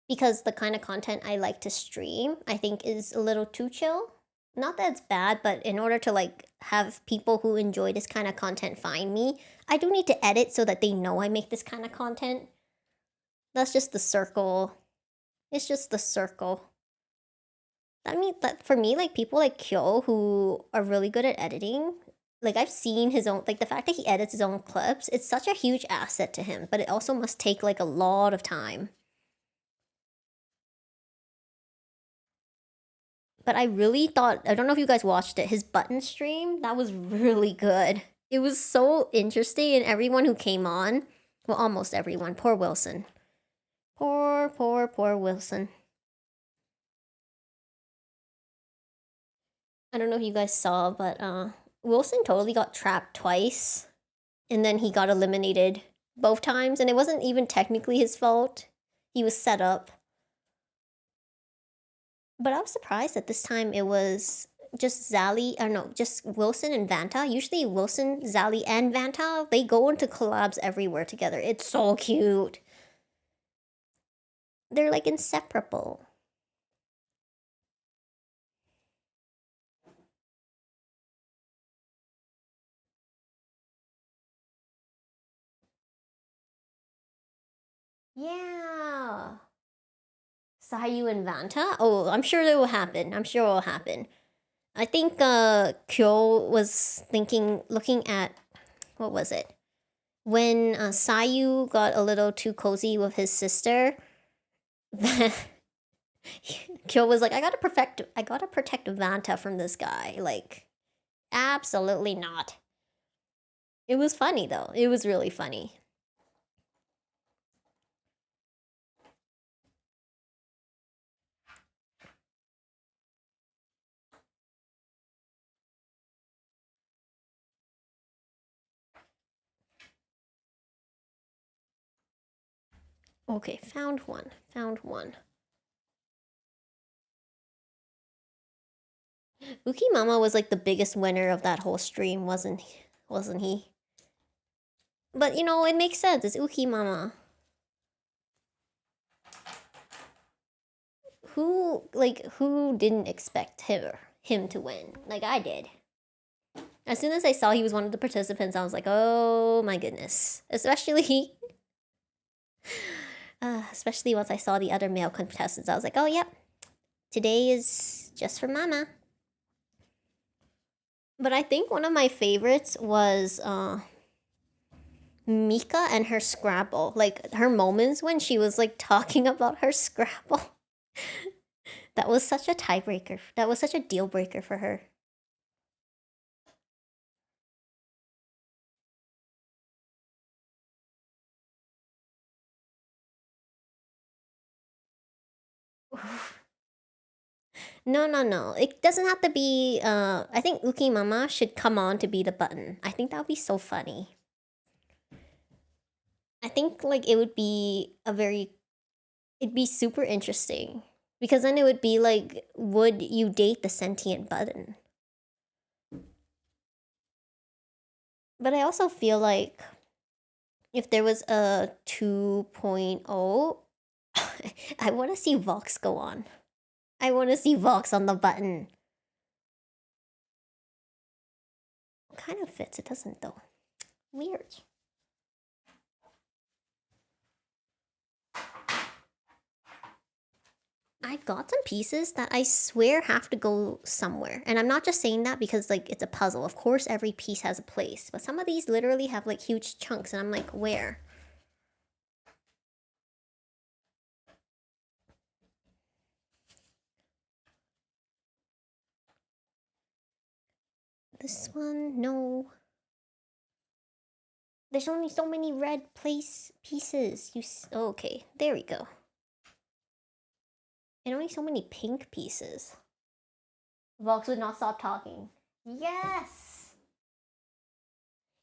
S1: because the kind of content I like to stream, I think is a little too chill. Not that it's bad, but in order to, like, have people who enjoy this kind of content find me, I do need to edit so that they know I make this kind of content. That's just the circle. It's just the circle. I mean, that for me, like, people like Kyo who are really good at editing, like, I've seen his own, like, the fact that he edits his own clips, it's such a huge asset to him, but it also must take, like, a lot of time. But I really thought, I don't know if you guys watched it, his button stream, that was really good. It was so interesting, and everyone who came on, well, almost everyone, poor Wilson. Poor Wilson. I don't know if you guys saw, but Wilson totally got trapped twice, and then he got eliminated both times, and it wasn't even technically his fault. He was set up. But I was surprised that this time it was just Zally, or no, just Wilson and Vanta. Usually Wilson, Zally, and Vanta, they go into collabs everywhere together. It's so cute. They're like inseparable. Yeah. Sayu and Vanta? Oh, I'm sure it will happen. I'm sure it will happen. I think Kyo was looking at, what was it? When Sayu got a little too cozy with his sister, Kyo was like, I gotta protect Vanta from this guy. Like, absolutely not. It was funny though. It was really funny. Okay, found one. Found one. Uki Mama was like the biggest winner of that whole stream, wasn't he? Wasn't he? But you know, it makes sense. It's Uki Mama. Who didn't expect him to win? Like I did. As soon as I saw he was one of the participants, I was like, oh my goodness. Especially once I saw the other male contestants, I was like, oh yep, today is just for Mama. But I think one of my favorites was Mika and her Scrabble. Like her moments when she was like talking about her Scrabble. That was such a tiebreaker. That was such a deal breaker for her. No. It doesn't have to be. I think Uki Mama should come on to be the button. I think that would be so funny. I think like it would be it'd be super interesting because then it would be like, would you date the sentient button? But I also feel like if there was a 2.0, I want to see Vox go on. I want to see Vox on the button. Kind of fits, it doesn't though. Weird. I got some pieces that I swear have to go somewhere. And I'm not just saying that because like it's a puzzle. Of course every piece has a place. But some of these literally have like huge chunks and I'm like, where? This one, no. There's only so many red pieces. Oh, okay, there we go. And only so many pink pieces. Vox would not stop talking. Yes!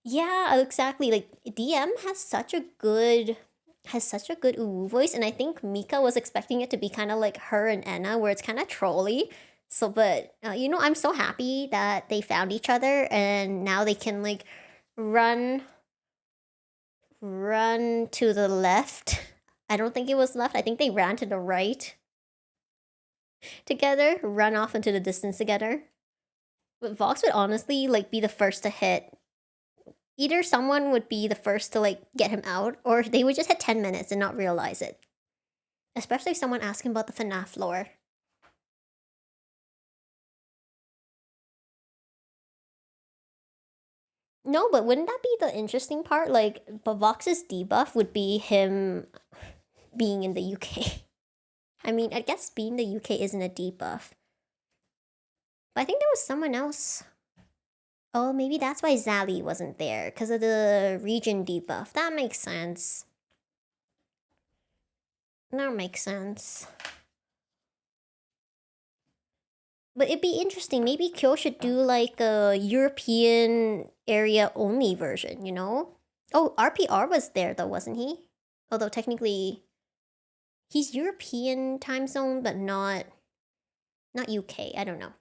S1: Yeah, exactly. Like, DM has such a good ooh voice, and I think Mika was expecting it to be kind of like her and Enna, where it's kind of trolly. So, but, you know, I'm so happy that they found each other, and now they can, like, run to the left. I don't think it was left. I think they ran to the right together, run off into the distance together. But Vox would honestly like be the first to hit. Either someone would be the first to like get him out, or they would just hit 10 minutes and not realize it. Especially if someone asked him about the FNAF lore. No, but wouldn't that be the interesting part? Like, but Vox's debuff would be him being in the UK. I mean, I guess being the UK isn't a debuff. But I think there was someone else. Oh, maybe that's why Zally wasn't there, because of the region debuff. That makes sense. That makes sense. But it'd be interesting. Maybe Kyo should do like a European area only version, you know? Oh, RPR was there though, wasn't he? Although technically he's European time zone, but not UK. I don't know.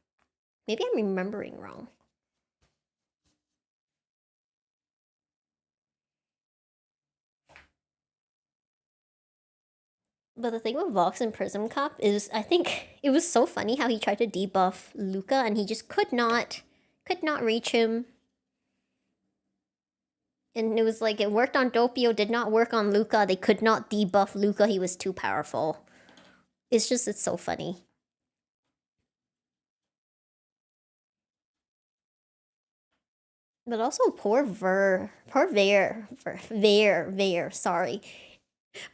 S1: Maybe I'm remembering wrong. But the thing with Vox and Prism Cup is, I think it was so funny how he tried to debuff Luca and he just could not reach him. And it was like, it worked on Doppio, did not work on Luca. They could not debuff Luca, he was too powerful. It's so funny. But also poor Ver, sorry.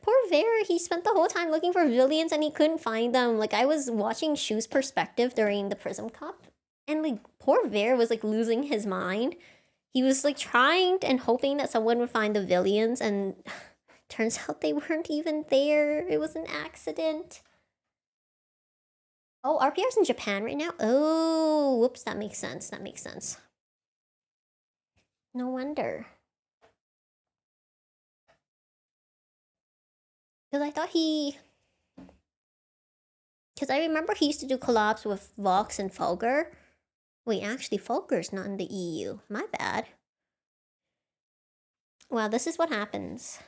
S1: Poor Ver, he spent the whole time looking for villains and he couldn't find them. Like, I was watching Shu's perspective during the Prism Cup, and like, poor Ver was like losing his mind. He was like trying and hoping that someone would find the villains, and turns out they weren't even there. It was an accident. Oh, RPR's in Japan right now? Oh, whoops, that makes sense. That makes sense. No wonder. Because I thought because I remember he used to do collabs with Vox and Fulgur. Wait, actually, Falker's not in the EU. My bad. Wow, this is what happens.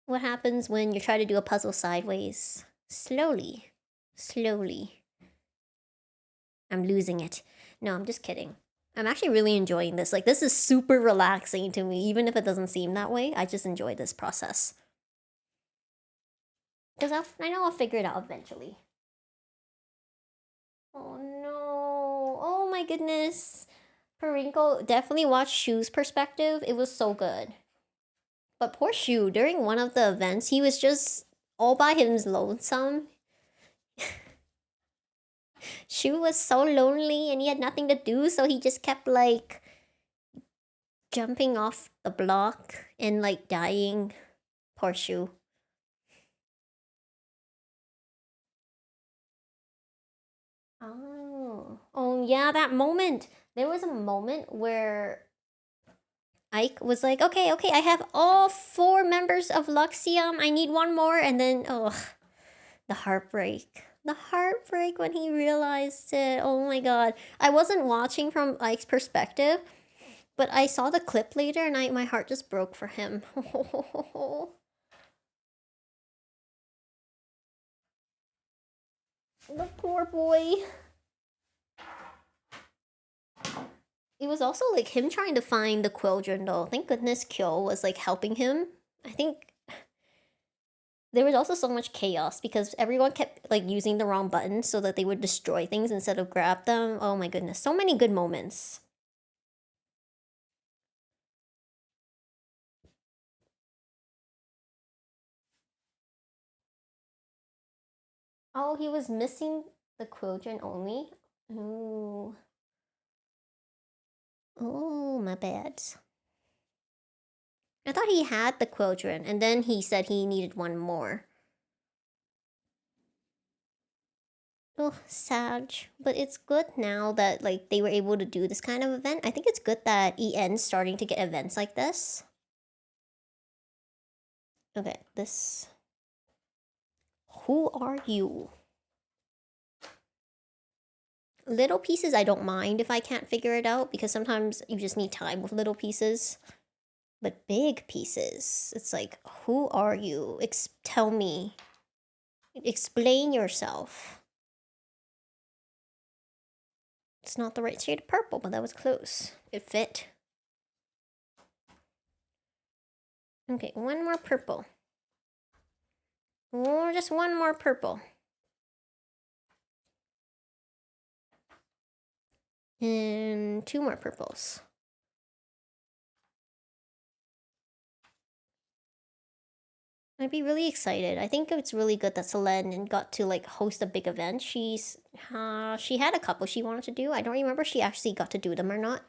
S1: What happens when you try to do a puzzle sideways? Slowly. Slowly. I'm losing it. No, I'm just kidding. I'm actually really enjoying this. Like, this is super relaxing to me, even if it doesn't seem that way. I just enjoy this process. Because I know I'll figure it out eventually. Oh no. Oh my goodness. Perinkle, definitely watch Shu's perspective. It was so good. But poor Shu, during one of the events, he was just all by his lonesome. Shu was so lonely and he had nothing to do, so he just kept like jumping off the block and like dying. Poor Shu. Oh yeah, that moment. There was a moment where Ike was like, okay, I have all 4 members of Luxium. I need one more. And then, oh, the heartbreak. The heartbreak when he realized it. Oh my god. I wasn't watching from Ike's perspective, but I saw the clip later and my heart just broke for him. The poor boy. It was also like him trying to find the Quildren though. Thank goodness Kyo was like helping him. I think there was also so much chaos because everyone kept like using the wrong button so that they would destroy things instead of grab them. Oh my goodness, so many good moments. Oh, he was missing the Quildren only? Ooh. Oh, my bad. I thought he had the Quildren, and then he said he needed one more. Oh, sad. But it's good now that like they were able to do this kind of event. I think it's good that EN's starting to get events like this. Okay, this... Who are you? Little pieces I don't mind if I can't figure it out, because sometimes you just need time with little pieces. But big pieces, it's like, who are you? Tell me. Explain yourself. It's not the right shade of purple, but that was close. It fit. Okay, one more purple. Or just one more purple. And 2 more purples. I'd be really excited. I think it's really good that Selene got to like host a big event. She had a couple she wanted to do. I don't remember if she actually got to do them or not.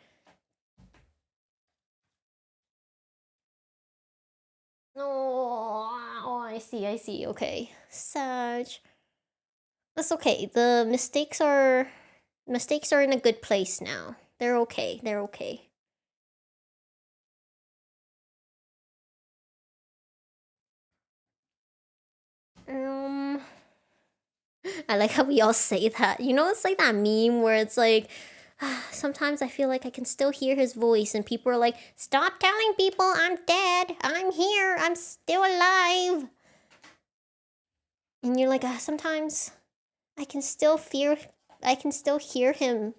S1: Oh, I see. Okay. Sag. That's okay. The mistakes are in a good place now. They're okay. I like how we all say that. You know, it's like that meme where it's like, sometimes I feel like I can still hear his voice, and people are like, stop telling people I'm dead. I'm here. I'm still alive. And you're like, sometimes I can still hear him.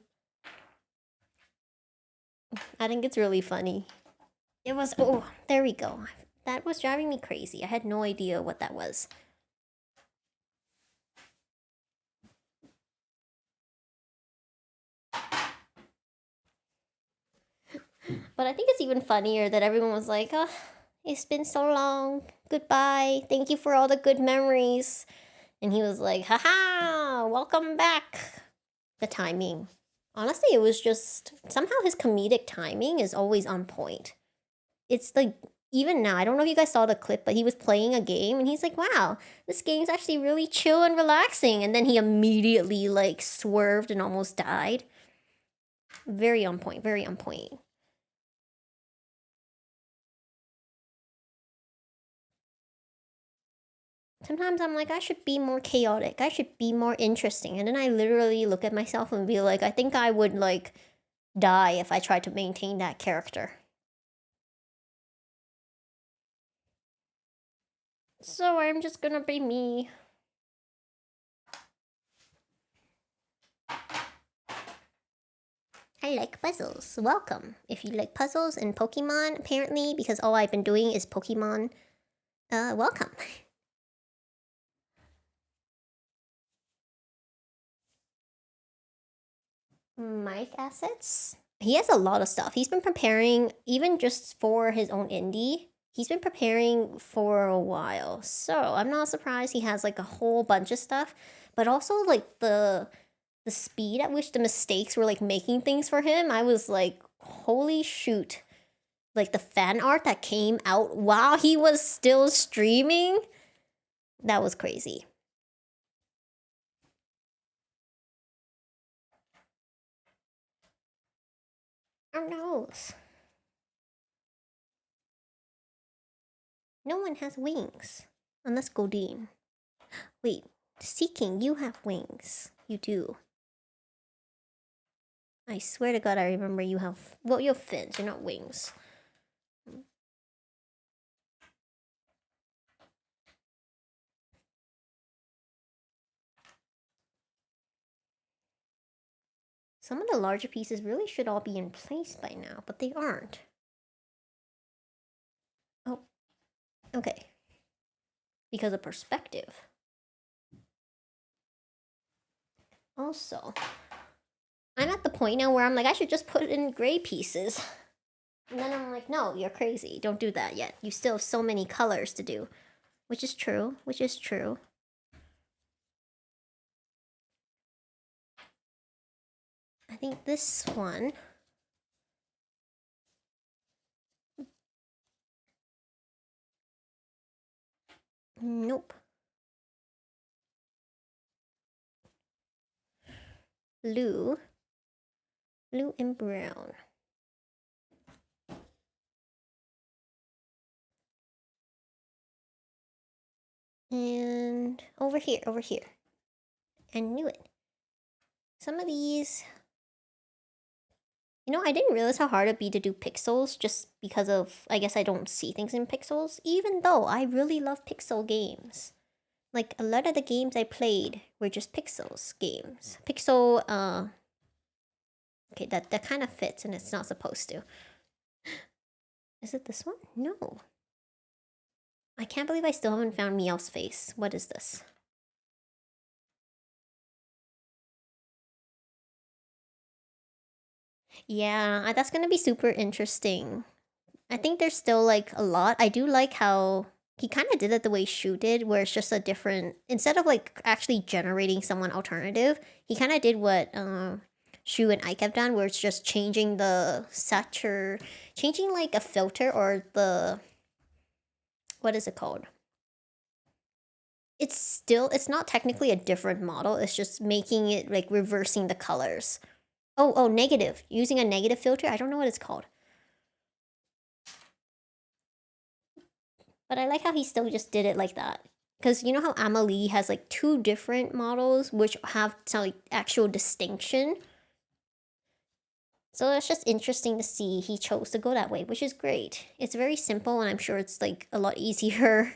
S1: I think it's really funny. It was, oh, there we go. That was driving me crazy. I had no idea what that was. But I think it's even funnier that everyone was like, oh, it's been so long. Goodbye. Thank you for all the good memories. And he was like, haha, welcome back. The timing. Honestly, it was just, somehow his comedic timing is always on point. It's like, even now, I don't know if you guys saw the clip, but he was playing a game and he's like, wow, this game's actually really chill and relaxing. And then he immediately like swerved and almost died. Very on point, very on point. Sometimes I'm like, I should be more chaotic. I should be more interesting. And then I literally look at myself and be like, I think I would like die if I tried to maintain that character. So I'm just gonna be me. I like puzzles. Welcome. If you like puzzles and Pokemon, apparently, because all I've been doing is Pokemon, welcome. Mike assets? He has a lot of stuff. He's been preparing, even just for his own indie, he's been preparing for a while. So I'm not surprised he has like a whole bunch of stuff, but also like the speed at which the mistakes were like making things for him, I was like, holy shoot. Like the fan art that came out while he was still streaming, that was crazy. Our nose. No one has wings. Unless Godine. Wait, Seeking, you have wings. You do. I swear to God, I remember you have... Well, you have fins, you're not wings. Some of the larger pieces really should all be in place by now, but they aren't. Oh, okay. Because of perspective. Also, I'm at the point now where I'm like, I should just put it in gray pieces. And then I'm like, no, you're crazy. Don't do that yet. You still have so many colors to do. Which is true. Which is true. I think this one... Nope. Blue and brown. And over here. I knew it. Some of these... You know, I didn't realize how hard it'd be to do pixels just because of, I guess I don't see things in pixels, even though I really love pixel games. Like, a lot of the games I played were just pixels games. Pixel, okay, that kind of fits and it's not supposed to. Is it this one? No. I can't believe I still haven't found Meow's face. What is this? Yeah, that's gonna be super interesting. I think there's still like a lot. I do like how he kind of did it the way Shu did, where it's just a different, instead of like actually generating someone alternative, he kind of did what Shu and Ike have done, where it's just changing the changing like a filter or the, what is it called? It's not technically a different model, it's just making it like reversing the colors. Oh, negative. Using a negative filter? I don't know what it's called. But I like how he still just did it like that. Because you know how Amelie has like 2 different models which have some like actual distinction? So it's just interesting to see he chose to go that way, which is great. It's very simple and I'm sure it's like a lot easier.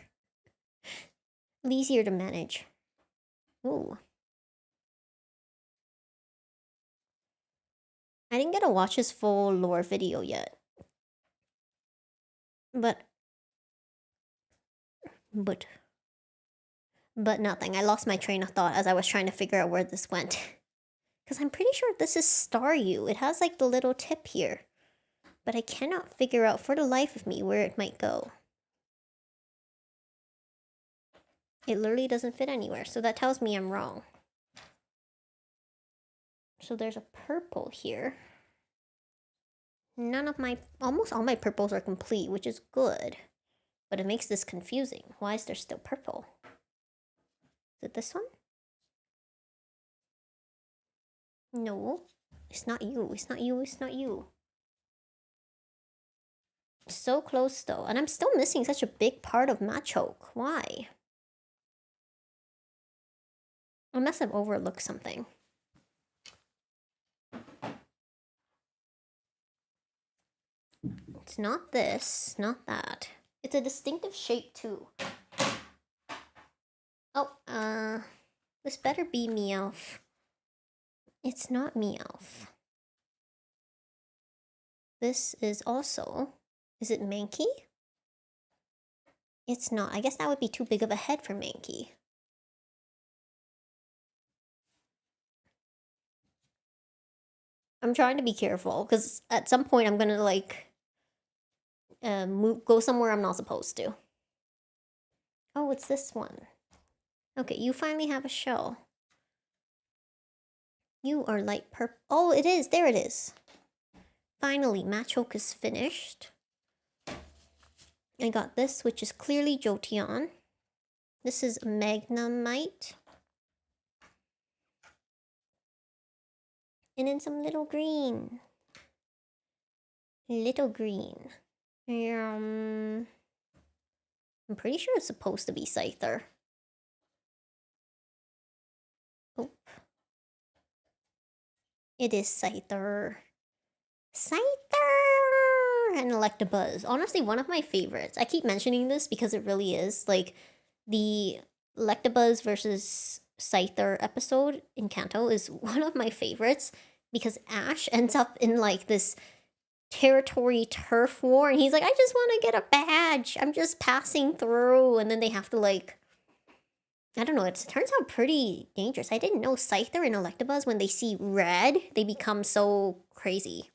S1: easier to manage. Ooh. I didn't get to watch his full lore video yet. But nothing. I lost my train of thought as I was trying to figure out where this went. Because I'm pretty sure this is Staryu. It has like the little tip here. But I cannot figure out for the life of me where it might go. It literally doesn't fit anywhere, so that tells me I'm wrong. So there's a purple here. Almost all my purples are complete, which is good. But it makes this confusing. Why is there still purple? Is it this one? No. It's not you. It's not you. So close though. And I'm still missing such a big part of Machoke. Why? I must have overlooked something. It's not this, not that. It's a distinctive shape too. Oh, this better be Meowth. It's not Meowth. This is also... Is it Mankey? It's not. I guess that would be too big of a head for Mankey. I'm trying to be careful, because at some point I'm gonna, like... go somewhere I'm not supposed to. Oh, it's this one. Okay, you finally have a shell. You are light purple. Oh, it is. There it is. Finally, Machoke is finished. I got this, which is clearly Jolteon. This is Magnemite. And then some little green. Little green. I'm pretty sure it's supposed to be Scyther. Oh. It is Scyther. Scyther! And Electabuzz. Honestly, one of my favorites. I keep mentioning this because it really is. Like, the Electabuzz versus Scyther episode in Kanto is one of my favorites because Ash ends up in, like, this territory turf war and he's like, I just want to get a badge. I'm just passing through. And then they have to, like... I don't know, it turns out pretty dangerous. I didn't know Scyther and Electabuzz, when they see red, they become so crazy.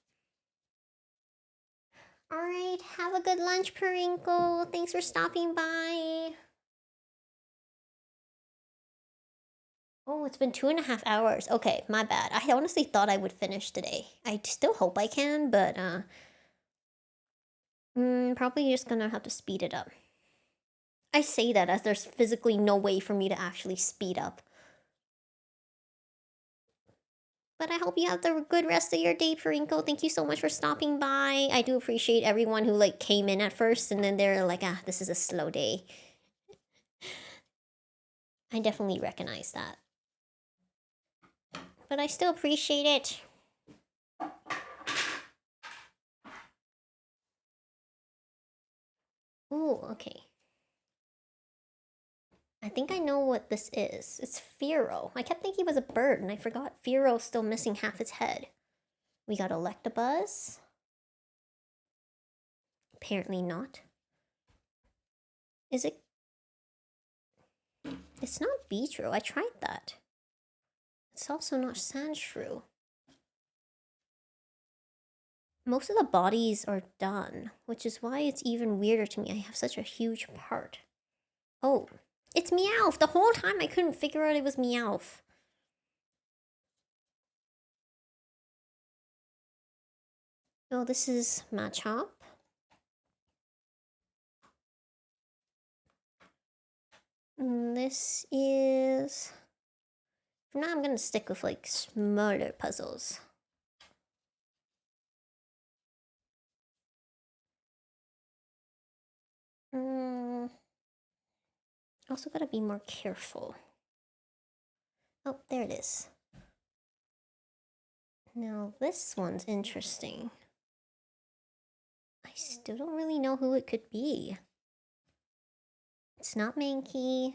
S1: Alright, have a good lunch, Perinkle. Thanks for stopping by. Oh, it's been 2.5 hours. Okay, my bad. I honestly thought I would finish today. I still hope I can, but, probably just gonna have to speed it up. I say that as there's physically no way for me to actually speed up. But I hope you have the good rest of your day, Perinkle. Thank you so much for stopping by. I do appreciate everyone who, like, came in at first and then they're like, ah, this is a slow day. I definitely recognize that. But I still appreciate it. Ooh, okay. I think I know what this is. It's Fearow. I kept thinking it was a bird, and I forgot Fearow's still missing half its head. We got Electabuzz. Apparently not. Is it? It's not Beedrill. I tried that. It's also not Sandshrew. Most of the bodies are done, which is why it's even weirder to me. I have such a huge part. Oh, it's Meowth! The whole time I couldn't figure out it was Meowth. Oh, this is Machop. This is... For now, I'm gonna stick with, like, smaller puzzles. Also gotta be more careful. Oh, there it is. Now, this one's interesting. I still don't really know who it could be. It's not Mankey.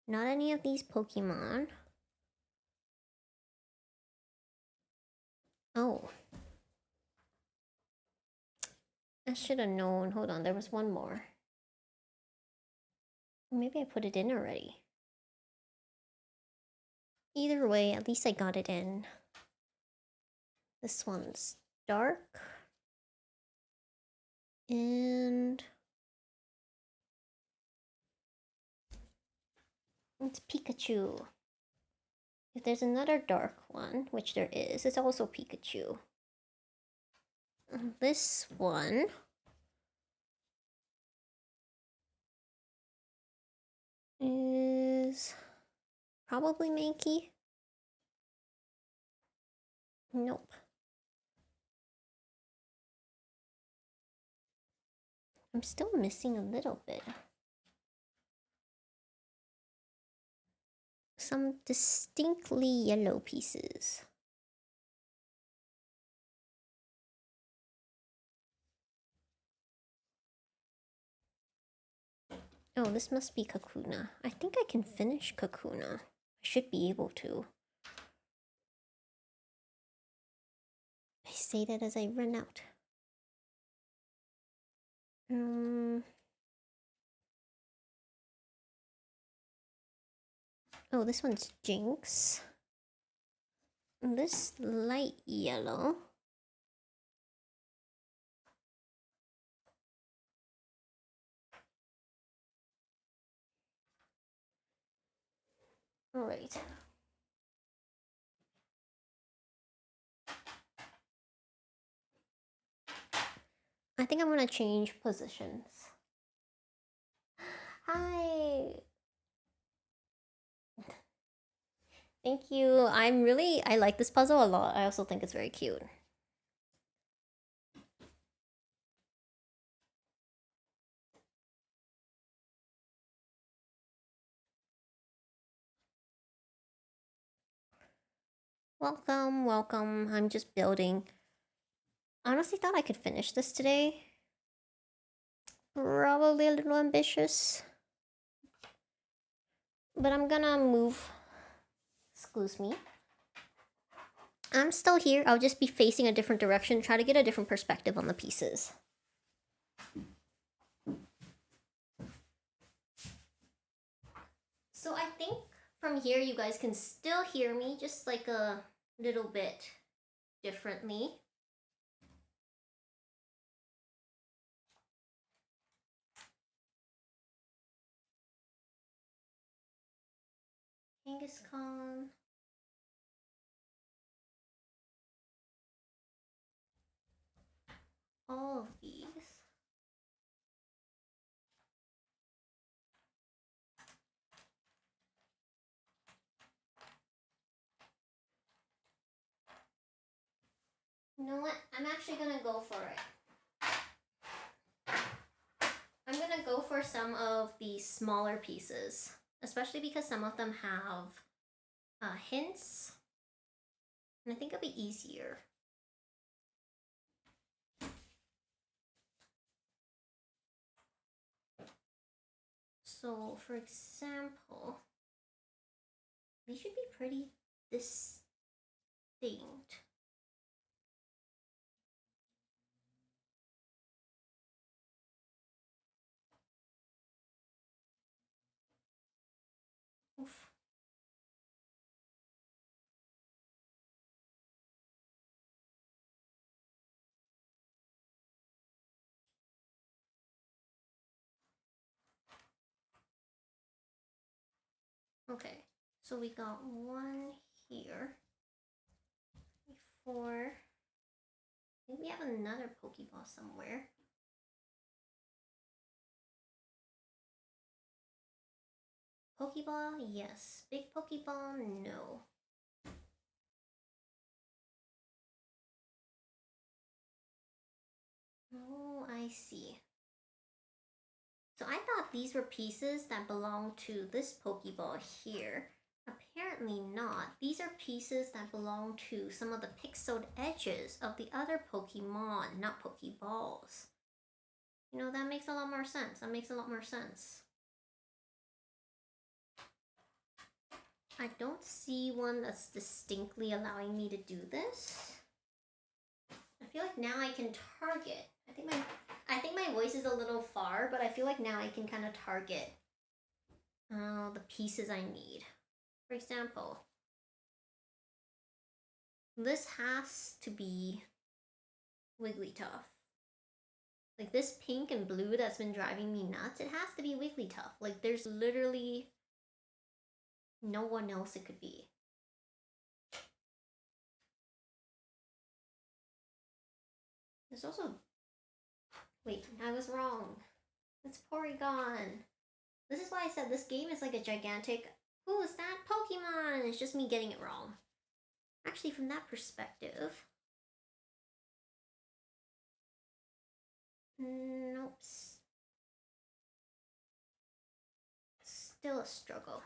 S1: Not any of these Pokemon. Oh. I should have known. Hold on, there was one more. Maybe I put it in already. Either way, at least I got it in. This one's dark. And... it's Pikachu. If there's another dark one, which there is, it's also Pikachu. This one... is... probably Mankey. Nope. I'm still missing a little bit. some distinctly yellow pieces. Oh, this must be Kakuna. I think I can finish Kakuna. I should be able to. I say that as I run out. Oh, this one's Jinx. This light yellow. Alright. I think I'm gonna change positions. Hi! Thank you. I like this puzzle a lot. I also think it's very cute. Welcome, welcome. I'm just building. I honestly thought I could finish this today. Probably a little ambitious. But I'm gonna move. Excuse me. I'm still here. I'll just be facing a different direction, try to get a different perspective on the pieces. So I think from here you guys can still hear me, just like a little bit differently. Kangaskhan. All of these. You know what? I'm actually gonna go for it. I'm gonna go for some of the smaller pieces, especially because some of them have hints, and I think it'll be easier. So, for example, these should be pretty distinct. Oof. Okay, so we got one here. 4. I think we have another Pokeball somewhere. Pokeball, yes. Big Pokeball, no. Oh, I see. So I thought these were pieces that belong to this Pokeball here. Apparently not. These are pieces that belong to some of the pixeled edges of the other Pokemon, not Pokeballs. You know, that makes a lot more sense. That makes a lot more sense. I don't see one that's distinctly allowing me to do this. I feel like now I can target. I think my voice is a little far, but I feel like now I can kind of target the pieces I need. For example, this has to be Wigglytuff. Like this pink and blue that's been driving me nuts, it has to be Wigglytuff. Like there's literally no one else it could be. There's also... Wait, I was wrong. It's Porygon. This is why I said this game is like a gigantic... Who is that Pokemon? It's just me getting it wrong. Actually, from that perspective... Nope. Still a struggle.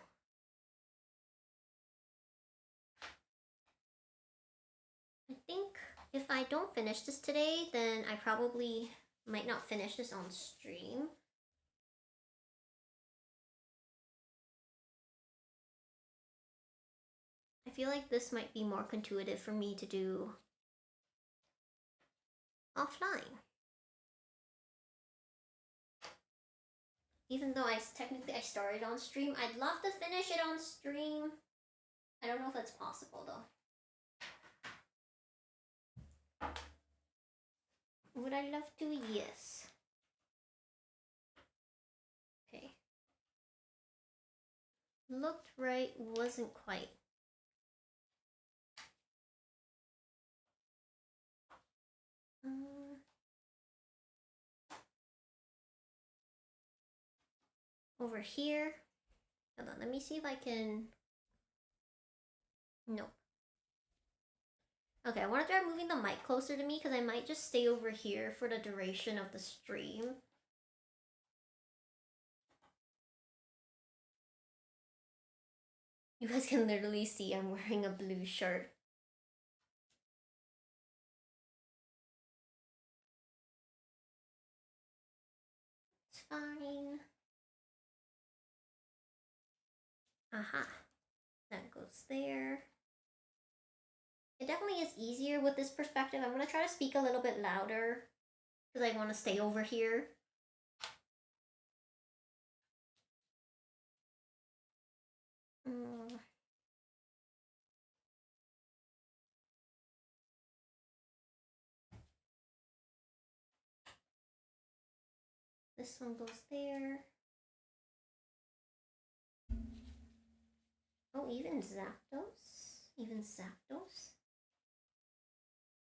S1: If I don't finish this today, then I probably might not finish this on stream. I feel like this might be more intuitive for me to do offline. Even though technically I started on stream, I'd love to finish it on stream. I don't know if that's possible though. Would I love to? Yes. Okay. Looked right, wasn't quite. Over here. Hold on, let me see if I can. Nope. Okay, I want to try moving the mic closer to me because I might just stay over here for the duration of the stream. You guys can literally see I'm wearing a blue shirt. It's fine. Aha. That goes there. It definitely is easier with this perspective. I'm going to try to speak a little bit louder because I want to stay over here. This one goes there. Oh, even Zapdos? Even Zapdos?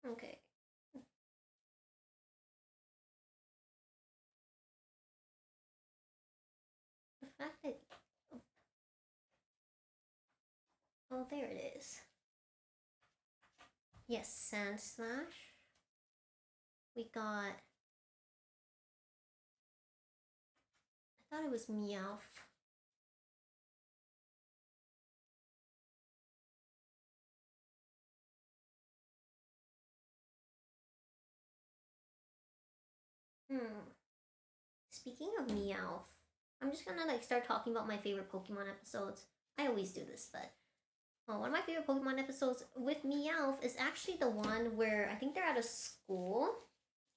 S1: Okay. The fact that... Oh, there it is. Yes, Sand Slash. We got... I thought it was Meowth. Speaking of Meowth, I'm just gonna start talking about my favorite Pokemon episodes. I always do this, but one of my favorite Pokemon episodes with Meowth is actually the one where I think they're at a school,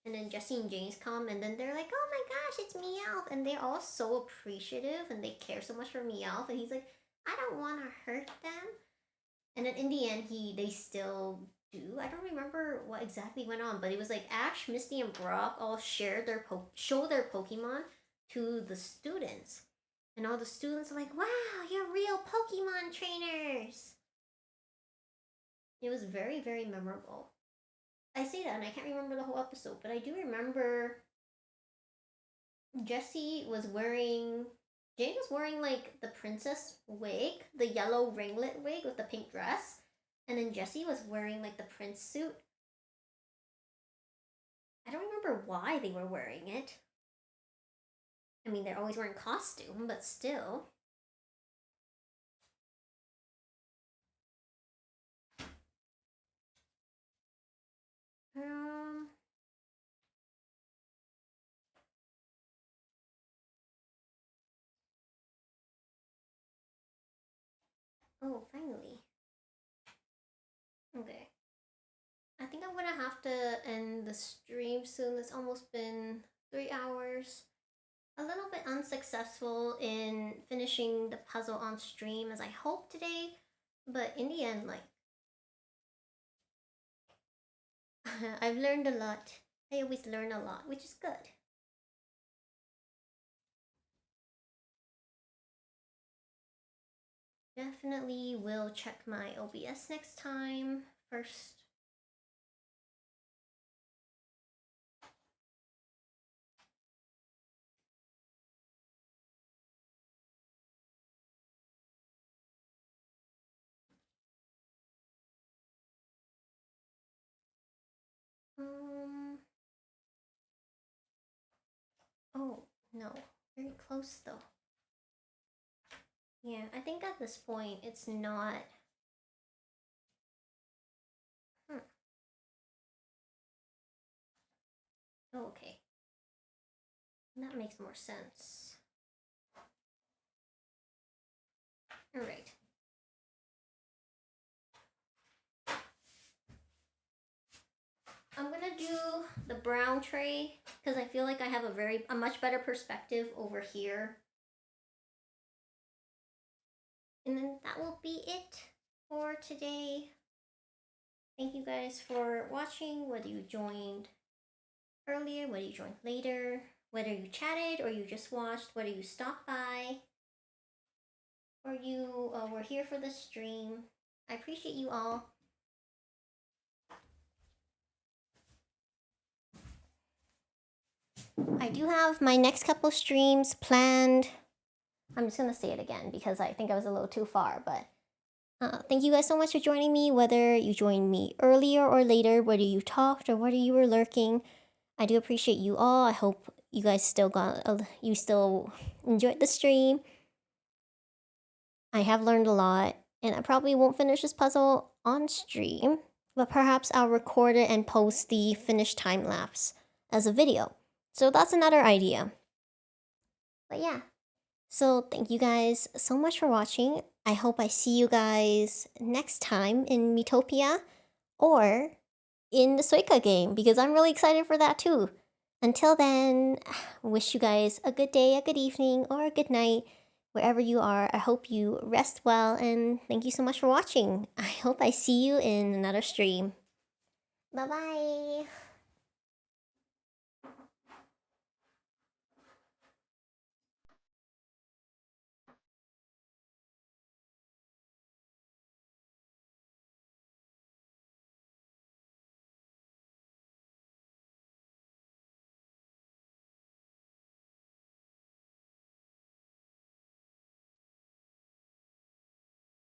S1: and then Jesse and James come, and then they're like, "Oh my gosh, it's Meowth!" And they're all so appreciative, and they care so much for Meowth, and he's like, "I don't want to hurt them." And then in the end, they still do. I don't remember what exactly went on, but it was like Ash, Misty, and Brock all shared their show their Pokemon to the students, and all the students are like, "Wow, you're real Pokemon trainers!" It was very, very memorable. I say that, and I can't remember the whole episode, but I do remember Jessie was wearing. Jane was wearing the princess wig, the yellow ringlet wig with the pink dress, and then Jessie was wearing the prince suit. I don't remember why they were wearing it. I mean, they're always wearing costume, but still. Oh, finally. Okay. I think I'm gonna have to end the stream soon. It's almost been 3 hours. A little bit unsuccessful in finishing the puzzle on stream as I hoped today, but in the end, I've learned a lot. I always learn a lot, which is good. Definitely will check my OBS next time first. Oh, no. Very close, though. Yeah, I think at this point, it's not... Okay. That makes more sense. Alright. I'm gonna do the brown tray because I feel like I have a much better perspective over here. And then that will be it for today. Thank you guys for watching, whether you joined earlier, whether you joined later, whether you chatted or you just watched, whether you stopped by or you were here for the stream. I appreciate you all. I do have my next couple streams planned. I'm just gonna say it again because I think I was a little too far, but thank you guys so much for joining me, whether you joined me earlier or later, whether you talked or whether you were lurking. I do appreciate you all. I hope you guys still enjoyed the stream. I have learned a lot, and I probably won't finish this puzzle on stream, but perhaps I'll record it and post the finished time lapse as a video. So that's another idea. But yeah, so thank you guys so much for watching. I hope I see you guys next time in Miitopia or in the Suica game because I'm really excited for that too. Until then, wish you guys a good day, a good evening, or a good night wherever you are. I hope you rest well and thank you so much for watching. I hope I see you in another stream. Bye-bye.